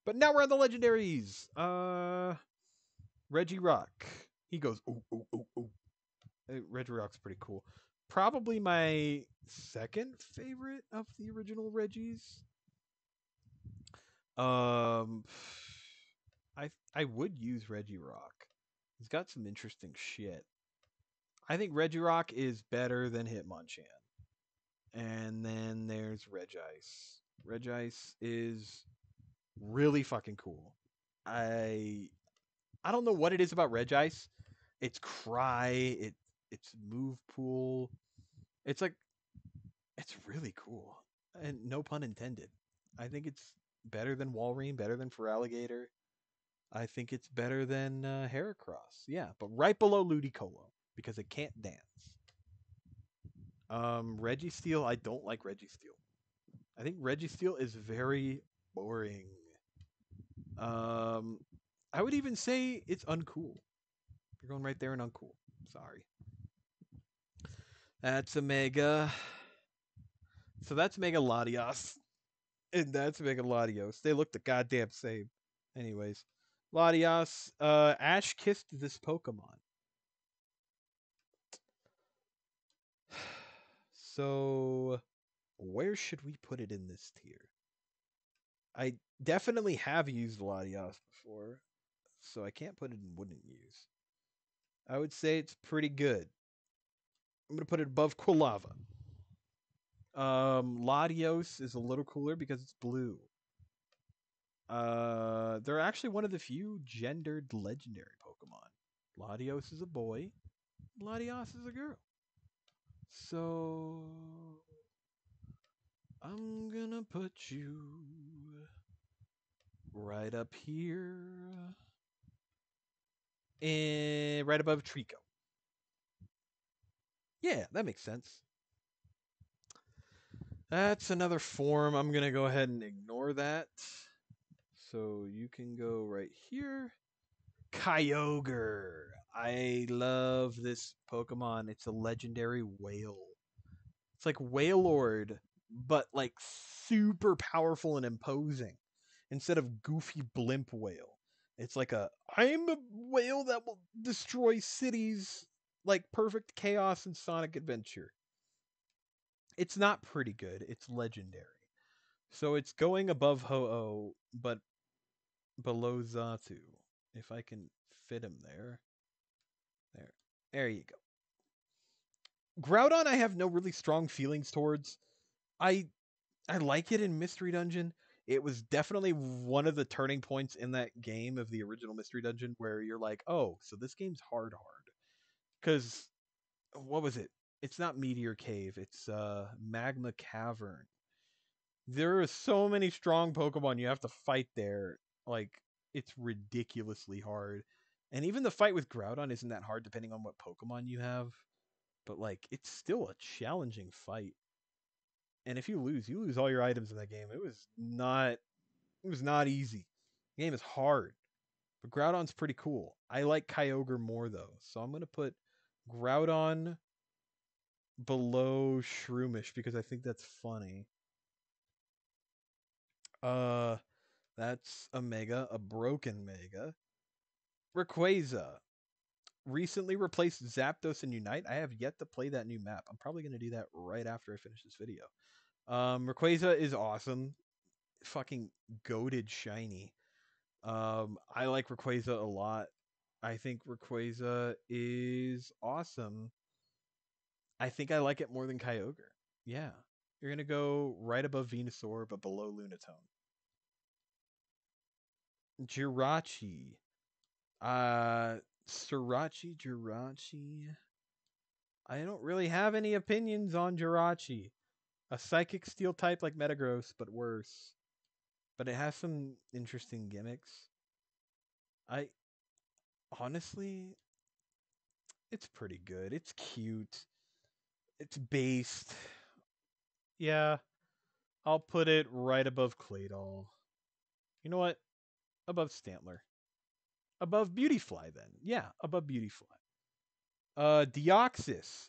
But now we're on the legendaries. Regirock. He goes, ooh, ooh, ooh, ooh. Regirock's pretty cool. Probably my second favorite of the original Reggies. I I would use Regirock. He's got some interesting shit. I think Regirock is better than Hitmonchan. And then there's Regice. Regice is really fucking cool. I I don't know what it is about Regice. It's cry, it's move pool. It's like it's really cool. And no pun intended. I think it's better than Walrein, better than Feraligatr. I think it's better than Heracross. Yeah, but right below Ludicolo because it can't dance. Registeel, I don't like Registeel. I think Registeel is very boring. Um, I would even say it's uncool. You're going right there and uncool. Sorry. That's a Mega. So that's Mega Latios. And that's Mega Latios. They look the goddamn same. Anyways. Latios, Ash kissed this Pokemon. So where should we put it in this tier? I definitely have used Latios before, so I can't put it in wouldn't use. I would say it's pretty good. I'm gonna put it above Quilava. Latios is a little cooler because it's blue. They're actually one of the few gendered legendary Pokemon. Latios is a boy. Latios is a girl. So I'm gonna put you right up here, and right above Trico. Yeah, that makes sense. That's another form. I'm gonna go ahead and ignore that. So you can go right here. Kyogre. I love this Pokemon. It's a legendary whale. It's like Wailord, but like super powerful and imposing. Instead of goofy blimp whale. It's like I'm a whale that will destroy cities like Perfect Chaos and Sonic Adventure. It's not pretty good. It's legendary. So it's going above Ho-Oh, but below Zatu. If I can fit him there. There. There you go. Groudon I have no really strong feelings towards. I I like it in Mystery Dungeon. It was definitely one of the turning points in that game of the original Mystery Dungeon where you're like, "Oh, so this game's hard." Cuz what was it? It's not Meteor Cave, it's Magma Cavern. There are so many strong Pokemon you have to fight there. Like it's ridiculously hard. And even the fight with Groudon isn't that hard depending on what Pokemon you have. But like it's still a challenging fight. And if you lose all your items in that game. It was not easy. The game is hard. But Groudon's pretty cool. I like Kyogre more though. So I'm gonna put Groudon below Shroomish because I think that's funny. Uh that's a Mega, a broken Mega. Rayquaza recently replaced Zapdos and Unite. I have yet to play that new map. I'm probably gonna do that right after I finish this video. Rayquaza is awesome. Fucking goated shiny. I like Rayquaza a lot. I think Rayquaza is awesome. I think I like it more than Kyogre. Yeah. You're gonna go right above Venusaur, but below Lunatone. Jirachi. Jirachi. I don't really have any opinions on Jirachi. A psychic steel type like Metagross, but worse. But it has some interesting gimmicks. I honestly, it's pretty good. It's cute. It's based. Yeah, I'll put it right above Claydol. You know what? Above Stantler. Above Beautyfly, then. Yeah, above Beautyfly. Deoxys.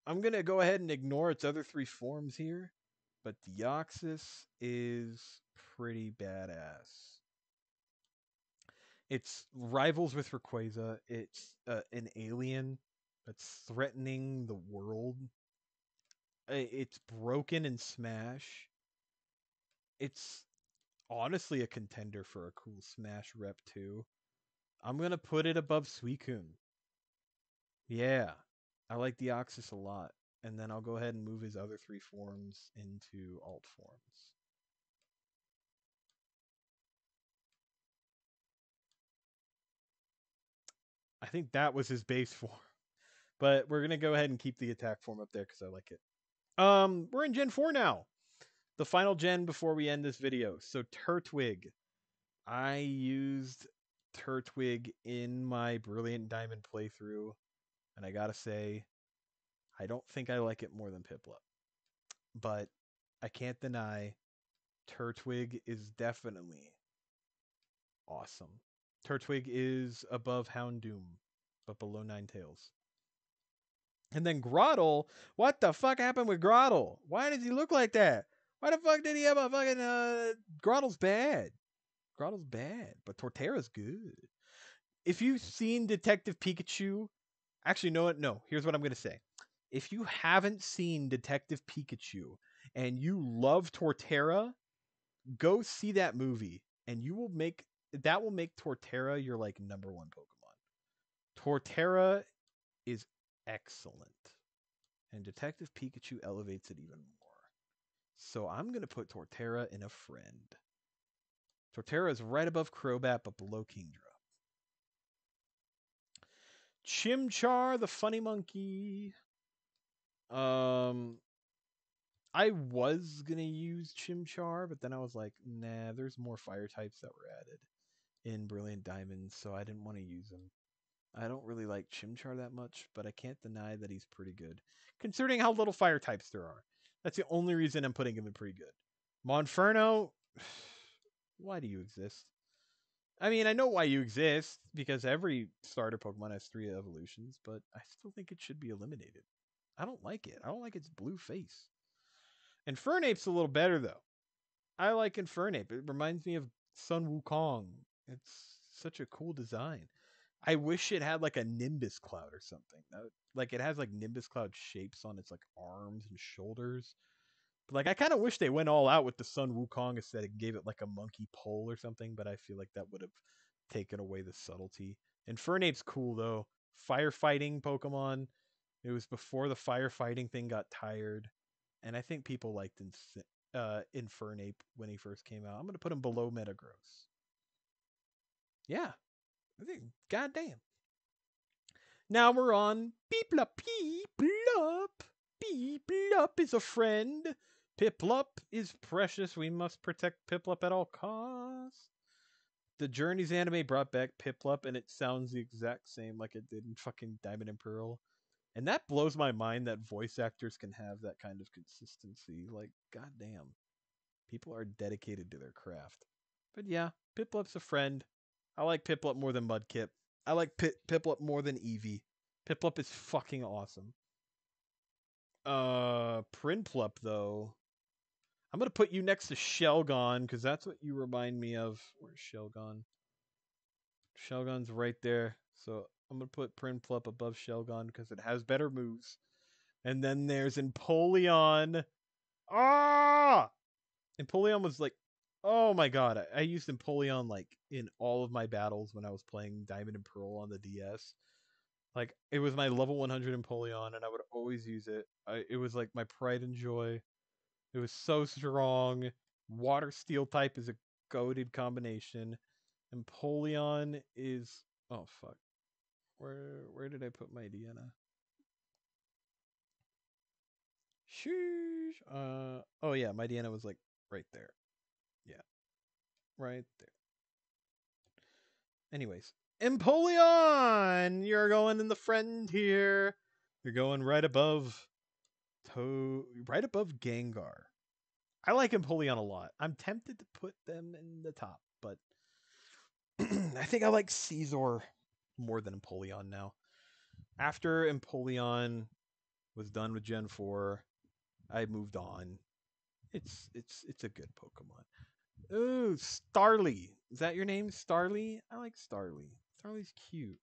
I'm gonna go ahead and ignore its other three forms here, but Deoxys is pretty badass. It's rivals with Rayquaza. It's an alien that's threatening the world. It's broken in Smash. It's honestly a contender for a cool Smash rep too. I'm gonna put it above Suicune. Yeah, I like Deoxys a lot. And then I'll go ahead and move his other three forms into alt forms. I think that was his base form. But we're gonna go ahead and keep the attack form up there because I like it. We're in Gen 4 now. The final gen before we end this video. So Turtwig. I used Turtwig in my Brilliant Diamond playthrough, and I gotta say, I don't think I like it more than Piplup. But I can't deny Turtwig is definitely awesome. Turtwig is above Houndoom, but below Ninetales. And then Groddle, what the fuck happened with Groddle? Why does he look like that? Why the fuck did he have a fucking Groddle's bad. Groddle's bad, but Torterra's good. If you've seen Detective Pikachu, actually, know what? No, here's what I'm gonna say. If you haven't seen Detective Pikachu and you love Torterra, go see that movie, and that will make Torterra your like number one Pokemon. Torterra is excellent, and Detective Pikachu elevates it even more. So I'm gonna put Torterra in a friend. Torterra is right above Crobat, but below Kingdra. Chimchar, the funny monkey. I was gonna use Chimchar, but then I was like, nah, there's more fire types that were added in Brilliant Diamonds, so I didn't want to use him. I don't really like Chimchar that much, but I can't deny that he's pretty good, considering how little fire types there are. That's the only reason I'm putting him in pretty good. Monferno, why do you exist? I mean, I know why you exist, because every starter Pokemon has 3 evolutions, but I still think it should be eliminated. I don't like it. I don't like its blue face. Infernape's a little better, though. I like Infernape. It reminds me of Sun Wukong. It's such a cool design. I wish it had like a Nimbus Cloud or something. Like it has like Nimbus Cloud shapes on its like arms and shoulders. But like I kind of wish they went all out with the Sun Wukong aesthetic and gave it like a monkey pole or something, but I feel like that would have taken away the subtlety. Infernape's cool though. Firefighting Pokemon. It was before the firefighting thing got tired, and I think people liked Infernape when he first came out. I'm gonna put him below Metagross. Yeah, I think goddamn. Now we're on Piplup. Piplup. Piplup is a friend. Piplup is precious. We must protect Piplup at all costs. The Journeys anime brought back Piplup, and it sounds the exact same like it did in fucking Diamond and Pearl. And that blows my mind that voice actors can have that kind of consistency. Like, goddamn. People are dedicated to their craft. But yeah, Piplup's a friend. I like Piplup more than Mudkip. I like Piplup more than Eevee. Piplup is fucking awesome. Prinplup though. I'm gonna put you next to Shelgon because that's what you remind me of. Where's Shelgon? Shelgon's right there. So I'm gonna put Prinplup above Shelgon because it has better moves. And then there's Empoleon. Ah! Empoleon was like, oh my god, I used Empoleon like in all of my battles when I was playing Diamond and Pearl on the DS. Like it was my level 100 Empoleon, and I would always use it. It was like my pride and joy. It was so strong. Water Steel type is a goated combination. Empoleon is oh fuck. Where did I put my Deanna? Sheesh. Oh yeah, my Deanna was like right there. Yeah, right there. Anyways, Empoleon, you're going in the friend here. You're going right above right above Gengar. I like Empoleon a lot. I'm tempted to put them in the top, but I think I like Caesar more than Empoleon now. After Empoleon was done with Gen 4, I moved on. It's a good Pokemon. Ooh, Starly. Is that your name, Starly? I like Starly. Starly's cute.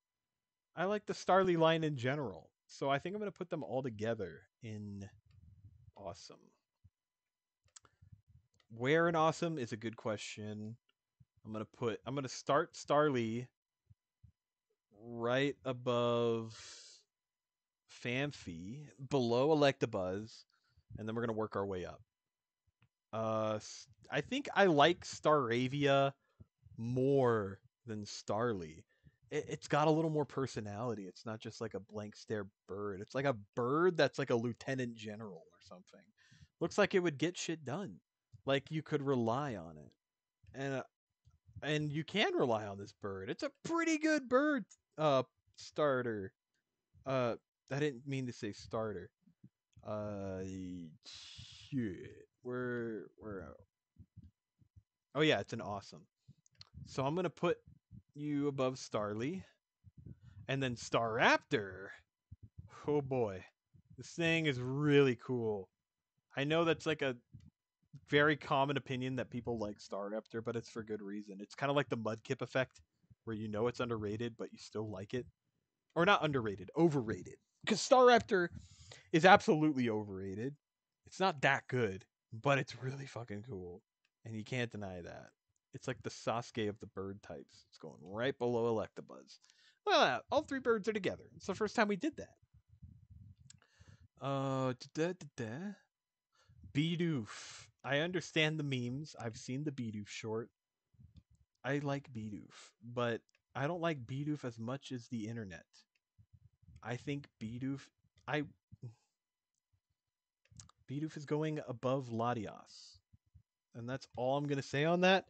I like the Starly line in general. So I think I'm going to put them all together in awesome. Where in awesome is a good question. I'm gonna start Starly right above Fanfi, below Electabuzz, and then we're gonna work our way up. I think I like Staravia more than Starly. It's got a little more personality. It's not just like a blank stare bird. It's like a bird that's like a lieutenant general or something. Looks like it would get shit done. Like you could rely on it, and you can rely on this bird. It's a pretty good bird. Starter. Uh, I didn't mean to say starter. Uh, shit. Where? Oh yeah, it's an awesome. So I'm gonna put you above Starly, and then Staraptor. Oh boy, this thing is really cool. I know that's like a very common opinion that people like Staraptor, but it's for good reason. It's kind of like the Mudkip effect, where you know it's underrated, but you still like it. Or not underrated, overrated. Because Staraptor is absolutely overrated. It's not that good, but it's really fucking cool. And you can't deny that. It's like the Sasuke of the bird types. It's going right below Electabuzz. Well, all three birds are together. It's the first time we did that. Bidoof. I understand the memes. I've seen the Bidoof short. I like Bidoof, but I don't like Bidoof as much as the internet. I think I Bidoof is going above Latias. And that's all I'm gonna say on that.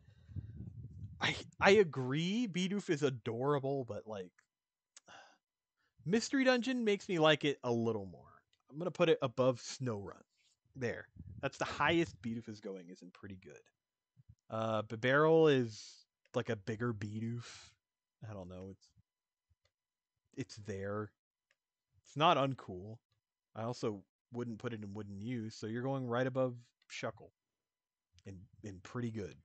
I agree Bidoof is adorable, but like Mystery Dungeon makes me like it a little more. I'm gonna put it above Snowrun. There. That's the highest Bidoof is going, isn't pretty good. Bibarel is like a bigger Bidoof. I don't know, it's there. It's not uncool. I also wouldn't put it in wooden use, so you're going right above Shuckle. And pretty good.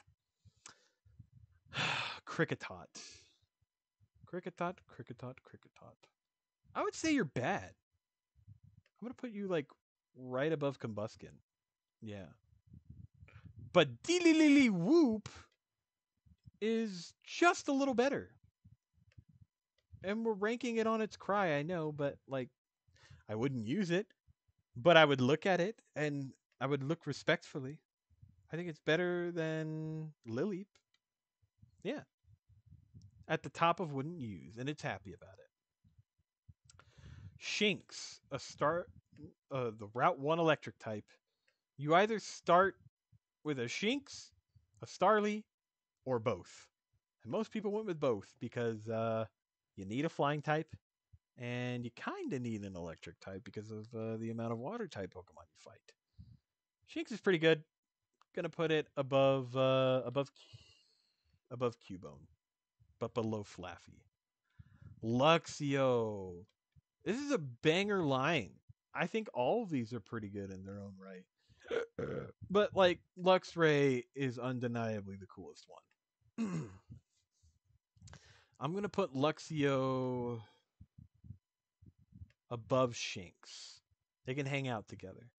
Cricketot. Cricketot. I would say you're bad. I'm gonna put you like right above Combuskin. Yeah. But Deelily Whoop is just a little better. And we're ranking it on its cry, I know, but like I wouldn't use it, but I would look at it and I would look respectfully. I think it's better than Lileep. Yeah. At the top of wouldn't use, and it's happy about it. Shinx, the Route 1 electric type. You either start with a Shinx, a Starly, or both. And most people went with both because you need a flying type, and you kind of need an electric type because of the amount of water type Pokemon you fight. Shinx is pretty good. Gonna put it above Cubone, but below Flaffy. Luxio. This is a banger line. I think all of these are pretty good in their own right. But like Luxray is undeniably the coolest one. I'm gonna put Luxio above Shinx. They can hang out together.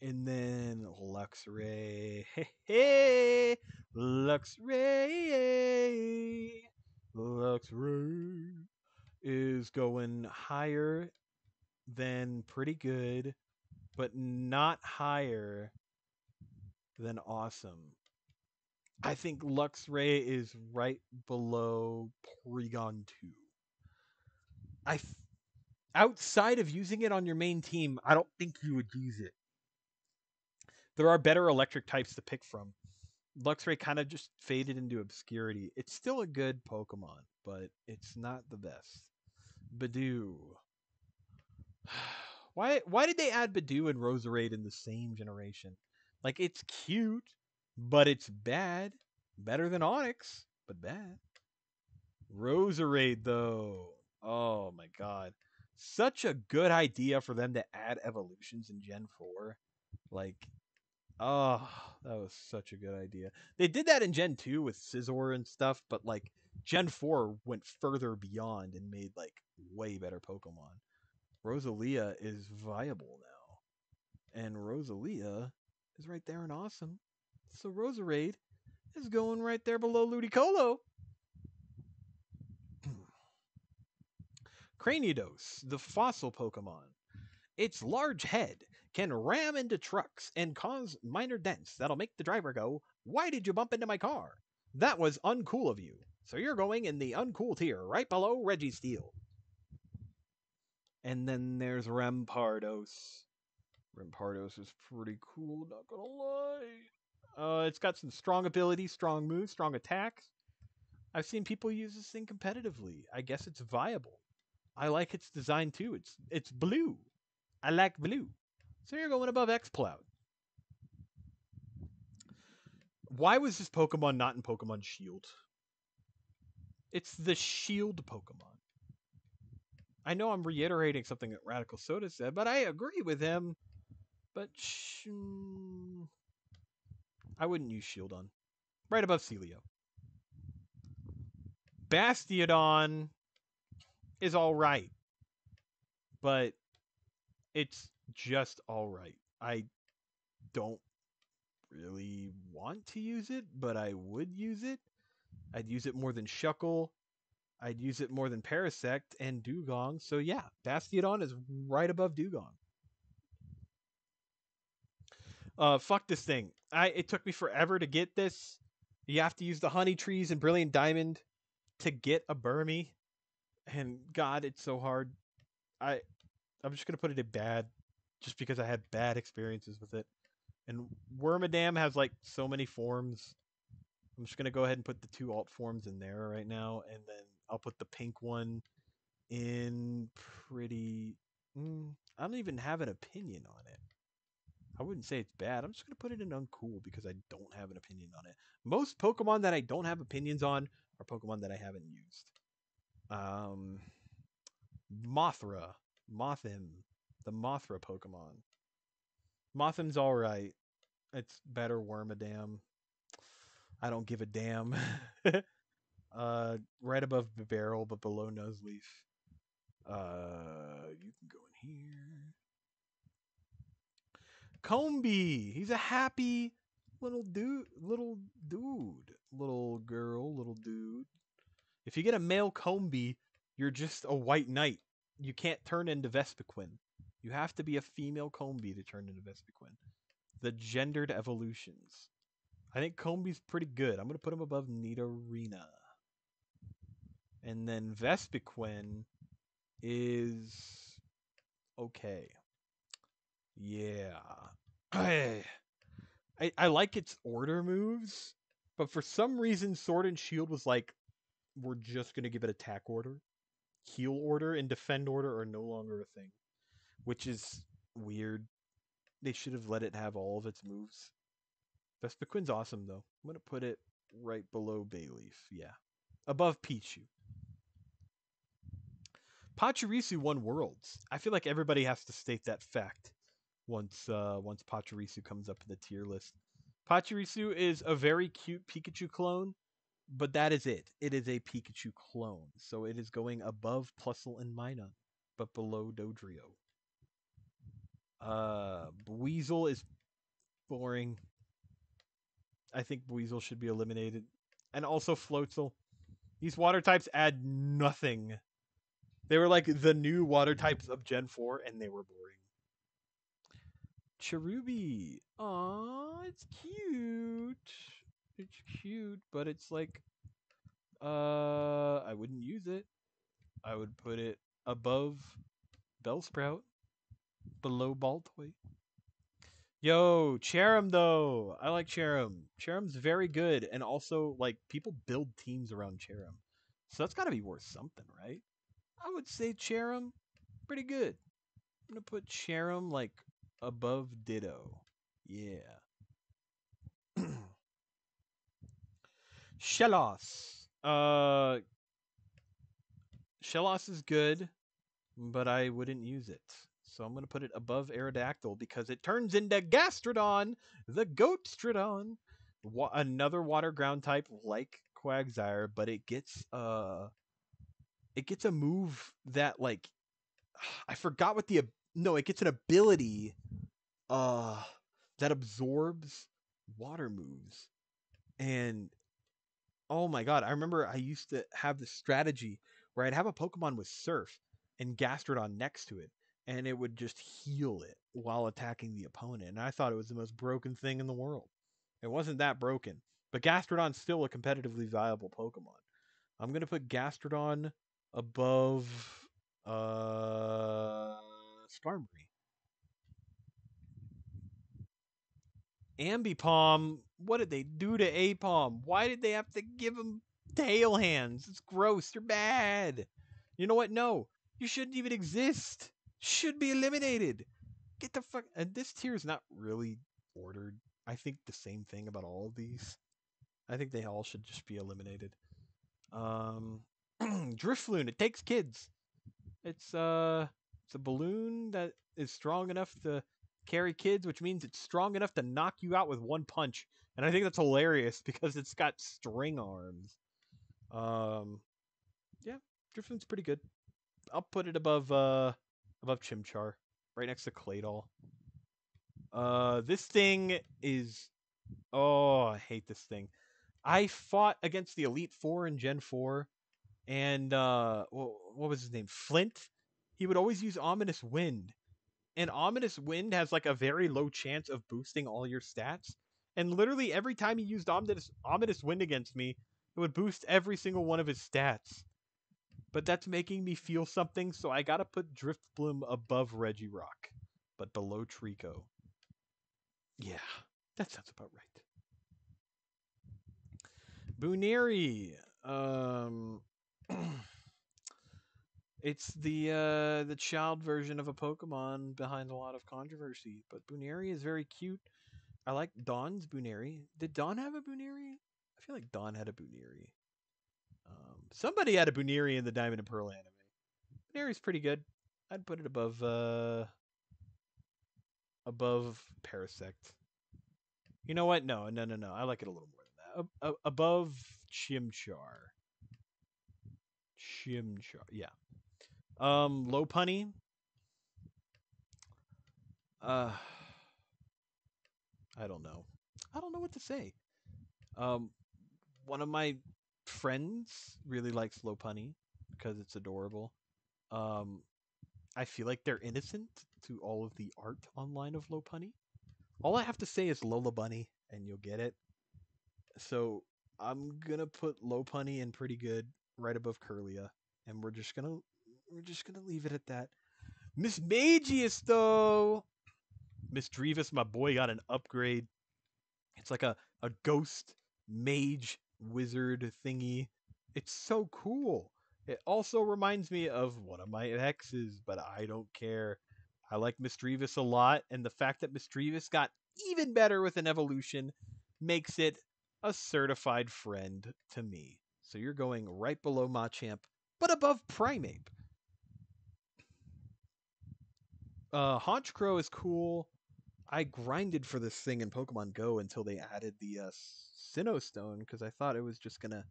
And then Luxray. Hey, Luxray. Luxray is going higher than pretty good, but not higher than awesome. I think Luxray is right below Porygon 2. Outside of using it on your main team, I don't think you would use it. There are better electric types to pick from. Luxray kind of just faded into obscurity. It's still a good Pokemon, but it's not the best. Badoo. Why did they add Badoo and Roserade in the same generation? Like it's cute, but it's bad. Better than Onix, but bad. Roserade though. Oh my god. Such a good idea for them to add evolutions in Gen 4. Like, oh, that was such a good idea. They did that in Gen 2 with Scizor and stuff, but like Gen 4 went further beyond and made like way better Pokemon. Rosalia is viable now. And Rosalia is right there in awesome. So Roserade is going right there below Ludicolo. Cranidos, the fossil Pokemon. Its large head can ram into trucks and cause minor dents that'll make the driver go, "Why did you bump into my car? That was uncool of you." So you're going in the uncool tier, right below Registeel. And then there's Rampardos. Rampardos is pretty cool, not gonna lie. It's got some strong abilities, strong moves, strong attacks. I've seen people use this thing competitively. I guess it's viable. I like its design too. It's blue. I like blue. So you're going above X-Cloud. Why was this Pokemon not in Pokemon Shield? It's the Shield Pokemon. I know I'm reiterating something that Radical Soda said, but I agree with him. But I wouldn't use Shield on. Right above Celio. Bastiodon is alright. But it's just alright. I don't really want to use it, but I would use it. I'd use it more than Shuckle. I'd use it more than Parasect and Dugong. So yeah, Bastiodon is right above Dugong. Fuck this thing. It took me forever to get this. You have to use the honey trees and Brilliant Diamond to get a Burmy. And God, it's so hard. I'm just gonna put it in bad, just because I had bad experiences with it. And Wormadam has like so many forms. I'm just gonna go ahead and put the 2 alt forms in there right now, and then I'll put the pink one in pretty. I don't even have an opinion on it. I wouldn't say it's bad. I'm just gonna put it in uncool because I don't have an opinion on it. Most Pokemon that I don't have opinions on are Pokemon that I haven't used. Mothra, Mothim, the Mothra Pokemon. Mothim's alright. It's better Wormadam. I don't give a damn. Right above the barrel, but below Nuzleaf. You can go in here. Combee. He's a happy little dude, little girl, little dude. If you get a male Combee, you're just a white knight. You can't turn into Vespiquen. You have to be a female Combee to turn into Vespiquen. The gendered evolutions. I think Combee's pretty good. I'm going to put him above Nidorina. And then Vespiquen is okay. Yeah. I like its order moves, but for some reason Sword and Shield was like, we're just going to give it attack order. Heal order and defend order are no longer a thing, which is weird. They should have let it have all of its moves. Vespiquen's awesome, though. I'm going to put it right below Bayleaf. Yeah. Above Pichu. Pachirisu won Worlds. I feel like everybody has to state that fact once Pachirisu comes up in the tier list. Pachirisu is a very cute Pikachu clone, but that is it. It is a Pikachu clone. So it is going above Plusle and Minun, but below Dodrio. Buizel is boring. I think Buizel should be eliminated. And also Floatzel. These water types add nothing. They were like the new water types of Gen 4, and they were boring. Cherubi. Aww, it's cute. It's cute, but it's like, I wouldn't use it. I would put it above Bellsprout, below Baltoy. Yo, Cherim though. I like Cherim. Cherim's very good, and also like people build teams around Cherim, so that's got to be worth something, right? I would say Cherim, pretty good. I'm gonna put Cherim like above Ditto. Yeah. Shellos. Shellos is good, but I wouldn't use it. So I'm going to put it above Aerodactyl because it turns into Gastrodon, the Goatstrodon. Another water ground type like Quagsire, but it gets a move that like I forgot what it gets an ability that absorbs water moves. And oh my god, I remember I used to have this strategy where I'd have a Pokemon with Surf and Gastrodon next to it, and it would just heal it while attacking the opponent. And I thought it was the most broken thing in the world. It wasn't that broken, but Gastrodon's still a competitively viable Pokemon. I'm gonna put Gastrodon above Skarmory. Ambipom, what did they do to Apom? Why did they have to give him tail hands? It's gross. You're bad. You know what? No, you shouldn't even exist. Should be eliminated. Get the fuck. And this tier is not really ordered. I think the same thing about all of these. I think they all should just be eliminated. Drifloon. It takes kids. It's a balloon that is strong enough to carry kids, which means it's strong enough to knock you out with one punch. And I think that's hilarious because it's got string arms. Yeah, Drifloon's pretty good. I'll put it above Chimchar, right next to Claydol. This thing is I hate this thing. I fought against the Elite Four in Gen 4, and what was his name? Flint. He would always use Ominous Wind, and Ominous Wind has like a very low chance of boosting all your stats. And literally every time he used Ominous Wind against me, it would boost every single one of his stats. But that's making me feel something, so I gotta put Driftbloom above Regirock, but below Trico. Yeah, that sounds about right. Buneri. It's the child version of a Pokemon behind a lot of controversy, but Buneri is very cute. I like Dawn's Buneri. Did Dawn have a Buneri? I feel like Dawn had a Buneri. Somebody had a Buneri in the Diamond and Pearl anime. Buneri's pretty good. I'd put it above Parasect. You know what? No. I like it a little more than that. Above Chimchar. Yeah. Lopunny. Uh, I don't know. I don't know what to say. One of my friends really likes Lopunny because it's adorable. I feel like they're innocent to all of the art online of Lopunny. All I have to say is Lola Bunny, and you'll get it. So I'm gonna put Lopunny in pretty good, right above Curlia, and we're just gonna leave it at that. Miss Magius though, Miss Drevis, my boy, got an upgrade. It's like a ghost mage wizard thingy. It's so cool. It also reminds me of one of my exes, but I don't care. I like Misdreavus a lot, and the fact that Misdreavus got even better with an evolution makes it a certified friend to me. So you're going right below Machamp, but above Primeape. Honchkrow is cool. I grinded for this thing in Pokemon Go until they added the Sinnoh Stone because I thought it was just gonna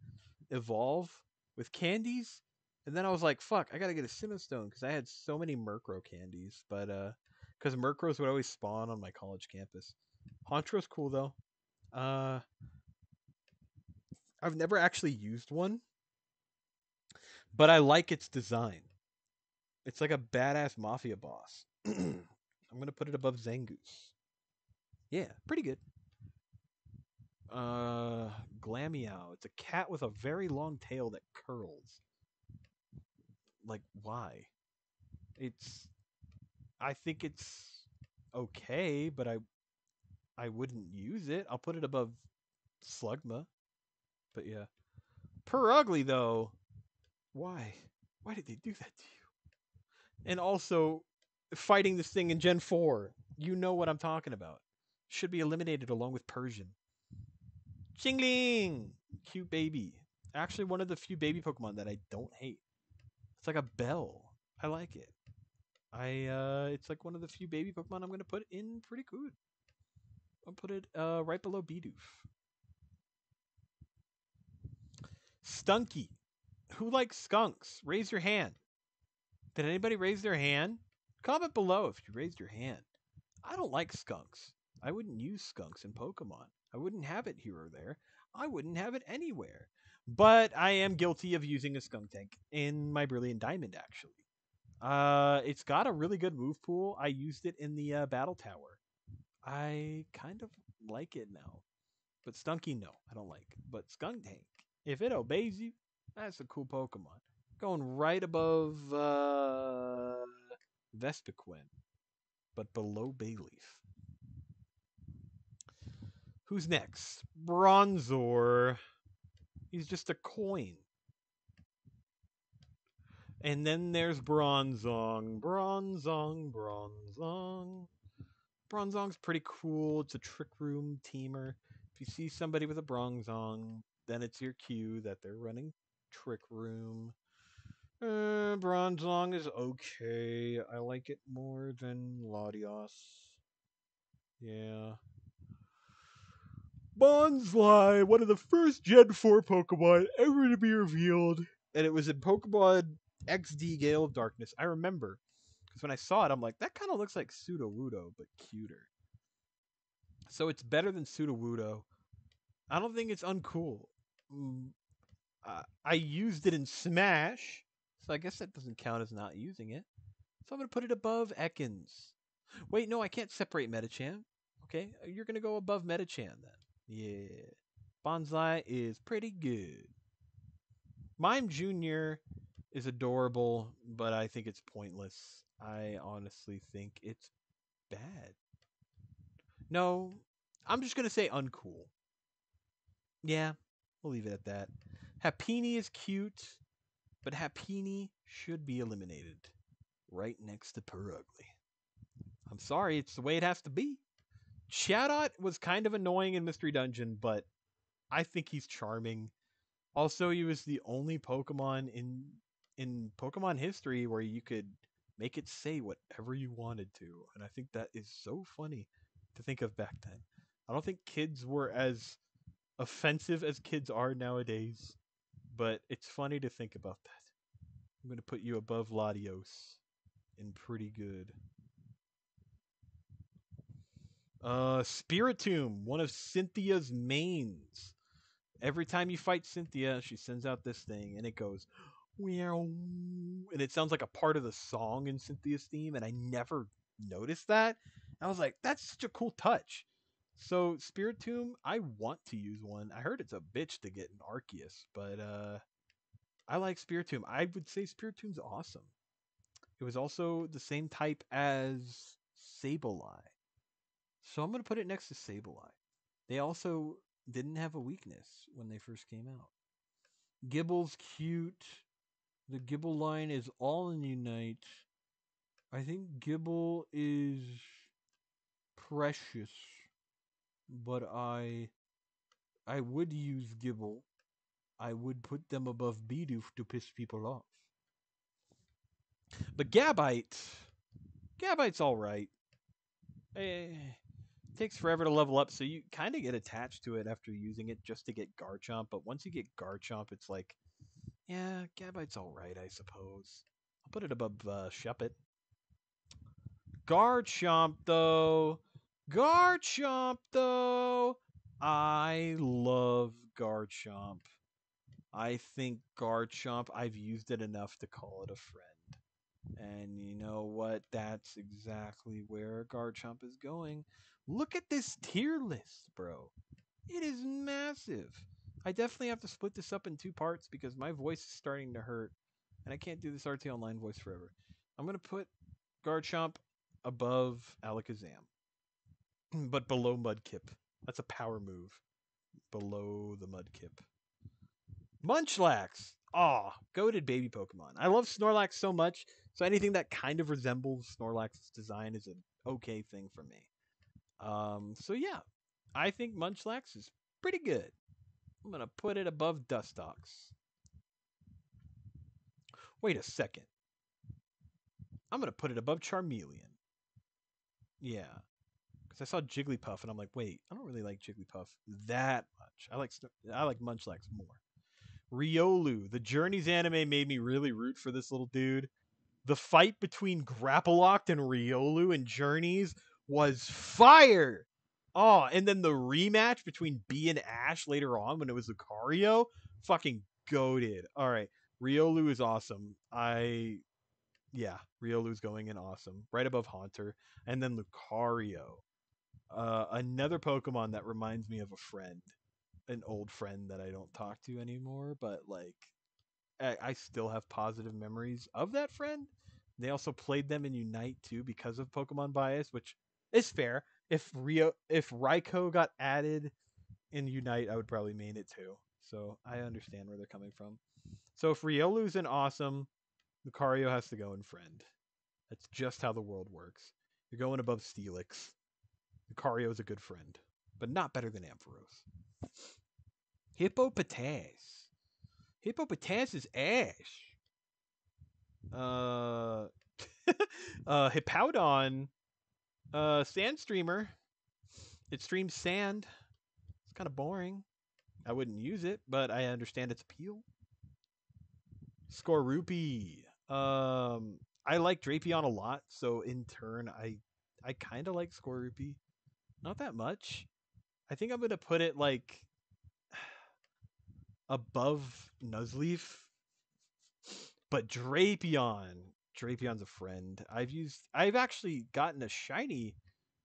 evolve with candies, and then I was like, "Fuck, I gotta get a Sinnoh Stone" because I had so many Murkrow candies, but because Murkrows would always spawn on my college campus. Honchkrow's cool though. I've never actually used one, but I like its design. It's like a badass mafia boss. I'm gonna put it above Zangoose. Yeah, pretty good. Glameow. It's a cat with a very long tail that curls. Like, why? It's. I think it's okay, but I wouldn't use it. I'll put it above Slugma. But yeah. Ugly though. Why? Why did they do that to you? And also, fighting this thing in Gen 4. You know what I'm talking about. Should be eliminated along with Persian. Chingling! Cute baby. Actually, one of the few baby Pokemon that I don't hate. It's like a bell. I like it. It's like one of the few baby Pokemon I'm gonna put in pretty good. I'll put it right below Bidoof. Stunky. Who likes skunks? Raise your hand. Did anybody raise their hand? Comment below if you raised your hand. I don't like skunks. I wouldn't use skunks in Pokemon. I I wouldn't have it here or there. I wouldn't have it anywhere. But I am guilty of using a skunk tank in my Brilliant Diamond, actually. It's got a really good move pool. I used it in the battle tower. I kind of like it now. But Stunky, no, I don't like. But Skunk Tank, if it obeys you, that's a cool Pokemon. Going right above Vespiquen, but below Bayleaf. Who's next? Bronzor. He's just a coin. And then there's Bronzong. Bronzong, Bronzong. Bronzong's pretty cool. It's a Trick Room teamer. If you see somebody with a Bronzong, then it's your cue that they're running Trick Room. Bronzong is okay. I like it more than Latios. Yeah. Bonsly, one of the first Gen 4 Pokemon ever to be revealed. And it was in Pokemon XD Gale of Darkness. I remember. Because when I saw it, I'm like, that kind of looks like Sudowoodo, but cuter. So it's better than Sudowoodo. I don't think it's uncool. I used it in Smash, so I guess that doesn't count as not using it. So I'm going to put it above Ekans. Wait, no, I can't separate Metachan. Okay, you're going to go above Metachan then. Yeah. Bonsai is pretty good. Mime Jr. is adorable, but I think it's pointless. I honestly think it's bad. No, I'm just going to say uncool. Yeah, we'll leave it at that. Happiny is cute, but Happiny should be eliminated. Right next to Purugly. I'm sorry, it's the way it has to be. Chatot was kind of annoying in Mystery Dungeon, but I think he's charming. Also, he was the only Pokemon in Pokemon history where you could make it say whatever you wanted to, and I think that is so funny to think of back then. I don't think kids were as offensive as kids are nowadays, but it's funny to think about that. I'm going to put you above Latios and pretty good. Spiritomb, one of Cynthia's mains. Every time you fight Cynthia, she sends out this thing, and it goes, meow, and it sounds like a part of the song in Cynthia's theme, and I never noticed that. I was like, that's such a cool touch. So Spiritomb, I want to use one. I heard it's a bitch to get an Arceus, but I like Spiritomb. I would say Spiritomb's awesome. It was also the same type as Sableye. So I'm going to put it next to Sableye. They also didn't have a weakness when they first came out. Gibble's cute. The Gibble line is all in Unite. I think Gibble is precious, but I would use Gibble. I would put them above Bidoof to piss people off. But Gabite's all right. It takes forever to level up, so you kind of get attached to it after using it just to get Garchomp. But once you get Garchomp, it's like, yeah, Gabite's all right, I suppose. I'll put it above Shuppet. Garchomp, though. I love Garchomp. I think Garchomp, I've used it enough to call it a friend. And you know what? That's exactly where Garchomp is going. Look at this tier list, bro. It is massive. I definitely have to split this up in two parts because my voice is starting to hurt. And I can't do this TOnline voice forever. I'm going to put Garchomp above Alakazam. But below Mudkip. That's a power move. Below the Mudkip. Munchlax! Aw, goated baby Pokemon. I love Snorlax so much, so anything that kind of resembles Snorlax's design is an okay thing for me. So yeah, I think Munchlax is pretty good. I'm going to put it above Dustox. Wait a second. I'm going to put it above Charmeleon. Yeah. Because I saw Jigglypuff, and I'm like, wait, I don't really like Jigglypuff that much. I like Munchlax more. Riolu. The Journeys anime made me really root for this little dude. The fight between Grapploct and Riolu in Journeys was fire! Oh, and then the rematch between B and Ash later on when it was Lucario, fucking goated. All right, Riolu is awesome. Yeah, Riolu's going in awesome, right above Haunter, and then Lucario, another Pokemon that reminds me of a friend, an old friend that I don't talk to anymore, but like I still have positive memories of that friend. They also played them in Unite too because of Pokemon bias, which is fair. If Raikou got added in Unite, I would probably main it too. So I understand where they're coming from. So if Riolu's an awesome, Lucario has to go in friend. That's just how the world works. You're going above Steelix. Lucario's a good friend, but not better than Ampharos. Hippopotas. Hippopotas is Ash. Uh, Hippowdon, Sand Streamer. It streams sand. It's kind of boring. I wouldn't use it, but I understand its appeal. Skorupi. I like Drapion a lot, so in turn, I kind of like Skorupi. Not that much. I think I'm gonna put it like above Nuzleaf, but Drapion's a friend. I've actually gotten a shiny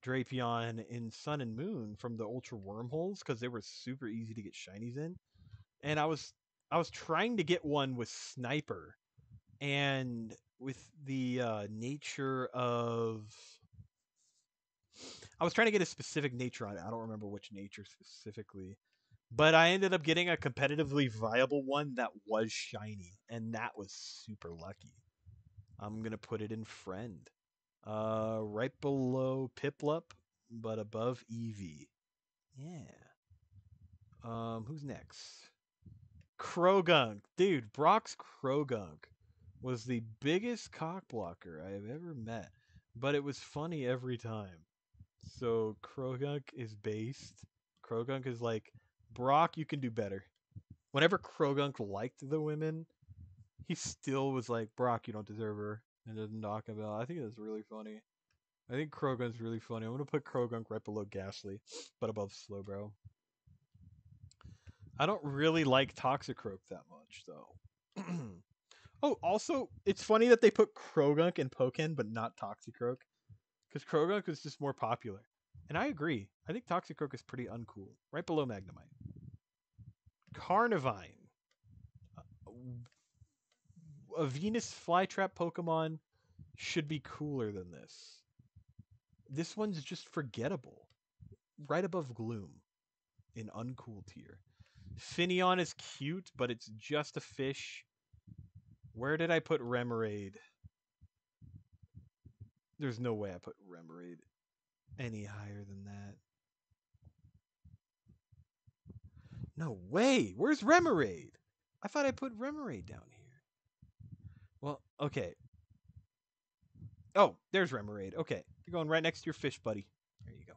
Drapion in Sun and Moon from the Ultra Wormholes because they were super easy to get shinies in, and I was trying to get one with Sniper, and with the nature of I was trying to get a specific nature on it. I don't remember which nature specifically, but I ended up getting a competitively viable one that was shiny, and that was super lucky. I'm gonna put it in friend. Right below Piplup, but above Eevee. Yeah. Who's next? Krogunk. Dude, Brock's Krogunk was the biggest cock blocker I have ever met, but it was funny every time. So Krogunk is based. Krogunk is like, Brock, you can do better. Whenever Krogunk liked the women, he still was like, Brock, you don't deserve her, and doesn't talk about. I think that's really funny. I think Krogunk's really funny. I'm gonna put Krogunk right below Ghastly, but above Slowbro. I don't really like Toxicroak that much, though. Oh, also, it's funny that they put Krogunk in Pokken, but not Toxicroak, because Krogunk is just more popular. And I agree. I think Toxicroak is pretty uncool. Right below Magnemite. Carnivine. A Venus flytrap Pokemon should be cooler than this. This one's just forgettable. Right above Gloom in uncool tier. Finneon is cute, but it's just a fish. Where did I put Remoraid? There's no way I put Remoraid any higher than that. No way! Where's Remoraid? I thought I put Remoraid down here. Well, okay. Oh, there's Remoraid. Okay. You're going right next to your fish, buddy. There you go.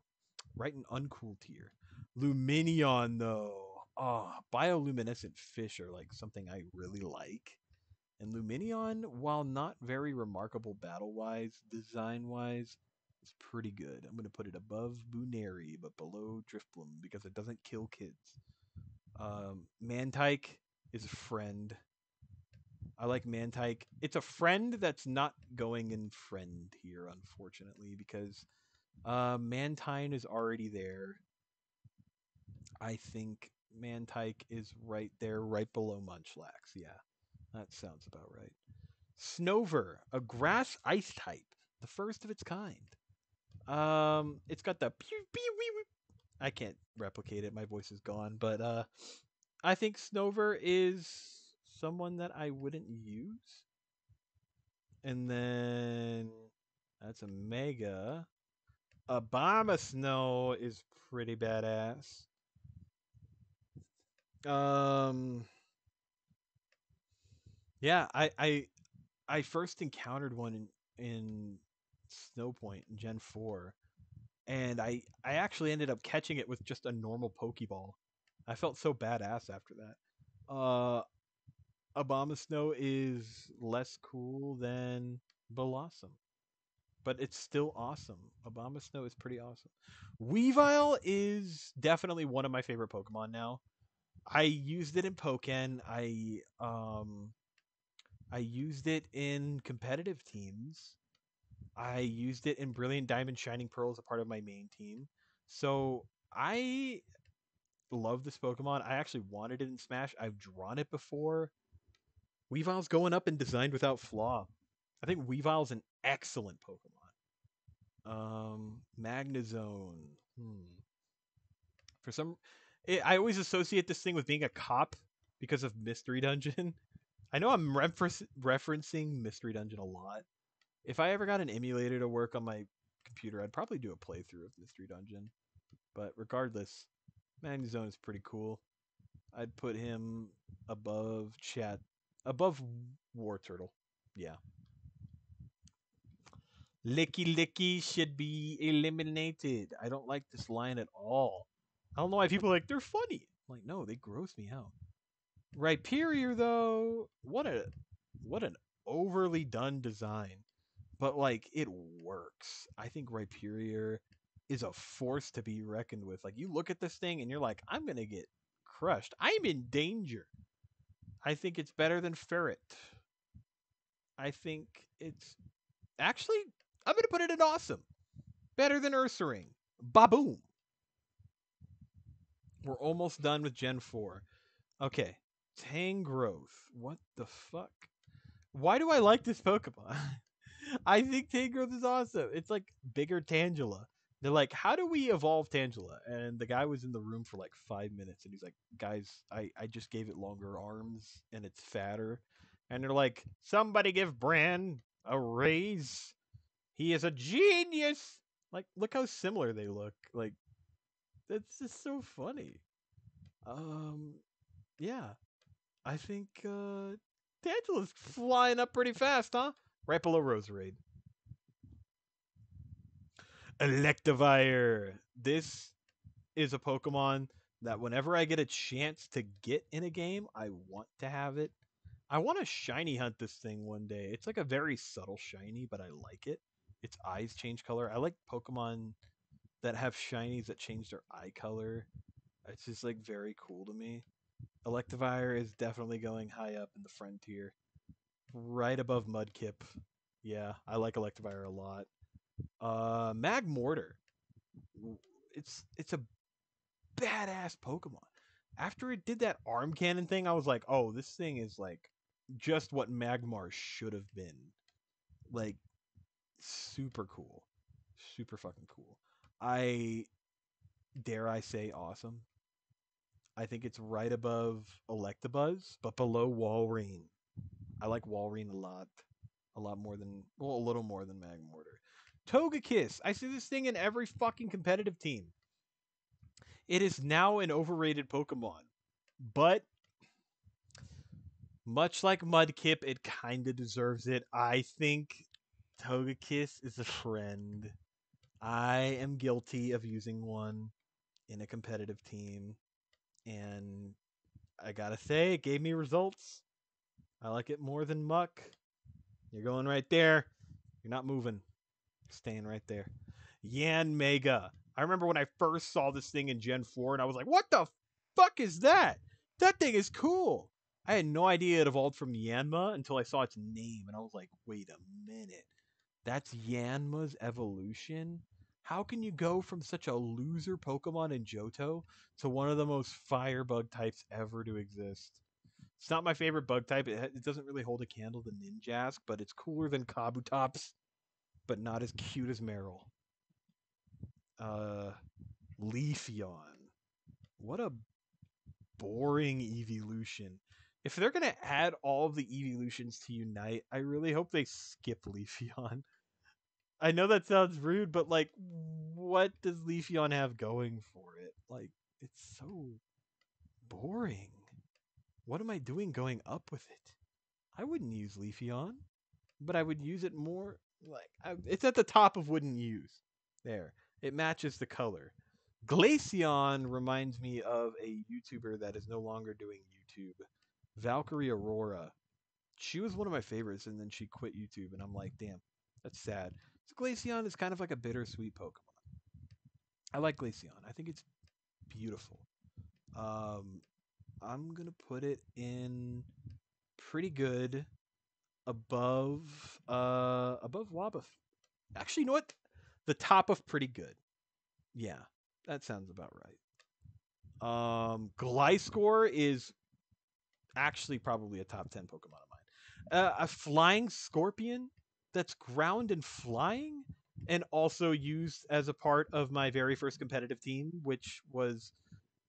Right in uncool tier. Luminion, though. Oh, bioluminescent fish are like something I really like. And Luminion, while not very remarkable battle-wise, design-wise, is pretty good. I'm going to put it above Buneri, but below Drifblim, because it doesn't kill kids. Mantike is a friend. I like Mantike. It's a friend that's not going in friend here, unfortunately, because Mantine is already there. I think Mantike is right there, right below Munchlax. Yeah, that sounds about right. Snover, a grass ice type, the first of its kind. It's got the pew pew wee wee. I can't replicate it. My voice is gone, but I think Snover is someone that I wouldn't use. And then that's a mega. Abomasnow is pretty badass. Um, yeah, I first encountered one in Snowpoint in Gen 4, and I actually ended up catching it with just a normal Pokeball. I felt so badass after that. Abomasnow is less cool than Blossom. but it's still awesome. Obama Snow is pretty awesome. Weavile is definitely one of my favorite Pokemon now. I used it in Pokken. I used it in competitive teams. I used it in Brilliant Diamond Shining Pearl as a part of my main team. So I love this Pokemon. I actually wanted it in Smash. I've drawn it before. Weavile's going up in Designed Without Flaw. I think Weavile's an excellent Pokemon. Magnezone. For some, I always associate this thing with being a cop because of Mystery Dungeon. I know I'm referencing Mystery Dungeon a lot. If I ever got an emulator to work on my computer, I'd probably do a playthrough of Mystery Dungeon. But regardless, Magnezone is pretty cool. I'd put him above War Turtle. Yeah. Licky Licky should be eliminated. I don't like this line at all. I don't know why people are like, they're funny. I'm like, no, they gross me out. Rhyperior, though, what an overly done design. But like it works. I think Rhyperior is a force to be reckoned with. Like you look at this thing and you're like, I'm gonna get crushed. I'm in danger. I think it's better than Ferret. I think it's actually I'm gonna put it in awesome. Better than Ursaring. Baboom. We're almost done with Gen 4. Okay. Tangrowth. What the fuck? Why do I like this Pokemon? I think Tangrowth is awesome. It's like bigger Tangela. They're like, how do we evolve Tangela? And the guy was in the room for like 5 minutes and he's like, guys, I just gave it longer arms and it's fatter. And they're like, somebody give Bran a raise. He is a genius. Like, look how similar they look. Like, that's just so funny. Yeah. I think Tangela's flying up pretty fast, huh? Right below Roserade. Electivire. This is a Pokemon that whenever I get a chance to get in a game, I want to have it. I want to shiny hunt this thing one day. It's like a very subtle shiny, but I like it. Its eyes change color. I like Pokemon that have shinies that change their eye color. It's just like very cool to me. Electivire is definitely going high up in the frontier. Right above Mudkip. Yeah, I like Electivire a lot. Magmortar. It's a badass Pokemon. After it did that arm cannon thing, I was like, oh, this thing is like just what Magmar should have been. Like super cool. Super fucking cool. I dare I say awesome. I think it's right above Electabuzz, but below Walrein. I like Walrein a lot. A lot more than, well, a little more than Magmortar. Togekiss. I see this thing in every fucking competitive team. It is now an overrated Pokemon. But much like Mudkip, it kind of deserves it. I think Togekiss is a friend. I am guilty of using one in a competitive team. And I gotta say, it gave me results. I like it more than Muck. You're going right there. You're not moving. Staying right there. Yan Mega. I remember when I first saw this thing in Gen 4 and I was like, what the fuck is that? That thing is cool. I had no idea it evolved from Yanma until I saw its name and I was like, wait a minute. That's Yanma's evolution? How can you go from such a loser Pokemon in Johto to one of the most firebug types ever to exist? It's not my favorite bug type. It doesn't really hold a candle to Ninjask, but it's cooler than Kabutops, but not as cute as Meryl. Leafeon. What a boring evolution. If they're gonna add all of the evolutions to Unite, I really hope they skip Leafeon. I know that sounds rude, but like, what does Leafeon have going for it? Like, it's so boring. What am I doing going up with it? I wouldn't use Leafeon, but I would use it more. Like, it's at the top of wouldn't use. There, it matches the color. Glaceon reminds me of a YouTuber that is no longer doing YouTube, Valkyrie Aurora. She was one of my favorites, and then she quit YouTube, and I'm like, damn, that's sad. Glaceon is kind of like a bittersweet Pokemon. I like Glaceon. I think it's beautiful. Um, I'm gonna put it in pretty good above Wabaf. Actually, you know what? The top of pretty good. Yeah, that sounds about right. Gliscor is actually probably a top 10 Pokemon of mine. A flying scorpion that's ground and flying, and also used as a part of my very first competitive team, which was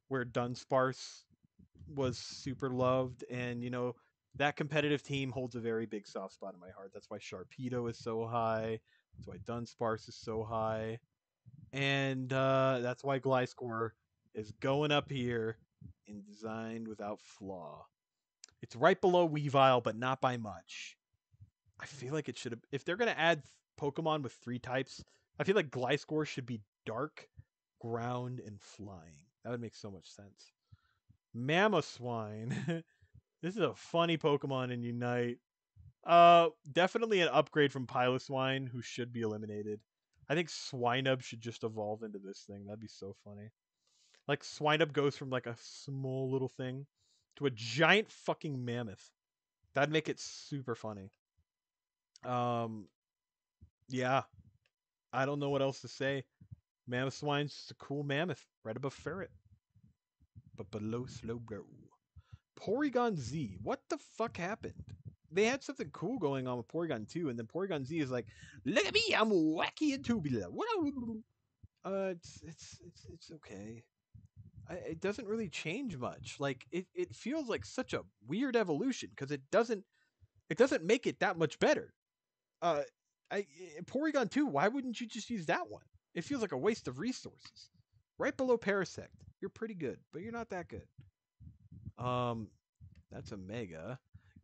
where Dunsparce was super loved. And, that competitive team holds a very big soft spot in my heart. That's why Sharpedo is so high. That's why Dunsparce is so high. And that's why Gliscor is going up here in Designed Without Flaw. It's right below Weavile, but not by much. I feel like it should have. If they're gonna add Pokemon with 3 types, I feel like Gliscor should be Dark, Ground, and Flying. That would make so much sense. Mamoswine. This is a funny Pokemon in Unite. Definitely an upgrade from Piloswine, who should be eliminated. I think Swinub should just evolve into this thing. That'd be so funny. Like Swinub goes from like a small little thing to a giant fucking mammoth. That'd make it super funny. Um, yeah, I don't know what else to say. Mamoswine's just a cool mammoth, right above Ferret, but below Slowbro. Porygon Z, what the fuck happened? They had something cool going on with Porygon 2, and then Porygon Z is like, look at me, I'm wacky and tubular. It's okay. It doesn't really change much. Like it feels like such a weird evolution because it doesn't make it that much better. Uh, I Porygon 2, why wouldn't you just use that one? It feels like a waste of resources. Right below Parasect, you're pretty good, but you're not that good. Um, that's a Mega.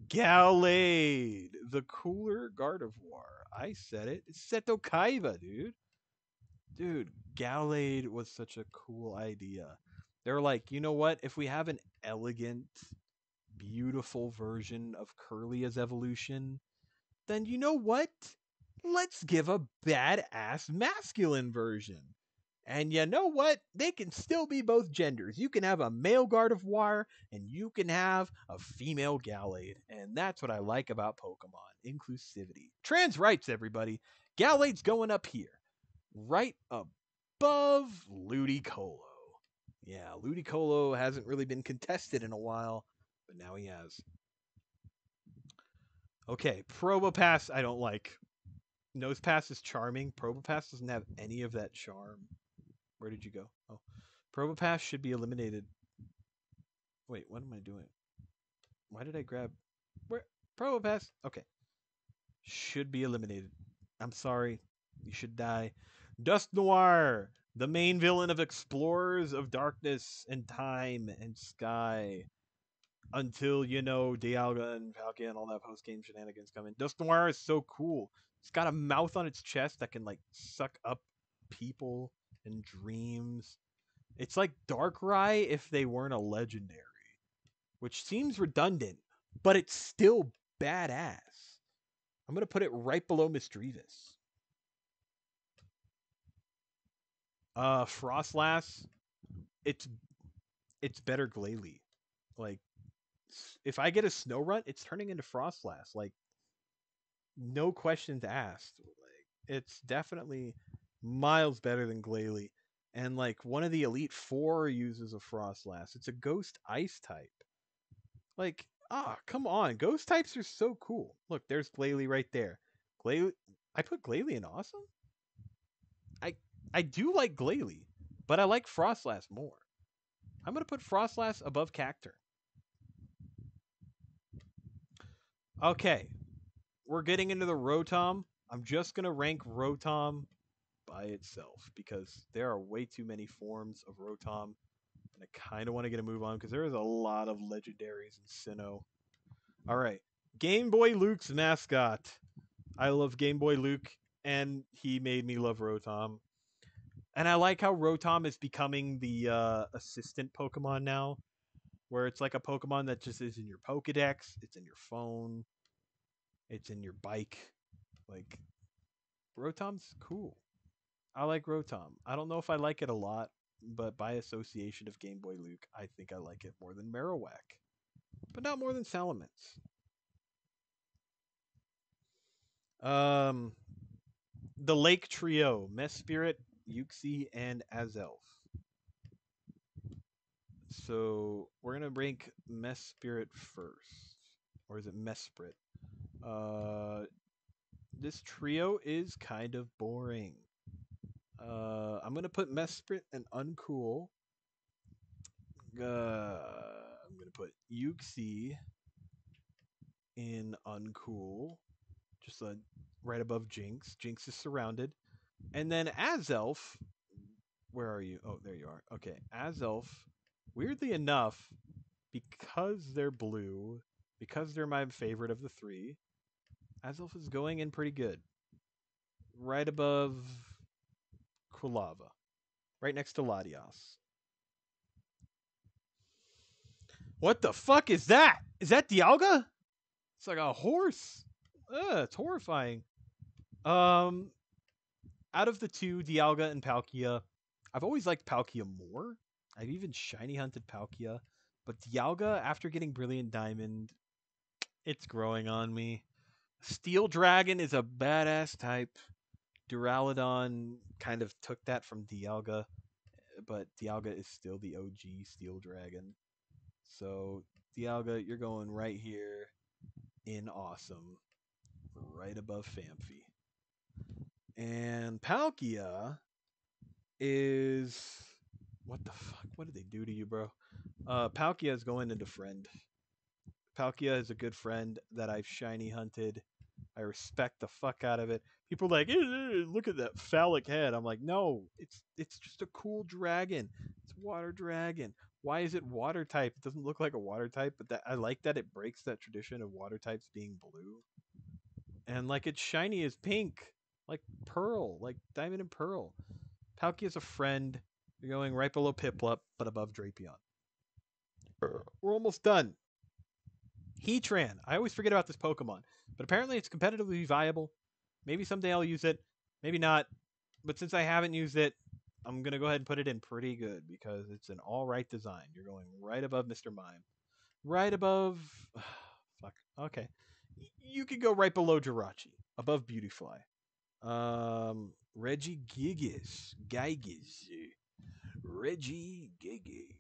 Gallade, the cooler Gardevoir. I said it. It's Seto Kaiba, dude. Dude, Gallade was such a cool idea. They're like, you know what? If we have an elegant, beautiful version of Curlia's evolution, then you know what? Let's give a badass masculine version. And you know what? They can still be both genders. You can have a male Gardevoir and you can have a female Gallade. And that's what I like about Pokemon. Inclusivity. Trans rights, everybody. Gallade's going up here. Right above Ludicolo. Yeah, Ludicolo hasn't really been contested in a while, but now he has. Okay, Probopass I don't like. Nosepass is charming. Probopass doesn't have any of that charm. Where did you go? Oh. Probopass should be eliminated. Wait, what am I doing? Why did I grab... Where? Probopass? Okay. Should be eliminated. I'm sorry. You should die. Dust Noir! The main villain of Explorers of Darkness and Time and Sky. Until, Dialga and Falcon and all that post-game shenanigans come in. Dust Noir is so cool. It's got a mouth on its chest that can, like, suck up people and dreams. It's like Darkrai if they weren't a legendary, which seems redundant, but it's still badass. I'm going to put it right below Misdreavus. Frostlass, it's better Glalie. Like, if I get a Snorunt, it's turning into Frostlass. Like, no questions asked. Like, it's definitely miles better than Glalie. And like one of the Elite Four uses a Frostlass. It's a Ghost Ice type. Like, come on. Ghost types are so cool. Look, there's Glalie right there. Glalie, I put Glalie in awesome? I do like Glalie, but I like Frostlass more. I'm going to put Frostlass above Cacturne. Okay. We're getting into the Rotom. I'm just going to rank Rotom by itself because there are way too many forms of Rotom. And I kind of want to get a move on because there is a lot of legendaries in Sinnoh. All right. Game Boy Luke's mascot. I love Game Boy Luke, and he made me love Rotom. And I like how Rotom is becoming the assistant Pokemon now, where it's like a Pokemon that just is in your Pokedex, it's in your phone, it's in your bike. Like, Rotom's cool. I like Rotom. I don't know if I like it a lot, but by association of Game Boy Luke, I think I like it more than Marowak, but not more than Salamence. Um, the Lake Trio: Mesprit, Uxie, and Azelf. So we're gonna rank Mesprit first, or is it Mesprit? Uh, this trio is kind of boring. I'm gonna put Mesprit and Uncool. I'm gonna put Uxie in Uncool, just right above Jinx. Jinx is surrounded, and then Azelf. Where are you? Oh, there you are. Okay, Azelf. Weirdly enough, because they're blue, because they're my favorite of the three, Azelf is going in pretty good. Right above Kulava. Right next to Latias. What the fuck is that? Is that Dialga? It's like a horse. It's horrifying. Um, out of the two, Dialga and Palkia, I've always liked Palkia more. I've even shiny hunted Palkia, but Dialga, after getting Brilliant Diamond, it's growing on me. Steel Dragon is a badass type. Duraludon kind of took that from Dialga, but Dialga is still the OG Steel Dragon. So, Dialga, you're going right here in awesome, right above Famfi. And Palkia is. What the fuck? What did they do to you, bro? Palkia is going into friend. Palkia is a good friend that I've shiny hunted. I respect the fuck out of it. People are like, look at that phallic head. I'm like, no, it's just a cool dragon. It's water dragon. Why is it water type? It doesn't look like a water type, but that I like that it breaks that tradition of water types being blue. And like its shiny is pink, like pearl, like diamond and pearl. Palkia is a friend. You're going right below Piplup, but above Drapion. We're almost done. Heatran. I always forget about this Pokemon, but apparently it's competitively viable. Maybe someday I'll use it. Maybe not. But since I haven't used it, I'm going to go ahead and put it in pretty good because it's an all right design. You're going right above Mr. Mime. Right above. Fuck. Okay. You could go right below Jirachi. Above Beautyfly. Reggie Gigas. Gigas. Reggie Gigas.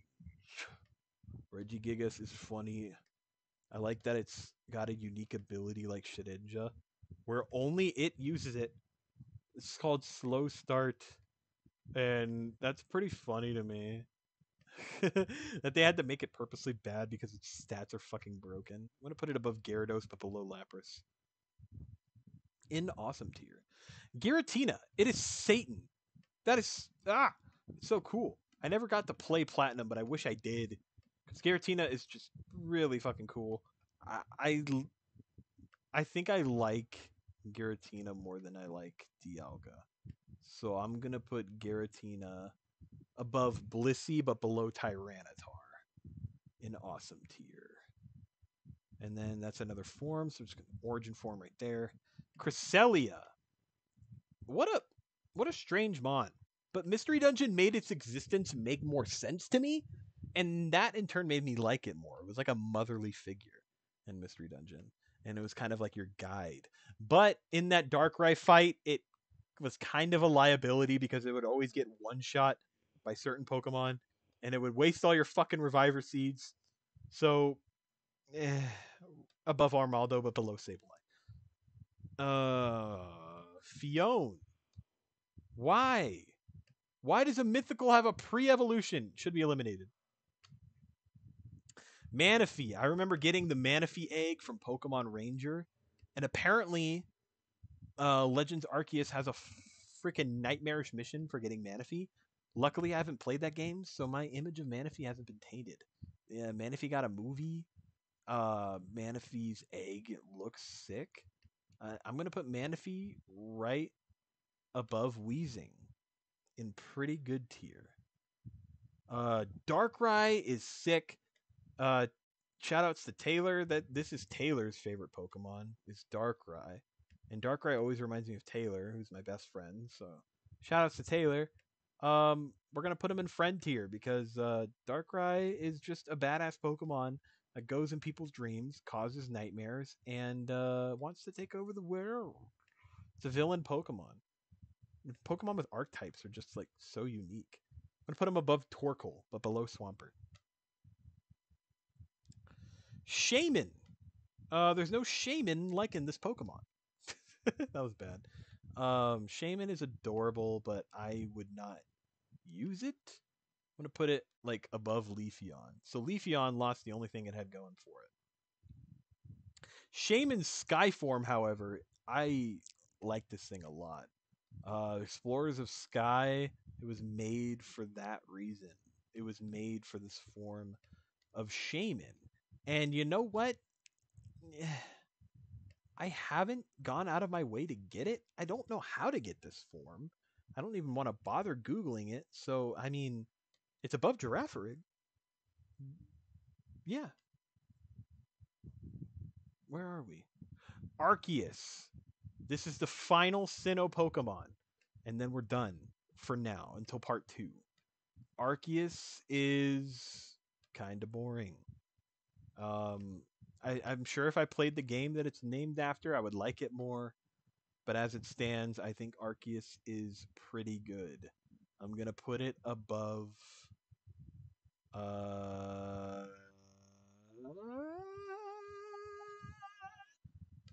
Reggie Gigas is funny. I like that it's got a unique ability like Shedinja, where only it uses it. It's called Slow Start, and that's pretty funny to me. That they had to make it purposely bad because its stats are fucking broken. I'm gonna put it above Gyarados but below Lapras. In awesome tier. Giratina. It is Satan. That is it's so cool. I never got to play Platinum, but I wish I did. Because Giratina is just really fucking cool. I I think I like Giratina more than I like Dialga. So I'm going to put Giratina above Blissey but below Tyranitar in awesome tier. And then that's another form, so it's origin form right there. Cresselia. What a strange mon. But Mystery Dungeon made its existence make more sense to me, and that in turn made me like it more. It was like a motherly figure in Mystery Dungeon, and it was kind of like your guide. But in that Darkrai fight, it was kind of a liability because it would always get one shot by certain Pokemon, and it would waste all your fucking Reviver Seeds. So, above Armaldo, but below Sableye. Fione. Why? Why does a mythical have a pre-evolution? Should be eliminated. Manaphy. I remember getting the Manaphy egg from Pokemon Ranger, and apparently, Legends Arceus has a freaking nightmarish mission for getting Manaphy. Luckily, I haven't played that game, so my image of Manaphy hasn't been tainted. Yeah, Manaphy got a movie. Manaphy's egg looks sick. I'm gonna put Manaphy right above Weezing in pretty good tier. Darkrai is sick. Uh, Shoutouts to Taylor. That this is Taylor's favorite Pokemon is Darkrai, And Darkrai always reminds me of Taylor, who's my best friend. So shout outs to Taylor. We're gonna put him in friend tier because Darkrai is just a badass Pokemon that goes in people's dreams, causes nightmares, and wants to take over the world. It's a villain Pokemon. Pokemon with archetypes are just like so unique. I'm gonna put him above Torkoal, but below Swampert. Shaman. There's no Shaman like in this Pokemon. That was bad. Shaman is adorable, but I would not use it. I'm gonna put it like above Leafeon. So Leafeon lost the only thing it had going for it. Shaman's Skyform, however, I like this thing a lot. Explorers of Sky, it was made for that reason. It was made for this form of Shaman. And you know what? I haven't gone out of my way to get it. I don't know how to get this form. I don't even want to bother Googling it. So, I mean, it's above Girafarig. Yeah. Where are we? Arceus. This is the final Sinnoh Pokemon. And then we're done for now until part 2. Arceus is kind of boring. I'm sure if I played the game that it's named after, I would like it more. But as it stands, I think Arceus is pretty good. I'm going to put it above...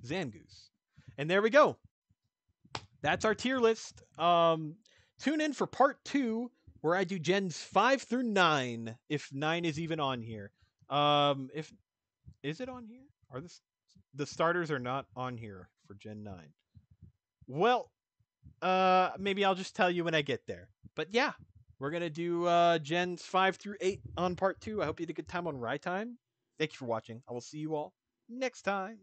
Zangoose. And there we go. That's our tier list. Tune in for part 2, where I do gens 5 through 9, if 9 is even on here. If is it on here? Are the starters are not on here for Gen 9? Well, maybe I'll just tell you when I get there. But yeah, we're gonna do gens 5 through 8 on part 2. I hope you had a good time on Ride Time. Thank you for watching. I will see you all next time.